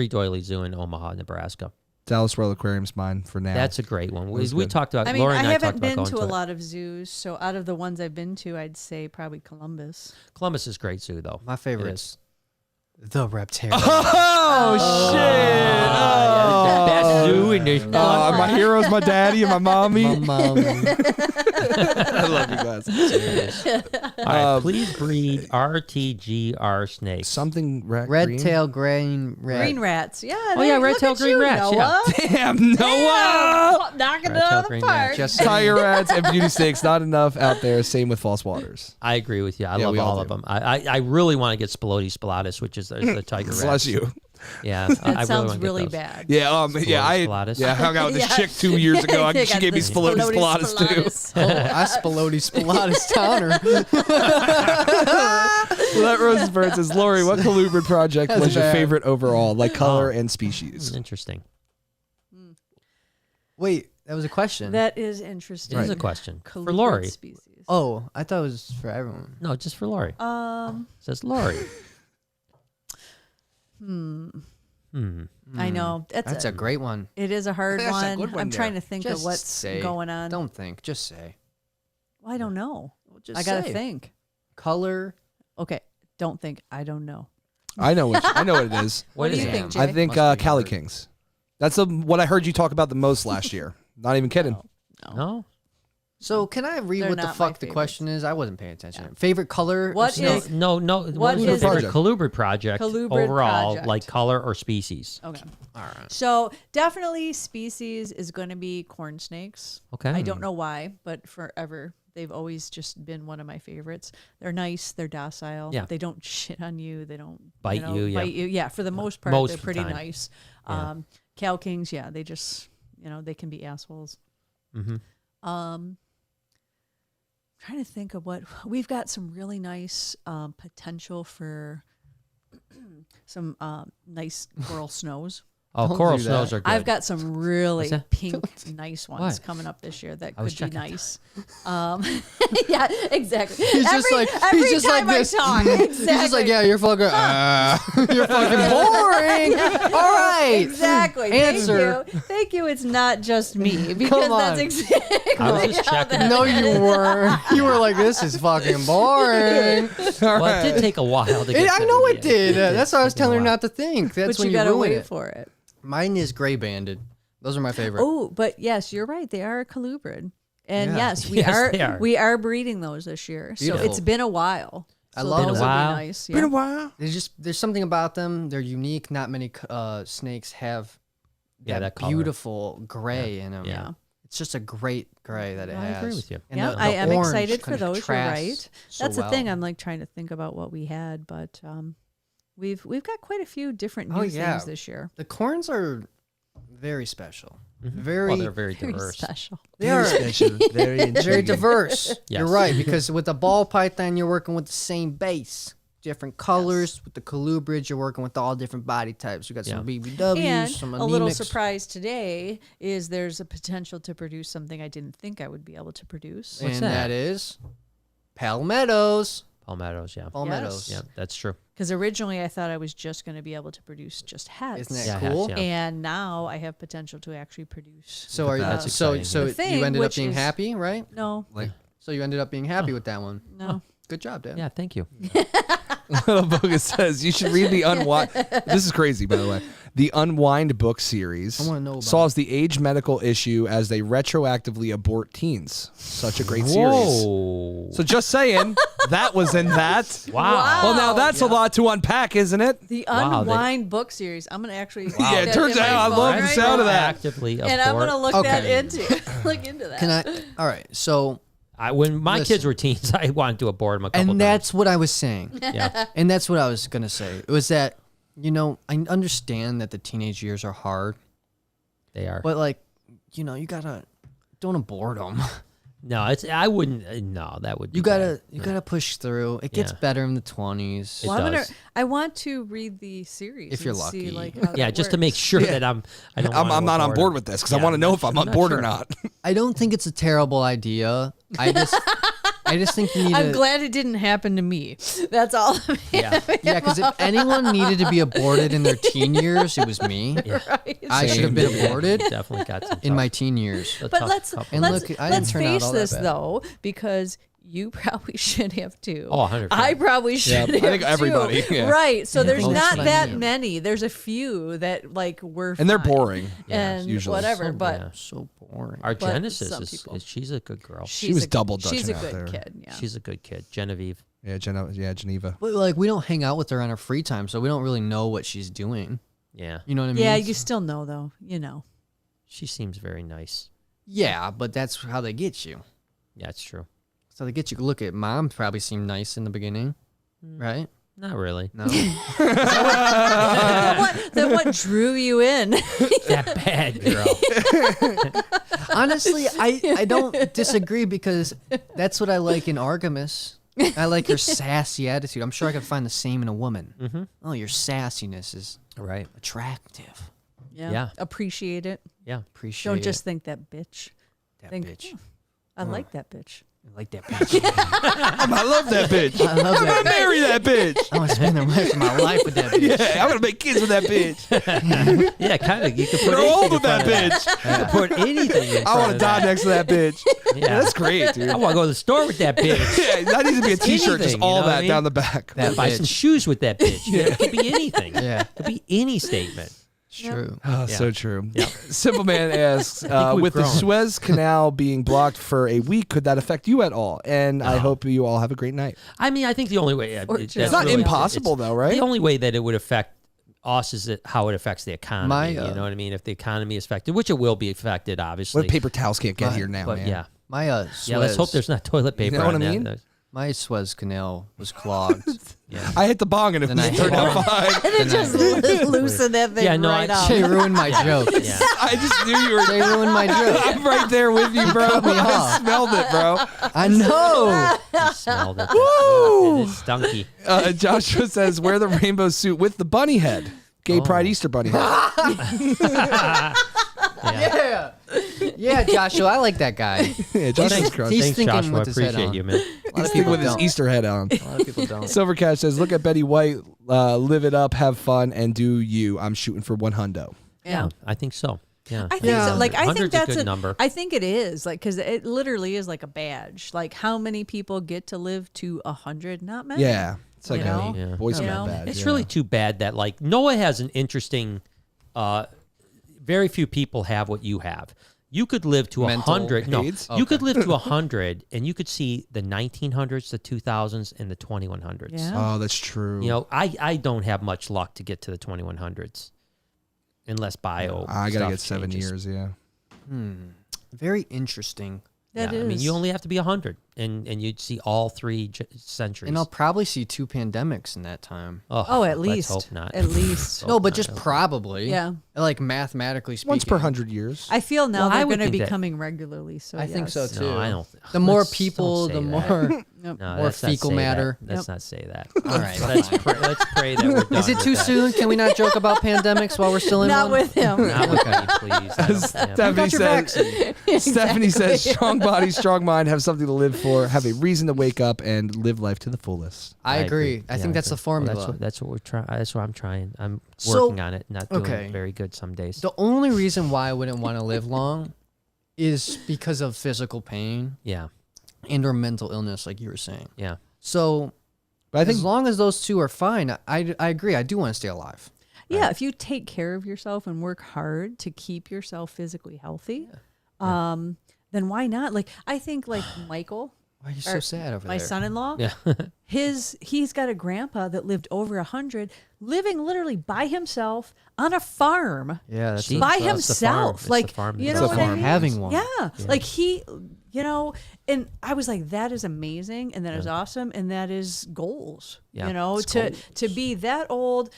Doyley Zoo in Omaha, Nebraska. Dallas World Aquarium's mine for now. That's a great one. We good. talked about. I mean, Laura I and I haven't talked about been going to a it. lot of zoos, so out of the ones I've been to, I'd say probably Columbus. Columbus is a great zoo, though. My It favorite's is. the Reptarian. Oh, shit. The best zoo in the My hero's my daddy and my mommy. My mom. I love you guys. All right, please breed RTGR snakes. Something Red green? tail green rat. Green rats, yeah. Oh, yeah, look red-tailed at green you, rats, yeah. Noah. Damn, Noah! Knocking it Red-tailed out of the green park. rats. Just Tiger rats and beauty snakes, not enough out there. Same with false waters. I agree with you. I Yeah, love we all all of do. them. I really want to get Spilotes spilatus, which is the tiger rat. Bless you. Yeah, That I sounds wanna get really those. bad. Yeah, Spilatus. I hung out with this Yeah. chick 2 years ago. They She got gave me the Spilotes pilates too. pilates. Oh, I Spilotes Pilates Towner. Let Rosenberg says, Lori, what colubrid project That's was your bad. favorite overall, like color and species? Interesting. Wait, that was a question. That is It interesting. is a question for Colubrid Lori. Species. Oh, I thought it was for everyone. No, just for Lori. Um, Says Lori. I know That's a great one. It is a hard That's a one. good one I'm there. trying to think Just of what's say. going on. Don't think. Just say. Well, I don't know. Just I gotta say. think. Color. Okay, don't think. I don't know. I know what it is. What do is you it? think, Jay? I think Must be Cali hard. Kings. That's what I heard you talk about the most last year. Not even kidding. No. So can I read They're what the not my fuck the question is? I wasn't paying attention. Favorite color? of What snake? is- No. What What was your is- favorite colubrid project Colubrid overall, project. like color or species? Okay. All right. So definitely species is going to be corn snakes. Okay. I don't know why, but forever they've always just been one of my favorites. They're nice. They're docile. Yeah. They don't shit on you. They don't Bite you, yeah. Bite you. Yeah. For the most part, Most they're of the pretty time. nice. Yeah. Cow kings. Yeah. They just they can be assholes. Mm-hmm. Trying to think of what we've got. Some really nice potential for some nice coral snows. Oh, Don't coral do that. snows are good. I've got some really What's that? pink, nice ones What? coming up this year that I was could be checking. nice. Yeah, exactly. He's just like every he's just like time I this. talk, He's just like, yeah, you're fucking you're fucking boring. All right. Exactly. Answer. Thank you. It's not just me because Come that's on. exactly I was just how checking. that No, is. you weren't. You were like, this is fucking boring. Well, it did take a while to get. I to know the it did. That's why I was take a telling her while. not to think. That's But when you you gotta ruin wait it. for it. Mine is gray banded. Those are my favorite. Oh, but yes, you're right. They are a colubrid. And Yeah. yes, Yes, they are. we are breeding those this year. So Beautiful. it's been a while. I So love those it. will be Wow. nice. Been a Yeah. while. There's something about them. They're unique. Not many snakes have that color. beautiful gray in them. Yeah. It's just a great gray that it I has. agree with you. And Yeah, the I am orange excited for those. You're contrasts right. so That's the thing. well. I'm like trying to think about what we had, but we've got quite a few different new Oh, yeah. things this year. The corns are very special. Mm-hmm. Very, Well, they're very Very diverse. special. they are special. Very very diverse. Yes. You're right, because with the ball python, you're working with the same base. Different colors. With the colubrids, you're working with all different body types. You got some BBWs, And some a little anemics. surprise today is there's a potential to produce something I didn't think I would be able to produce. And that? that is palmettos. Palmettos, yeah. Palmettos. Yeah, that's true. Because originally I thought I was just going to be able to produce just heads. Isn't that Yeah, cool? hats, yeah. And now I have potential to actually produce. So are That's so exciting. so The thing, you ended up which being is- happy, right? No, So you ended up being happy with that one. no. Good job, Dad. Yeah, thank you. Bogus says you should read the Unwind. This is crazy, by the way. The Unwind book series I wanna know about solves the age medical issue as they retroactively abort teens. Such a great series. Whoa. So just saying, that was in that. Wow. Well, now that's a lot to unpack, isn't it? The Wow, they- Unwind book series. I'm going to actually. Yeah, it put that turns in my out I phone love the right sound of now. that. Actively And I'm going to abort. look that Okay. into that. Can I? All right. So When my Listen. kids were teens, I wanted to abort them a couple and that's what I was saying. times. Yeah. And that's what I was gonna say. It was that, I understand that the teenage years are hard, They are. but like, you gotta don't abort them. No, I wouldn't. No, that would be You bad. gotta push through. It gets Yeah. better in the 20s. It Well, does. I want to read the series If you're and see, lucky. like, how Yeah, that just to make works. sure that I'm I'm not on board with this because I want to know if I'm on board or not. I don't think it's a terrible idea. I just think you need I'm to. glad it didn't happen to me. That's all. Yeah. Yeah, because if anyone needed to be aborted in their teen years, it was me. I should have been aborted Definitely got some in my teen years. a But tough let's couple. And let's look, I didn't let's turn out face all that this bad. though, because you probably should have too. Oh, 100%. I probably should have I think too. everybody, yeah. Right. So there's Well, that's not what I that mean. many. There's a few that like were And they're fine. boring. And usually. whatever, So but Yeah. So boring. Our but Genesis some is people- she's a good girl. she's was a- double She's a Dutching out good there. kid. Yeah. She's a good kid. Genevieve. Yeah, Geneva. But like, we don't hang out with her on our free time, so we don't really know what she's doing. Yeah. You know what I mean? Yeah, you still know though. You know. She seems very nice. Yeah, but that's how they get you. Yeah, it's true. So they get you. Look at mom. Probably seemed nice in the beginning, right? Not really. No. Then what drew you in? That bad girl. Honestly, I don't disagree because that's what I like in Artemis. I like her sassy attitude. I'm sure I could find the same in a woman. Mm-hmm. Oh, your sassiness is Right. attractive. Yeah. Appreciate it. Yeah. Appreciate Don't it. just think that bitch. that think, bitch. I like that bitch. I like that bitch. I love that bitch. I love I'm that gonna marry that bitch. I want to spend the rest of my life with that bitch. Yeah, I'm gonna make kids with that bitch. Yeah, kind of. You could put Grow old anything in with that front of bitch. You could put anything in I front want to of die that. next to that bitch. Yeah. That's great, dude. I want to go to the store with that bitch. Yeah, that needs to be a T-shirt, just Anything, you all know what that I mean? down the back. That Buy some bitch. shoes with that bitch. Yeah. It could be anything. Yeah. It could be any statement. It's true. Oh, Yeah. so true. Yeah. Simple Man asks, we've with the grown. Suez Canal being blocked for a week, could that affect you at all? And I hope you all have a great night. I mean, I think the only way It's It's not impossible, though, right? The only way that it would affect us is how it affects the economy. My, you know what I mean? If the economy is affected, which it will be affected, obviously. What if paper towels can't get Right. here now, but man? yeah, My yeah. Let's hope there's not toilet paper. know what on I that. mean? my Suez Canal was clogged. Yeah. I hit the bong and it Then I turned hit out it. fine. And it just loosened that thing Yeah, no, right I- off. They ruined my joke. Yeah. I just knew you were. They ruined my joke. I'm right there with you, bro. cut me I off. smelled it, bro. I know. You smelled it. It is stunky. Joshua says, wear the rainbow suit with the bunny head. Gay Pride Easter bunny head. Yeah. Yeah, Joshua, I like that guy. Yeah, Joshua's crushed. He's Thanks, thinking Joshua. with his head Appreciate on. you, man. A lot He's of thinking people with his don't. Easter head on. A lot of people don't. Silver Cash says, look at Betty White, live it up, have fun, and do you. I'm shooting for 100. Yeah, I think so. Yeah. I think so. Like I think 100's that's a good number. I think it is like because it literally is like a badge. Like how many people get to live to 100? Not many. Yeah. It's like You know? a Yeah. Boy You Scout know? badge. It's yeah. really too bad that like Noah has an interesting. Very few people have what you have. You could live to Mental 100. No, AIDS? you could live to 100, and you could see the 1900s, the 2000s, and the 2100s. Yeah. Oh, that's true. You know, I don't have much luck to get to the 2100s, unless bio. I got to stuff get 7 changes. years, yeah. Very interesting. That Yeah, I mean, is. you only have to be 100, and you'd see all three centuries. And I'll probably see 2 pandemics in that time. Oh, at let's least. hope not. At least. No, but not. just probably. Yeah. Like mathematically speaking. Once per 100 years. I feel now Well, I they're would going to be think that- coming regularly. So I think so yes. too. No, I don't. The more let's- people, don't the say that. more. Yep. No, More let's not fecal say matter. that. Let's not say that. All right. Let's pray that we're done. Is it with too that. soon? Can we not joke about pandemics while we're still in Not one? with him. Not with me, please. I don't- Stephanie your says, Stephanie says, strong body, strong mind, have something to live for, have a reason to wake up and live life to the fullest. I agree. I Yeah, think that's the agree. formula. Well, that's what we're trying. That's what I'm trying. I'm So- working on it. Not doing okay. very good some days. The only reason why I wouldn't want to live long is because of physical pain Yeah. and or mental illness, like you were saying. Yeah. So But I think as long as those two are fine, I agree. I do want to stay alive. Yeah, if you take care of yourself and work hard to keep yourself physically healthy, then why not? Like I think like Michael, Why are you so or sad over my there? son-in-law, Yeah. he's got a grandpa that lived over 100, living literally by himself on a farm. Yeah, that's See? By Well, it's the farm. himself, It's the like farm you that know does what it. I mean? Having one. Yeah, like he, and I was like, that is amazing, and that is awesome, and that is goals. Yeah, You know, it's to be that old,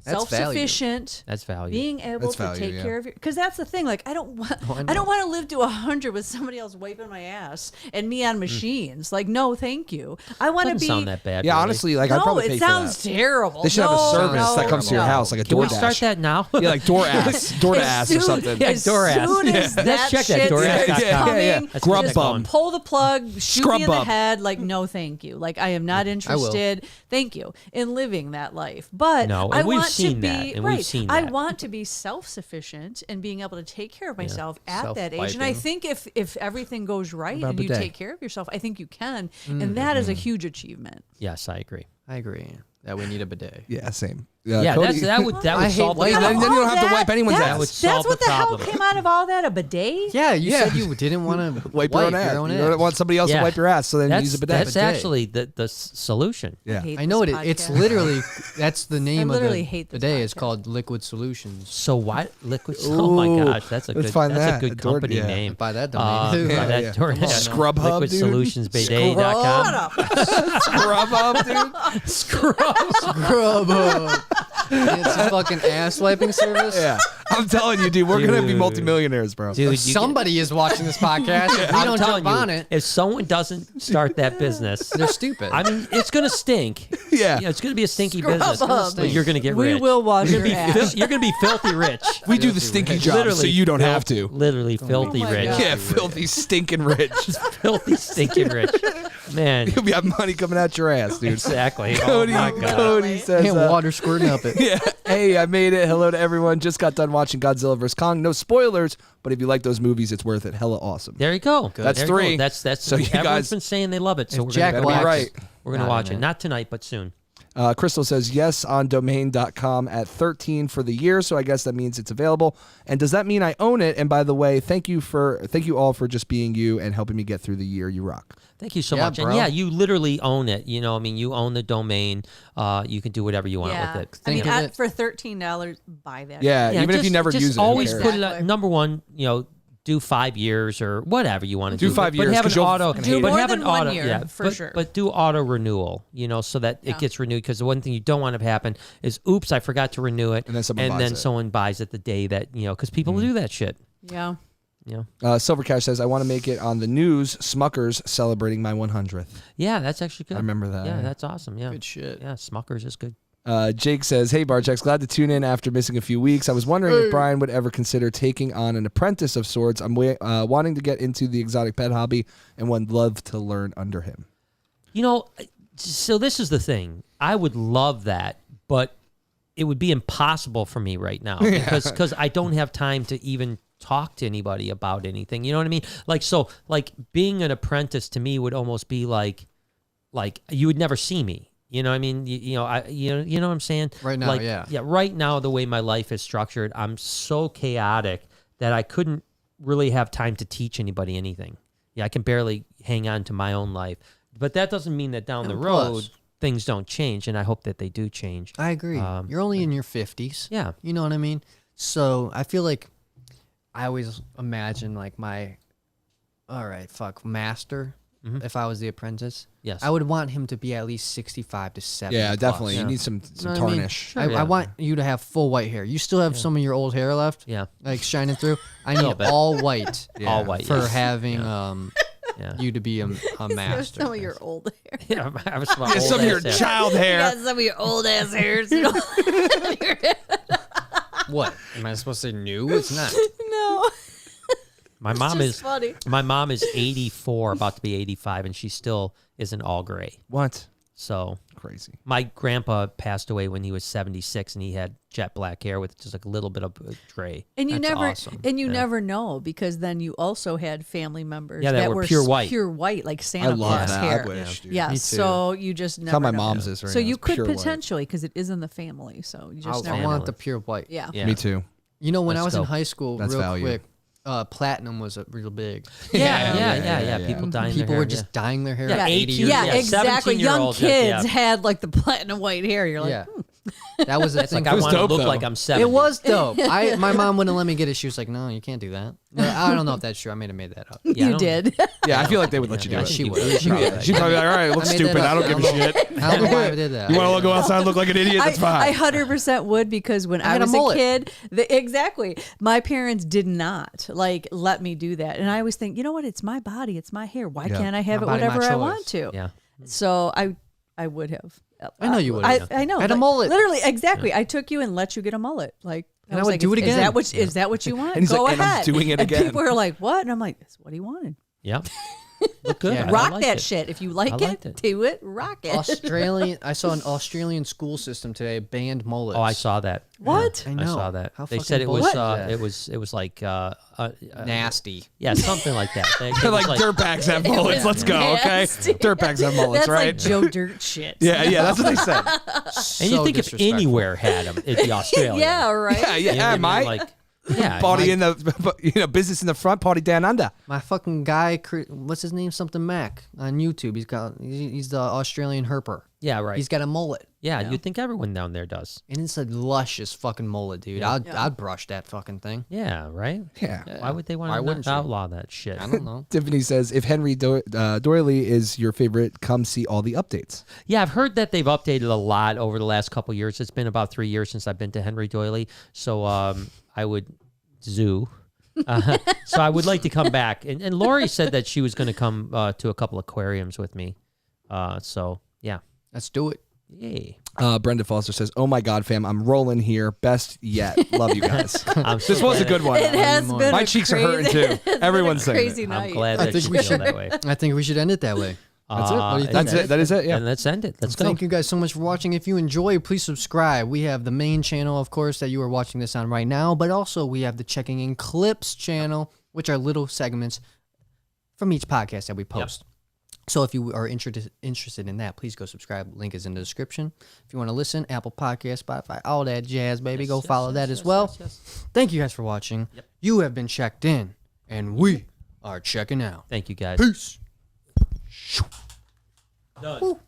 That's value. self-sufficient. That's value. Being able That's to value, take yeah. care of your, because that's the thing. Like I don't want to live to 100 with somebody else wiping my ass and me on machines. Like no, thank you. I want to Doesn't be. sound that bad. yeah, really. honestly, like I'd No, probably pay it for sounds that. terrible. They should have a No, service no, that comes to your no. house, like a Can we DoorDash. start that now? Yeah, like DoorDash As or soon- something. Yeah, As DoorDash. soon as Yeah. that Let's check that, shit DoorDash.com. starts Yeah, coming, yeah. Let's Grub get that bum. going. pull the plug, shoot Scrub me in the bum. head. Like, no, thank you. Like, I am not interested. Thank you in living that life. But No, and I we've want seen to be that, and right. we've seen I that. want to be self-sufficient and being able to take care of myself at that age. And Self-wiping. I think if everything goes right About and a you day. take care of yourself, I think you can, and that is a huge achievement. Yes, I agree. I agree that we need a bidet. Yeah, same. Yeah, Cody, that would I hate solve the wiping. problem. then you don't have to All wipe anyone's that's, ass. would solve That's what the the hell problem. came out of all that. A bidet? Yeah, you Yeah. said you didn't want to wipe your own ass. You don't want somebody else to Yeah. wipe your ass, so then That's, use a bidet. that's actually the solution. Yeah. hate I know this it. It's podcast. literally that's the name of literally the hate this bidet. It's podcast. called Liquid Solutions. So what liquid? Oh my Ooh, gosh, that's a let's good. find That's that. a good Door- company yeah. name. Buy that domain. By Yeah, that yeah. DoorDash. Scrub Hub, dude. LiquidSolutionsBidet.com. Shut up. Scrub up, dude. Scrub up. It's a fucking ass wiping service. Yeah, I'm telling you, dude, we're gonna be Dude. multimillionaires, bro. Dude, you Somebody is watching this podcast. If we I'm don't telling jump you, on it, if someone doesn't start that business, they're stupid. I mean, it's gonna stink. Yeah. It's gonna be a stinky Scrub business, up. but you're gonna get We rich. will wash you're your gonna be ass. you're gonna be filthy rich. We do the stinky job, so you don't have to. Literally filthy my rich. God. Yeah, filthy, stinking rich. Filthy stinking rich. Man, You'll be have money coming out your ass, dude. exactly. Cody, Oh my God. Cody says, and water squirting up it. yeah, hey, I made it. Hello to everyone. Just got done watching Godzilla vs. Kong. No spoilers, but if you like those movies, it's worth it. Hella awesome. There you go. That's There you go. 3. That's So you everyone's guys- been saying they love it, so we're Jack gonna Black's right. We're gonna not watch in it. it. Not tonight, but soon. Crystal says yes on domain.com at 13 for the year, so I guess that means it's available. And does that mean I own it? And by the way, thank you all for just being you and helping me get through the year. You rock. Thank you so Yeah, much. And bro. yeah, you literally own it. You know, I mean, you own the domain. You can do whatever you want Yeah. with it. I mean, Think of it. for $13, buy that. Yeah, even if you just- never just use it, who always cares? put it Exactly. at number one. You know, do 5 years or whatever you want to do. Do 5 But years, have 'cause an you'll auto. fucking Do hate but it. more have than an 1 auto, year, yeah, for but, sure. But do auto renewal. You know, so that it gets renewed. Because the one thing you don't want to happen is, oops, I forgot to renew it, And then someone buys it. someone buys it the day that because people do that shit. Yeah. You know. Silver Cash says, I want to make it on the news. Smucker's celebrating my 100th. Yeah, that's actually good. I remember that. Yeah, that's awesome. Yeah, Good shit. Yeah, Smuckers is good. Jake says, hey, Barcheks, glad to tune in after missing a few weeks. I was wondering if Brian would ever consider taking on an apprentice of sorts. I'm wanting to get into the exotic pet hobby and would love to learn under him. You know, so this is the thing. I would love that, but it would be impossible for me right now because I don't have time to even talk to anybody about anything. You know what I mean? Like being an apprentice to me would almost be like you would never see me. You know what I mean? You know what I'm saying? Right now, like, yeah. Yeah, right now, the way my life is structured, I'm so chaotic that I couldn't really have time to teach anybody anything. Yeah, I can barely hang on to my own life. But that doesn't mean that down the And road, plus- things don't change, and I hope that they do change. I agree. You're only in your 50s. Yeah. You know what I mean? So I feel like I always imagine like master, if I was the apprentice. Yes. I would want him to be at least 65 to 70. Yeah, definitely. Yeah. You need some You know what I mean? tarnish. Sure, I yeah. want you to have full white hair. You still have some of your old hair left, Yeah. like shining through. I Little need bit. all white All white. for yes. having you to be a master. Some of your old hair. Yeah, I was my Some of your child hair. Some of your old ass hairs. You know? What? Am I supposed to say new? It's not. No. My mom is funny. My mom is 84, about to be 85, and she still isn't all gray. What? So Crazy. my grandpa passed away when he was 76, and he had jet black hair with just like a little bit of gray. And you That's never awesome. and you never know, because then you also had family members that were pure white. Pure white, like Santa I love Claus that. hair. I wish, dude. Yeah, Me too. so you just That's how never my know. mom's is right So now. you It's could pure white. potentially, because it is in the family. So you just I never want know. the pure white. Yeah. Yeah. Me too. You know, when I Let's was in go. high school, That's real value. quick, platinum was real big. Yeah. People dying People their hair. were just dyeing their hair Yeah, at 80 years Yeah, old. exactly. Young 17-year-olds, kids yeah. had like the platinum white hair. You're like, Yeah. That was the It's thing. like I was want to dope, look though. like I'm 70. It was dope. My mom wouldn't let me get it. She was like, "No, you can't do that." I don't know if that's true. I may have made that up. Yeah, I you don't- did. Yeah, I feel like they would let you do I it. think She you would. would. She would. Yeah, she'd probably be like, all right, it looks I made that stupid. I up. don't give a shit. I don't know why I did that. You want to go outside and look like an idiot? That's I fine. 100% would, because when I had a was a mullet. kid, exactly, my parents did not like let me do that, and I always think, you know what? It's my body, it's my hair. Why Yeah. can't I have My it body, my whatever I choice. want to? Yeah. So I would have. I know you would I have. know. Had a like, mullet. Literally, exactly. I took you and let you get a mullet. Like, And I was would like, do it Is again. that what you want? And he's Go like, and I'm ahead. doing it And again. people are like, what? And I'm like, that's what he wanted. Yeah. Look good. Yeah. I Rock liked that it. shit. If you like I it, liked it. do it. Rock it. I saw an Australian school system today banned mullets. Oh, I saw that. What? I I know. saw that. How They fucking said it was bullshit is that? it was like nasty. yeah, something like that. It They're was like dirtbags have mullets. Let's go, okay? Nasty. Dirtbags have mullets, That's right? like Joe Dirt shit. Yeah, that's what they said. and you So think if disrespectful. anywhere had them, it'd be Australia. Yeah, right. Yeah, You know what I mean? my Like, yeah, party in the business in the front, party down under. My fucking guy, what's his name? Something Mac on YouTube. He's the Australian herper. yeah, right. He's got a mullet. yeah, you'd think everyone down there does. And it's a luscious fucking mullet, dude. I'd brush that fucking thing. Yeah, right. Yeah. Why would they Why want wouldn't to you? outlaw that shit? I don't know. Tiffany says, if Henry Doyley is your favorite, come see all the updates. Yeah, I've heard that they've updated a lot over the last couple of years. It's been about 3 years since I've been to Henry Doyley, so I would zoo. So I would like to come back. And Lori said that she was going to come to a couple aquariums with me. So yeah, Let's do it. yay. Brenda Foster says, oh my God, fam, I'm rolling here. Best yet. Love you guys. I'm so This was a glad- good one. It has been My a cheeks are crazy, hurting too. Everyone's saying crazy it. night. I'm glad I that think you we feel should- that way. I think we should end it that way. That's it. What do you think? That's it. That is it. Yeah. And let's end it. Let's go. Thank you guys so much for watching. If you enjoy, please subscribe. We have the main channel, of course, that you are watching this on right now, but also we have the Checking In Clips channel, which are little segments from each podcast that we post. So if you are interested in that, please go subscribe. Link is in the description. If you want to listen, Apple Podcasts, Spotify, all that jazz, baby, go follow that as well. Thank you guys for watching. You have been checked in, and we are checking out. Thank you guys. Peace. Done.